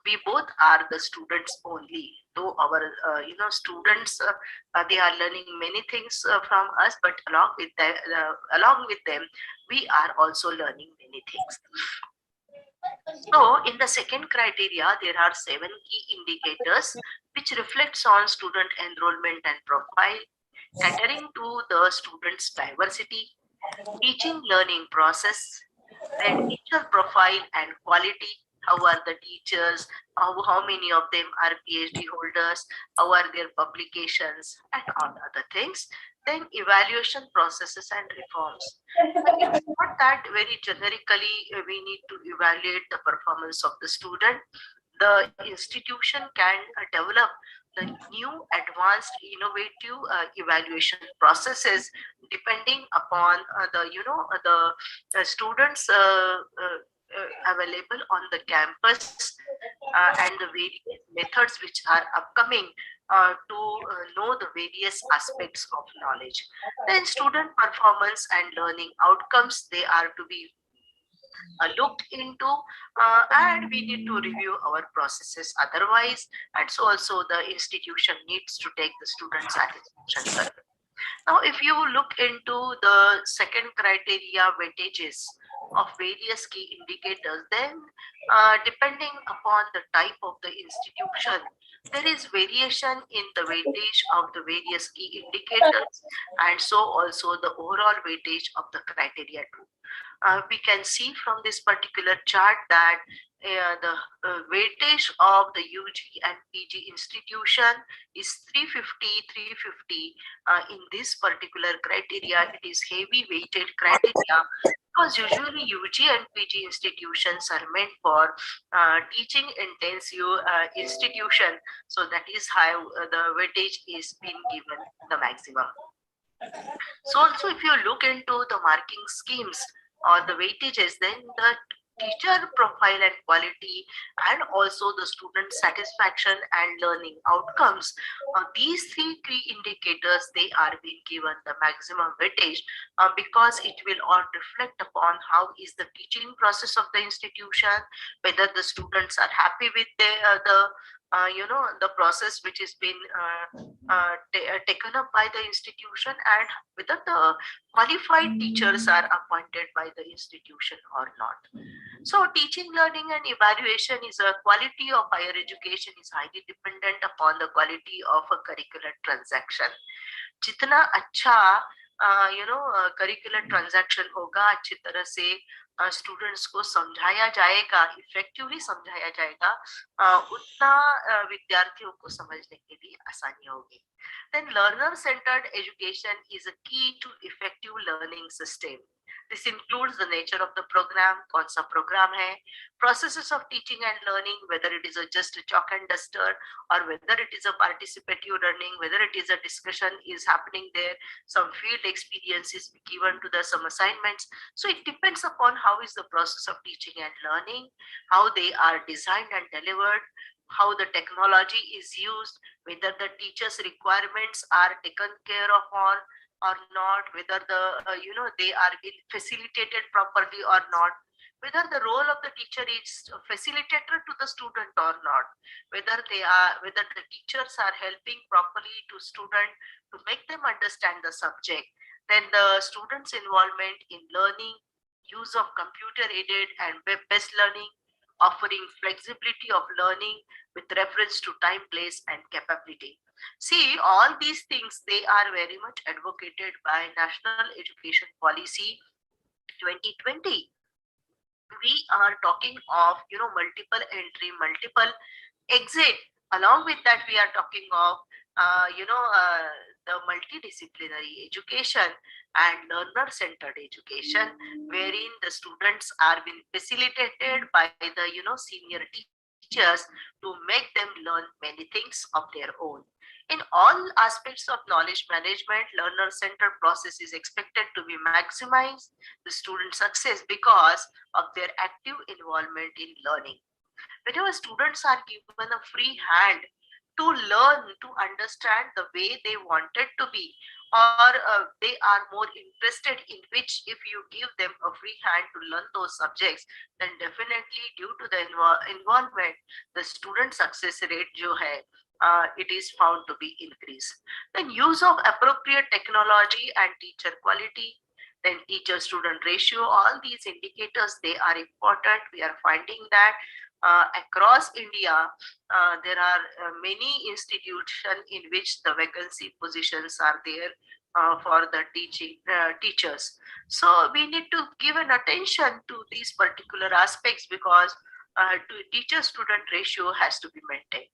We both are the students only. Though our students, they are learning many things from us, but along with them, we are also learning many things. So in the second criteria, there are 7 key indicators which reflects on student enrollment and profile, catering to the students' diversity, teaching learning process, then teacher profile and quality. How are the teachers? How many of them are PhD holders? How are their publications and all other things? Then evaluation processes and reforms. It's not that very generically we need to evaluate the performance of the student. The institution can develop the new advanced innovative evaluation processes depending upon the students available on the campus and the various methods which are upcoming to know the various aspects of knowledge. Then student performance and learning outcomes, they are to be looked into, and we need to review our processes otherwise, and so also the institution needs to take the student satisfaction survey. Now, if you look into the second criteria, weightages of various key indicators, then depending upon the type of the institution, there is variation in the weightage of the various key indicators, and so also the overall weightage of the criteria too. We can see from this particular chart that the weightage of the UG and PG institution is 350. In this particular criteria, it is heavy weighted criteria, because usually UG and PG institutions are meant for teaching intensive institution. So that is how the weightage is being given the maximum. So also if you look into the marking schemes or the weightages, then the teacher profile and quality and also the student satisfaction and learning outcomes, these 3 key indicators, they are being given the maximum weightage because it will all reflect upon how is the teaching process of the institution, whether the students are happy with the process which has been taken up by the institution, and whether the qualified teachers are appointed by the institution or not. So teaching, learning and evaluation is a quality of higher education is highly dependent upon the quality of a curricular transaction. जितना अच्छा curricular transaction होगा, अच्छी तरह से students को समझाया जाएगा, effectively समझाया जाएगा, उतना विद्यार्थियों को समझने के लिए आसानी होगी. Then learner centered education is a key to effective learning system. This includes the nature of the program, कौन सा program है, processes of teaching and learning, whether it is just a chalk and duster or whether it is a participative learning, whether it is a discussion is happening there, some field experience is given to the some assignments. So it depends upon how is the process of teaching and learning, how they are designed and delivered, how the technology is used, whether the teachers' requirements are taken care of or not, whether the they are being facilitated properly or not, whether the role of the teacher is a facilitator to the student or not, whether the teachers are helping properly to student to make them understand the subject, then the students' involvement in learning, use of computer aided and web-based learning, offering flexibility of learning with reference to time, place and capability. See, all these things, they are very much advocated by National Education Policy 2020. We are talking of multiple entry, multiple exit. Along with that, we are talking of the multidisciplinary education and learner-centered education, wherein the students are being facilitated by the senior teachers to make them learn many things of their own. In all aspects of knowledge management, learner-centered process is expected to be maximize the student success because of their active involvement in learning. Whenever students are given a free hand to learn, to understand the way they wanted to be, or they are more interested in which, if you give them a free hand to learn those subjects, then definitely due to the involvement, the student success rate jo hai, it is found to be increased. Then use of appropriate technology and teacher quality, then teacher student ratio, all these indicators, they are important. We are finding that across India, there are many institutions in which the vacancy positions are there for the teachers. So we need to give an attention to these particular aspects, because teacher student ratio has to be maintained.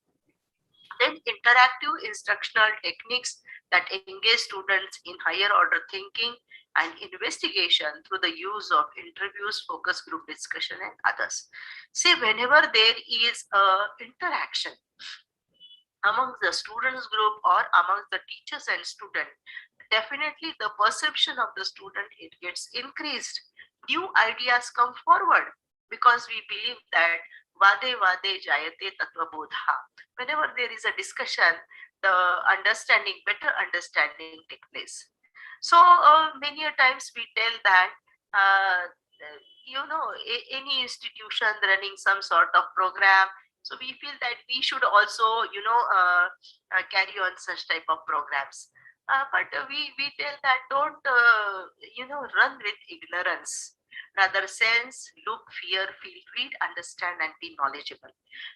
Then interactive instructional techniques that engage students in higher order thinking and investigation through the use of interviews, focus group discussion, and others. See, whenever there is interaction amongst the students group or amongst the teachers and students, definitely the perception of the student, it gets increased. New ideas come forward, because we believe that vade vade jayate tattva bodha. Whenever there is a discussion, the understanding, better understanding take place. So many a times we tell that any institution running some sort of program, so we feel that we should also carry on such type of programs. But we tell that don't run with ignorance. Rather sense, look, fear, feel free, understand, and be knowledgeable.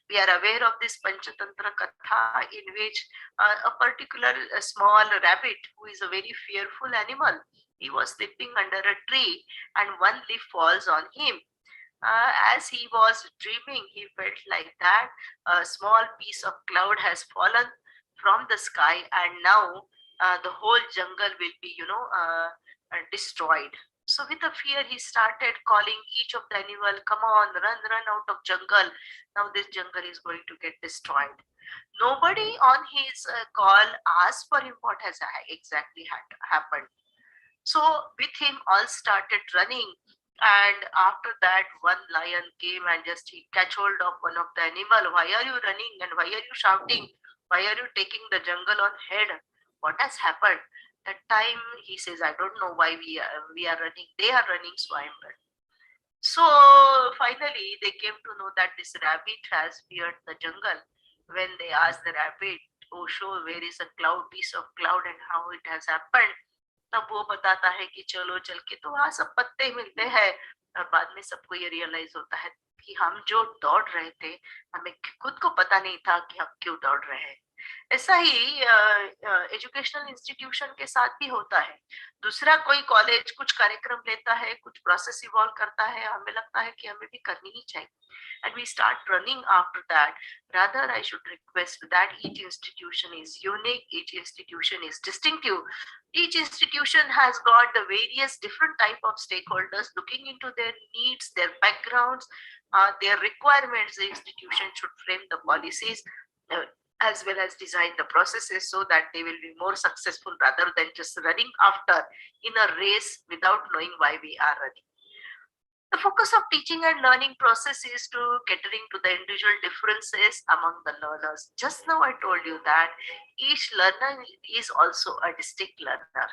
We are aware of this Panchatantra Katha, in which a particular small rabbit, who is a very fearful animal, he was sleeping under a tree and one leaf falls on him. As he was dreaming, he felt like that a small piece of cloud has fallen from the sky, and now the whole jungle will be destroyed. So with a fear, he started calling each of the animal, come on, run out of jungle. Now this jungle is going to get destroyed. Nobody on his call asked for him what has exactly happened. So with him, all started running. And after that, one lion came and just he catch hold of one of the animal. Why are you running and why are you shouting? Why are you taking the jungle on head? What has happened? That time he says, I don't know why we are running. They are running, so I am running. So finally, they came to know that this rabbit has feared the jungle. When they asked the rabbit, oh, show where is a cloud, piece of cloud, and how it has happened, तब वो बताता है कि चलो चल के तो वहां सब पत्ते मिलते हैं, और बाद में सबको ये रियलाइज होता है कि हम जो दौड़ रहे थे, हमें खुद को पता नहीं था कि हम क्यों दौड़ रहे हैं. ऐसा ही एजुकेशनल इंस्टीट्यूशन के साथ भी होता है. दूसरा कोई कॉलेज कुछ कार्यक्रम लेता है, कुछ प्रोसेस इवॉल्व करता है, हमें लगता है कि हमें भी करनी ही चाहिए, and we start running after that. Rather, I should request that each institution is unique, each institution is distinctive, each institution has got the various different type of stakeholders looking into their needs, their backgrounds, their requirements. The institution should frame the policies as well as design the processes so that they will be more successful, rather than just running after in a race without knowing why we are running. The focus of teaching and learning process is to catering to the individual differences among the learners. Just now I told you that each learner is also a distinct learner.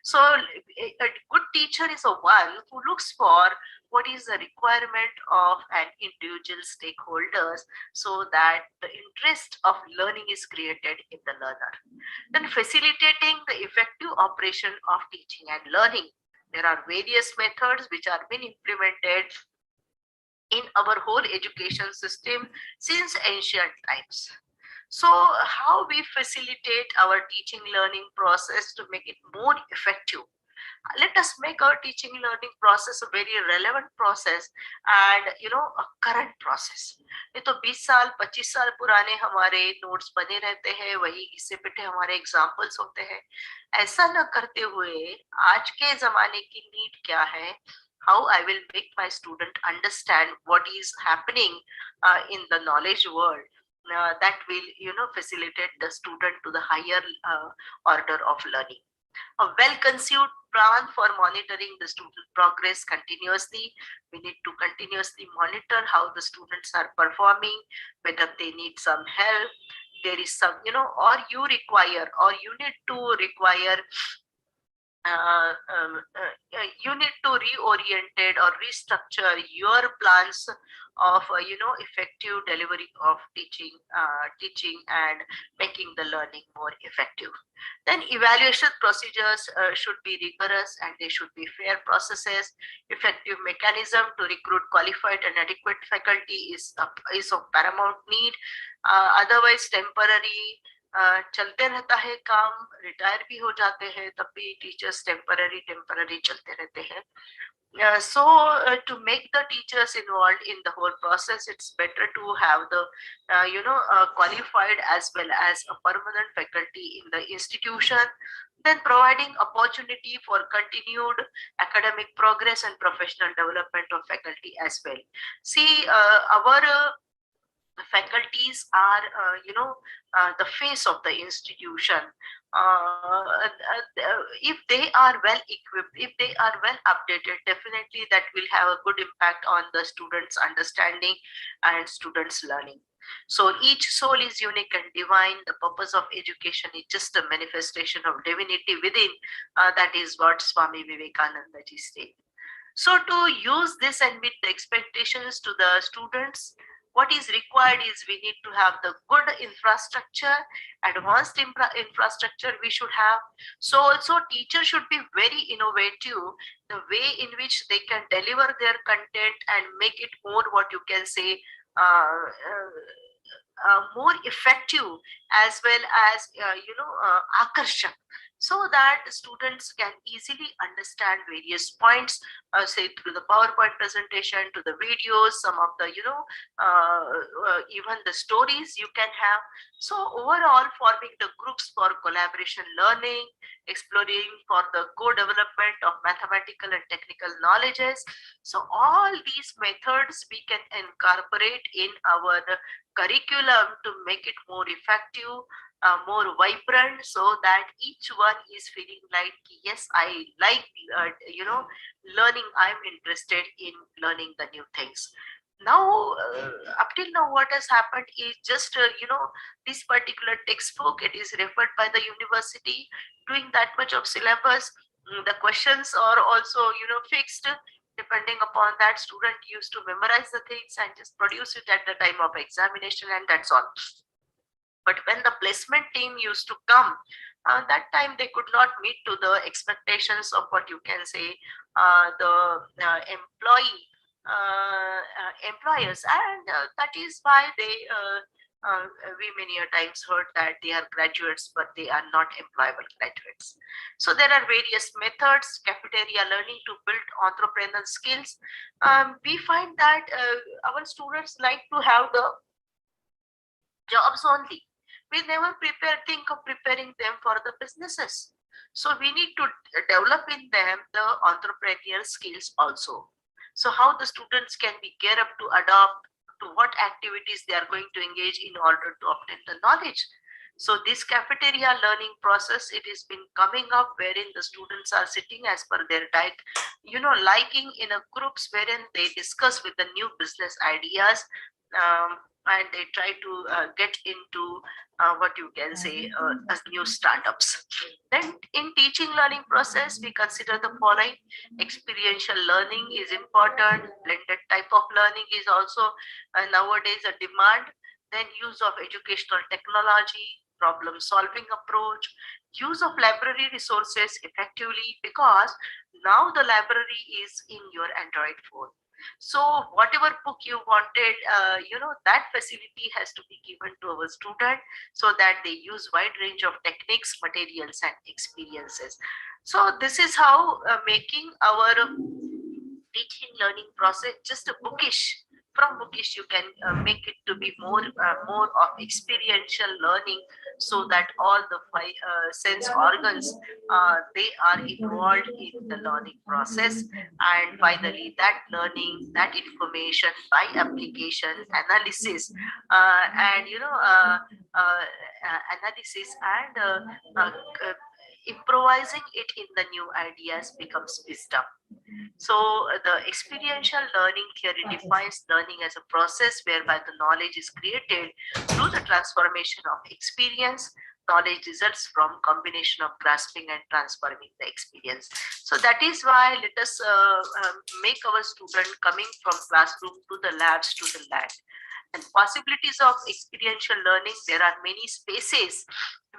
So a good teacher is a one who looks for what is the requirement of an individual stakeholders, so that the interest of learning is created in the learner. Then facilitating the effective operation of teaching and learning. There are various methods which are being implemented in our whole education system since ancient times. So how we facilitate our teaching learning process to make it more effective? Let us make our teaching learning process a very relevant process and a current process. ये तो 20 साल 25 साल पुराने हमारे notes बने रहते हैं, वही इससे पिटे हमारे एग्जाम्पल्स होते हैं. ऐसा न करते हुए आज के जमाने की नीड क्या है, how I will make my student understand what is happening in the knowledge world, that will facilitate the student to the higher order of learning. A well-conceived plan for monitoring the student progress continuously. We need to continuously monitor how the students are performing, whether they need some help, there is some, or you require, or you need to require you need to reorientate or restructure your plans of effective delivery of teaching and making the learning more effective. Then evaluation procedures should be rigorous and they should be fair processes. Effective mechanism to recruit qualified and adequate faculty is of paramount need. Otherwise temporary चलते रहता है काम, retire भी हो जाते हैं, तब भी टीचर्स टेम्पररी चलते रहते हैं. So to make the teachers involved in the whole process, it's better to have the qualified as well as a permanent faculty in the institution. Then providing opportunity for continued academic progress and professional development of faculty as well. See, our faculties are the face of the institution. If they are well equipped, if they are well updated, definitely that will have a good impact on the students' understanding and students' learning. So each soul is unique and divine. The purpose of education is just a manifestation of divinity within. That is what Swami Vivekananda ji said. So to use this and meet the expectations to the students, what is required is we need to have the good infrastructure, advanced infrastructure we should have. So also teachers should be very innovative, the way in which they can deliver their content and make it more, what you can say, more effective as well as, akarshak, so that students can easily understand various points, say through the PowerPoint presentation, to the videos, some of the, even the stories you can have. So overall, forming the groups for collaboration learning, exploring for the co-development of mathematical and technical knowledges. So all these methods we can incorporate in our curriculum to make it more effective, more vibrant, so that each one is feeling like, yes, I like learning, I'm interested in learning the new things. Now up till now what has happened is just this particular textbook, it is referred by the university, doing that much of syllabus. The questions are also fixed. Depending upon that, student used to memorize the things and just produce it at the time of examination, and that's all. But when the placement team used to come, that time they could not meet to the expectations of, what you can say, the employers, and that is why they we many a times heard that they are graduates but they are not employable graduates. So there are various methods, cafeteria learning to build entrepreneurial skills. We find that our students like to have the jobs only. We never think of preparing them for the businesses. So we need to develop in them the entrepreneurial skills also. So how the students can be geared up to adopt to what activities they are going to engage in order to obtain the knowledge. So this cafeteria learning process, it has been coming up wherein the students are sitting as per their diet, liking in a groups wherein they discuss with the new business ideas, and they try to get into what you can say as new startups. Then in teaching learning process, we consider the following. Experiential learning is important. Blended type of learning is also nowadays a demand. Then use of educational technology, problem solving approach, use of library resources effectively, because now the library is in your Android phone. So whatever book you wanted, that facility has to be given to our student, so that they use wide range of techniques, materials, and experiences. So this is how making our teaching learning process just a bookish. From bookish, you can make it to be more of experiential learning, so that all the five sense organs they are involved in the learning process, and finally that learning, that information by application, analysis, and analysis and improvising it in the new ideas becomes wisdom. So the experiential learning theory defines learning as a process whereby the knowledge is created through the transformation of experience. Knowledge results from combination of grasping and transforming the experience. So that is why let us make our student coming from classroom to the labs to the land. And possibilities of experiential learning, there are many spaces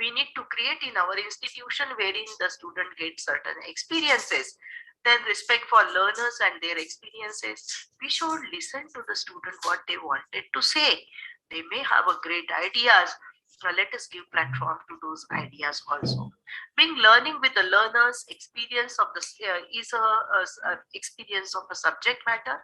we need to create in our institution wherein the student gets certain experiences. Then respect for learners and their experiences. We should listen to the student what they wanted to say. They may have a great ideas. Let us give platform to those ideas also. Being learning with the learners, experience of the is a experience of a subject matter.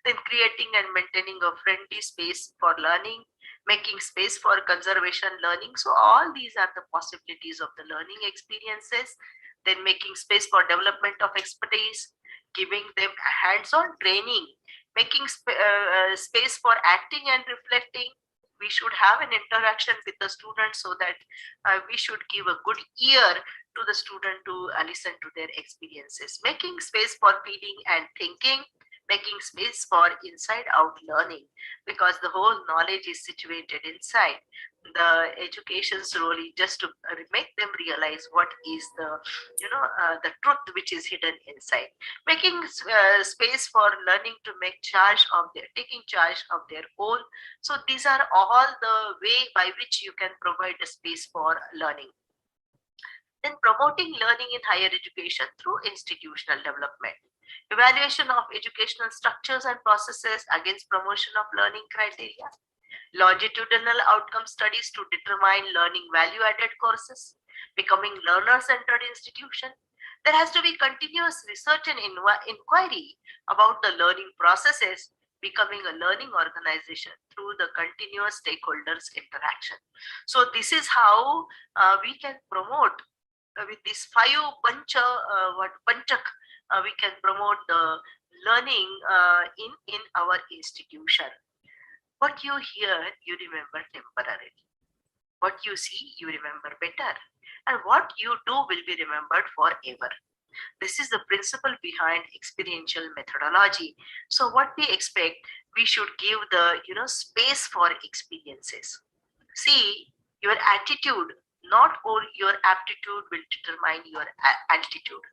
Then creating and maintaining a friendly space for learning, making space for conservation learning. So all these are the possibilities of the learning experiences. Then making space for development of expertise, giving them hands-on training, making space for acting and reflecting. We should have an interaction with the students so that we should give a good ear to the student to listen to their experiences. Making space for feeling and thinking, making space for inside out learning, because the whole knowledge is situated inside. The education's role is just to make them realize what is the the truth which is hidden inside. Making space for learning to make charge of their taking charge of their own. So these are all the way by which you can provide a space for learning. Then promoting learning in higher education through institutional development. Evaluation of educational structures and processes against promotion of learning criteria. Longitudinal outcome studies to determine learning value-added courses. Becoming learner-centered institution. There has to be continuous research and inquiry about the learning processes. Becoming a learning organization through the continuous stakeholders interaction. So this is how we can promote with this 5 panchak. We can promote the learning in our institution. What you hear, you remember temporarily. What you see, you remember better. And what you do will be remembered forever. This is the principle behind experiential methodology. So what we expect, we should give the space for experiences. See, your attitude, not all your aptitude will determine your altitude.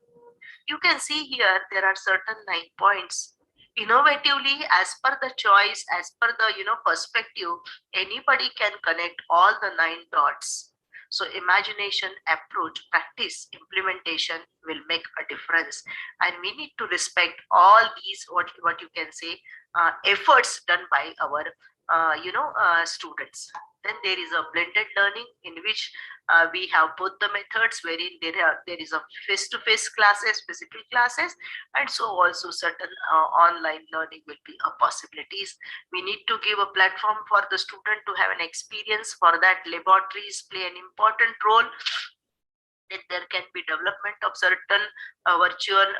You can see here, there are certain 9 points. Innovatively, as per the choice, as per the perspective, anybody can connect all the 9 dots. So imagination, approach, practice, implementation will make a difference. And we need to respect all these, what you can say, efforts done by our students. Then there is a blended learning in which we have both the methods wherein there is a face-to-face classes, physical classes, and so also certain online learning will be a possibilities. We need to give a platform for the student to have an experience. For that, laboratories play an important role. Then there can be development of certain virtual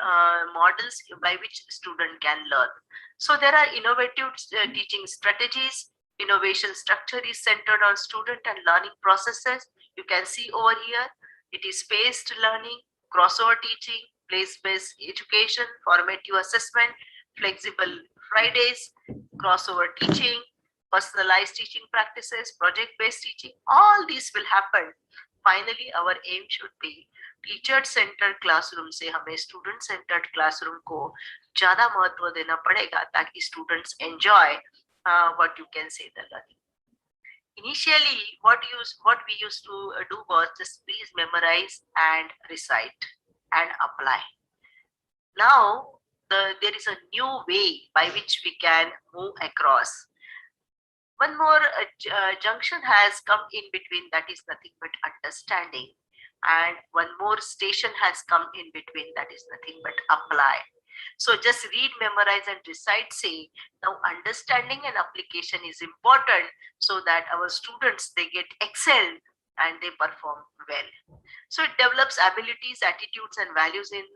models by which student can learn. So there are innovative teaching strategies. Innovation structure is centered on student and learning processes. You can see over here, it is spaced learning, crossover teaching, place-based education, formative assessment, flexible Fridays, crossover teaching, personalized teaching practices, project-based teaching. All these will happen. Finally, our aim should be टीचर-centered classroom से हमें student-centered classroom को ज़्यादा महत्व देना पड़ेगा ताकि students enjoy what you can say the learning. Initially, what we used to do was just please memorize and recite and apply. Now there is a new way by which we can move across. One more junction has come in between, that is nothing but understanding, and one more station has come in between, that is nothing but apply. So just read, memorize and recite say, now understanding and application is important so that our students, they get excelled and they perform well. So it develops abilities, attitudes and values in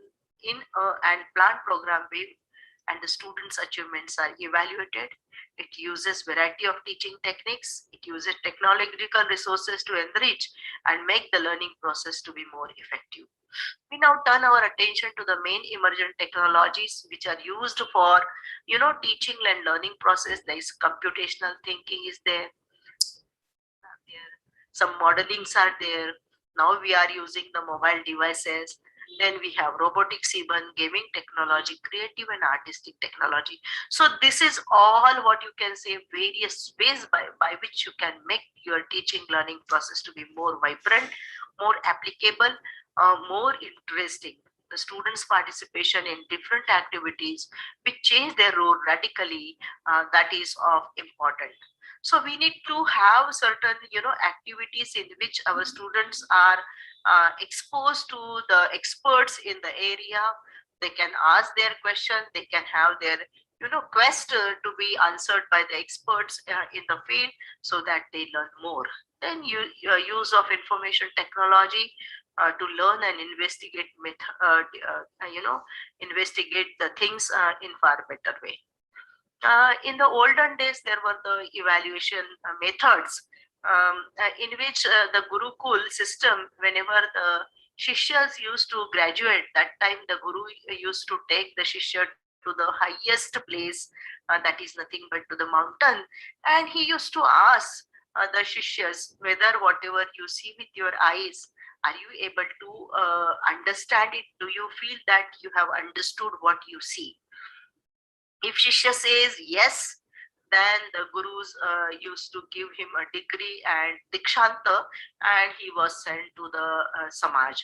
and plan program way, and the students' achievements are evaluated. It uses variety of teaching techniques. It uses technological resources to enrich and make the learning process to be more effective. We now turn our attention to the main emergent technologies which are used for, teaching and learning process. There is computational thinking is there. Some modelings are there. Now we are using the mobile devices. Then we have robotics, even gaming technology, creative and artistic technology. So this is all what you can say, various ways by which you can make your teaching learning process to be more vibrant, more applicable, more interesting. The students' participation in different activities which change their role radically, that is of important. So we need to have certain, activities in which our students are exposed to the experts in the area. They can ask their question. They can have their, quest to be answered by the experts in the field, so that they learn more. Then your use of information technology to learn and investigate, investigate the things in far better way. In the olden days, there were the evaluation methods in which the Gurukul system, whenever the Shishyas used to graduate, that time the Guru used to take the Shishya to the highest place, that is nothing but to the mountain, and he used to ask the Shishyas whether whatever you see with your eyes, are you able to understand it? Do you feel that you have understood what you see? If Shishya says yes, then the Gurus used to give him a degree and Dikshanta, and he was sent to the Samaj.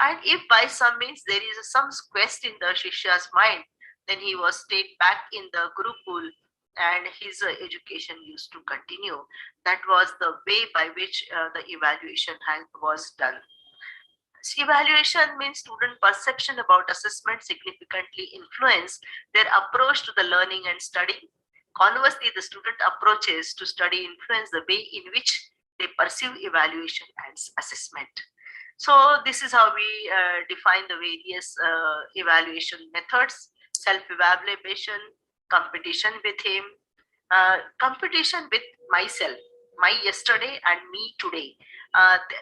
And if by some means there is some quest in the Shishya's mind, then he was stayed back in the Gurukul and his education used to continue. That was the way by which the evaluation was done. Evaluation means student perception about assessment significantly influence their approach to the learning and studying. Conversely, the student approaches to study influence the way in which they perceive evaluation and assessment. So this is how we define the various evaluation methods: self-evaluation, competition with him, competition with myself, my yesterday and me today.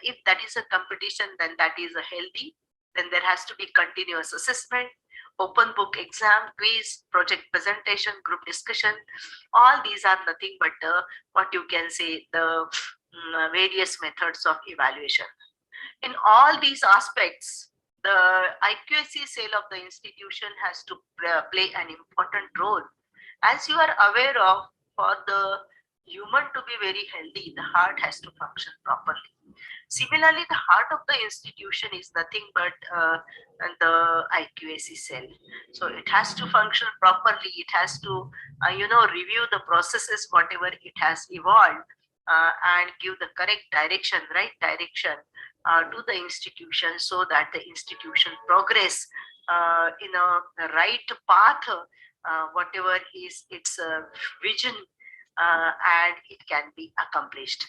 If that is a competition, then that is a healthy. Then there has to be continuous assessment, open book exam, quiz, project presentation, group discussion. All these are nothing but what you can say, the various methods of evaluation. In all these aspects, the IQAC cell of the institution has to play an important role. As you are aware of, for the human to be very healthy, the heart has to function properly. Similarly, the heart of the institution is nothing but the IQAC cell. So it has to function properly. It has to, review the processes, whatever it has evolved, and give the correct direction, right direction to the institution, so that the institution progress in a right path, whatever is its vision, and it can be accomplished.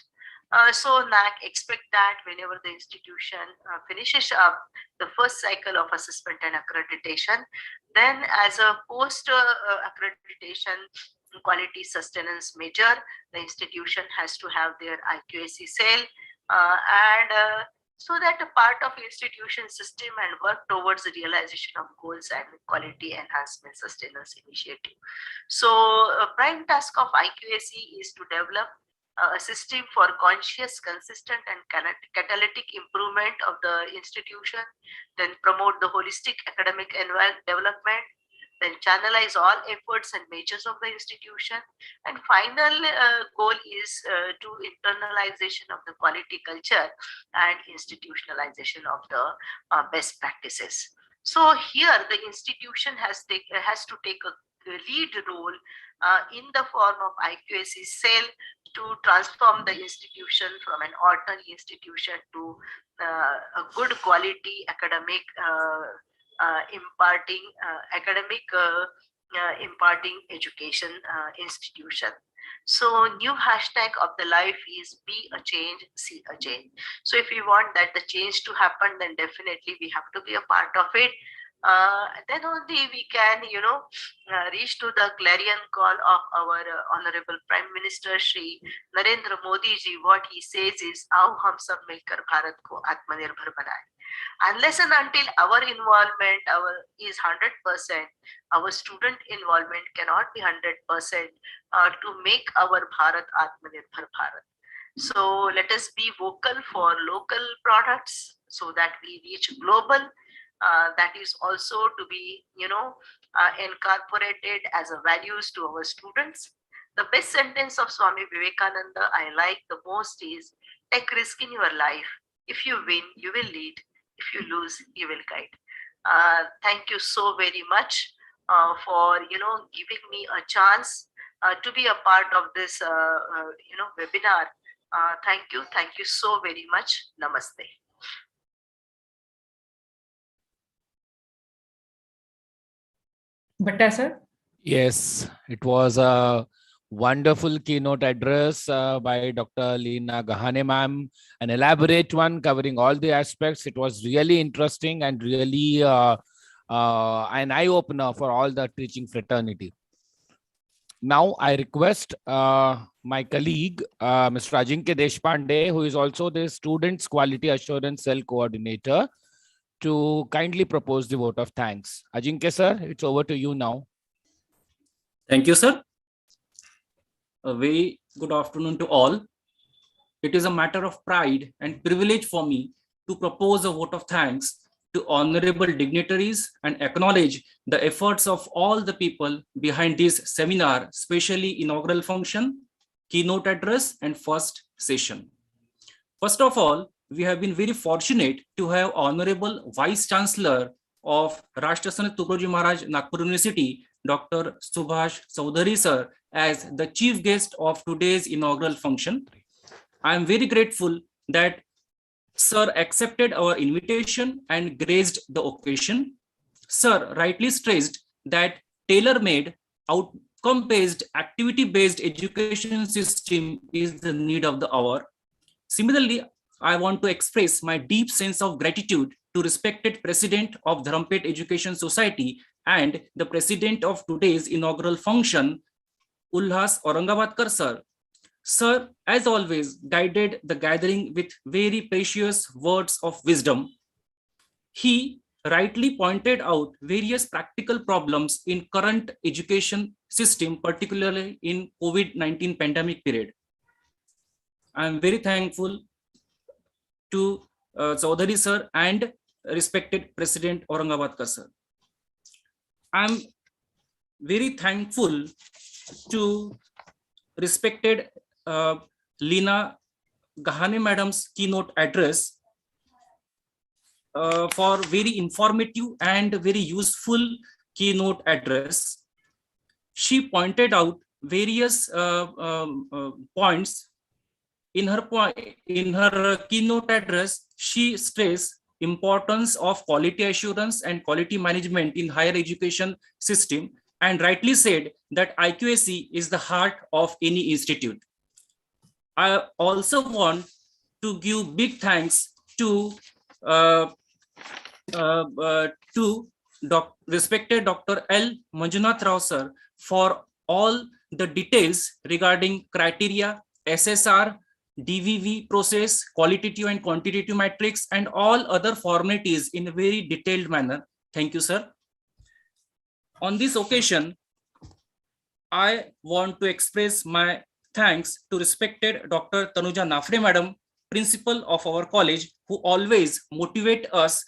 So NAAC expect that whenever the institution finishes up the first cycle of assessment and accreditation, then as a post accreditation quality sustenance measure, the institution has to have their IQAC cell, and so that a part of institution system and work towards the realization of goals and quality enhancement sustenance initiative. So a prime task of IQAC is to develop a system for conscious, consistent and catalytic improvement of the institution, then promote the holistic academic development, then channelize all efforts and measures of the institution, and final goal is to internalization of the quality culture and institutionalization of the best practices. So here the institution has to take a lead role in the form of IQAC cell to transform the institution from an ordinary institution to a good quality academic imparting education institution. So new hashtag of the life is be a change, see a change. So if we want that the change to happen, then definitely we have to be a part of it. Then only we can, reach to the clarion call of our Honorable Prime Minister Shri Narendra Modi ji. What he says is, "Aao hum sab milkar Bharat ko Atmanirbhar banaye." Unless and until our involvement is 100%, our student involvement cannot be 100% to make our Bharat Atmanirbhar Bharat. So let us be vocal for local products so that we reach global. That is also to be, incorporated as a values to our students. The best sentence of Swami Vivekananda I like the most is, take risk in your life. If you win, you will lead. If you lose, you will guide. Thank you so very much for, giving me a chance to be a part of this, webinar. Thank you so very much. Namaste. Bhatta sir? Yes, it was a wonderful keynote address by Dr. Leena Gahane ma'am, an elaborate one covering all the aspects. It was really interesting and really an eye-opener for all the teaching fraternity. Now I request my colleague, Mr. Ajinkya Deshpande, who is also the Students Quality Assurance Cell Coordinator, to kindly propose the vote of thanks. Ajinkya sir, it's over to you now. Thank you, sir. A very good afternoon to all. It is a matter of pride and privilege for me to propose a vote of thanks to honorable dignitaries and acknowledge the efforts of all the people behind this seminar, especially inaugural function, keynote address, and first session. First of all, we have been very fortunate to have Honorable Vice Chancellor of Rashtrasan Tukaroji Maharaj Nagpur University, Dr. Subhash Chaudhary sir, as the chief guest of today's inaugural function. I am very grateful that sir accepted our invitation and graced the occasion. Sir rightly stressed that tailor-made, outcome-based, activity-based education system is the need of the hour. Similarly, I want to express my deep sense of gratitude to respected President of Dharampet Education Society and the President of today's inaugural function, Ulhas Aurangabadkar sir. Sir, as always, guided the gathering with very precious words of wisdom. He rightly pointed out various practical problems in current education system, particularly in COVID-19 pandemic period. I am very thankful to Chaudhary sir and respected President Aurangabadkar sir. I am very thankful to respected Leena Gahane madam's keynote address for very informative and very useful keynote address. She pointed out various points. In her keynote address, she stressed importance of quality assurance and quality management in higher education system, and rightly said that IQAC is the heart of any institute. I also want to give big thanks to respected Dr. L. Manjunath Rao sir for all the details regarding criteria, SSR, DVV process, qualitative and quantitative matrix, and all other formalities in a very detailed manner. Thank you, sir. On this occasion, I want to express my thanks to respected Dr. Tanuja Nafre madam, principal of our college, who always motivate us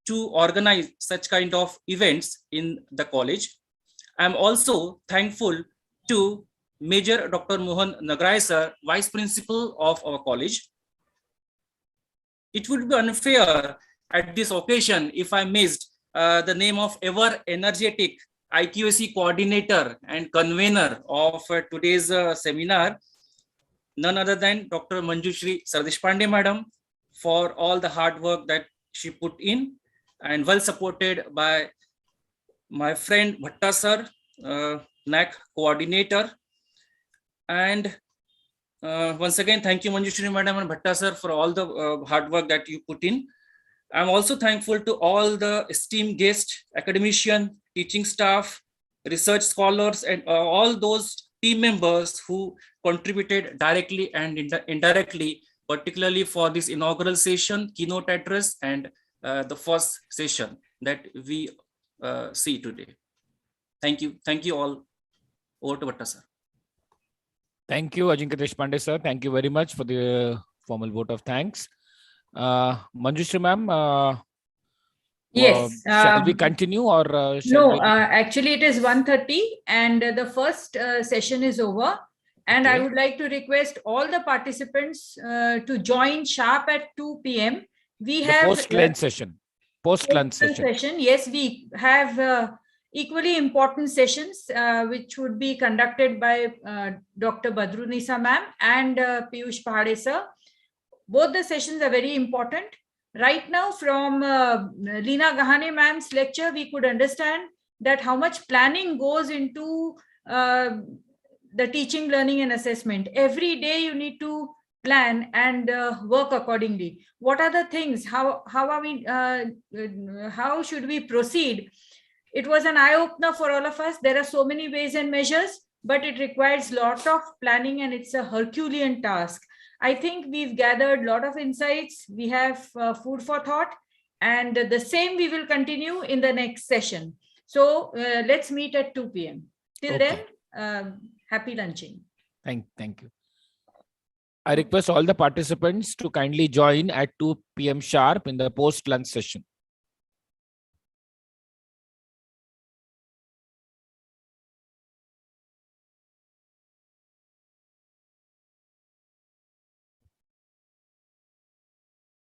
to organize such kind of events in the college. I am also thankful to Major Dr. Mohan Nagrai sir, Vice Principal of our college. It would be unfair at this occasion if I missed the name of ever energetic IQAC coordinator and convener of today's seminar, none other than Dr. Manjushri Sardeshpande madam, for all the hard work that she put in, and well supported by my friend Bhatta sir, NAAC coordinator. And once again, thank you Manjushri madam and Bhatta sir for all the hard work that you put in. I'm also thankful to all the esteemed guests, academician, teaching staff, research scholars, and all those team members who contributed directly and indirectly, particularly for this inaugural session, keynote address, and the first session that we see today. Thank you. Thank you all. Over to Bhatta sir. Thank you, Ajinkya Deshpande sir. Thank you very much for the formal vote of thanks. Manjushri ma'am, Yes. shall we continue or shall No, we? actually it is 1:30 and the first session is over. And I Okay. would like to request all the participants to join sharp at 2 p.m. We The have post-lunch session. Post-lunch session. Yes, we have equally important sessions which would be conducted by Dr. Badrunisa ma'am and Piyush Pahade sir. Both the sessions are very important. Right now, from Leena Gahane ma'am's lecture, we could understand that how much planning goes into the teaching, learning, and assessment. Every day you need to plan and work accordingly. What are the things? How are we? How should we proceed? It was an eye opener for all of us. There are so many ways and measures, but it requires a lot of planning, and it's a Herculean task. I think we've gathered a lot of insights. We have food for thought, and the same we will continue in the next session. So let's meet at 2 p.m. Till Okay. then, happy lunching. Thank you. I request all the participants to kindly join at 2 p.m. sharp in the post-lunch session.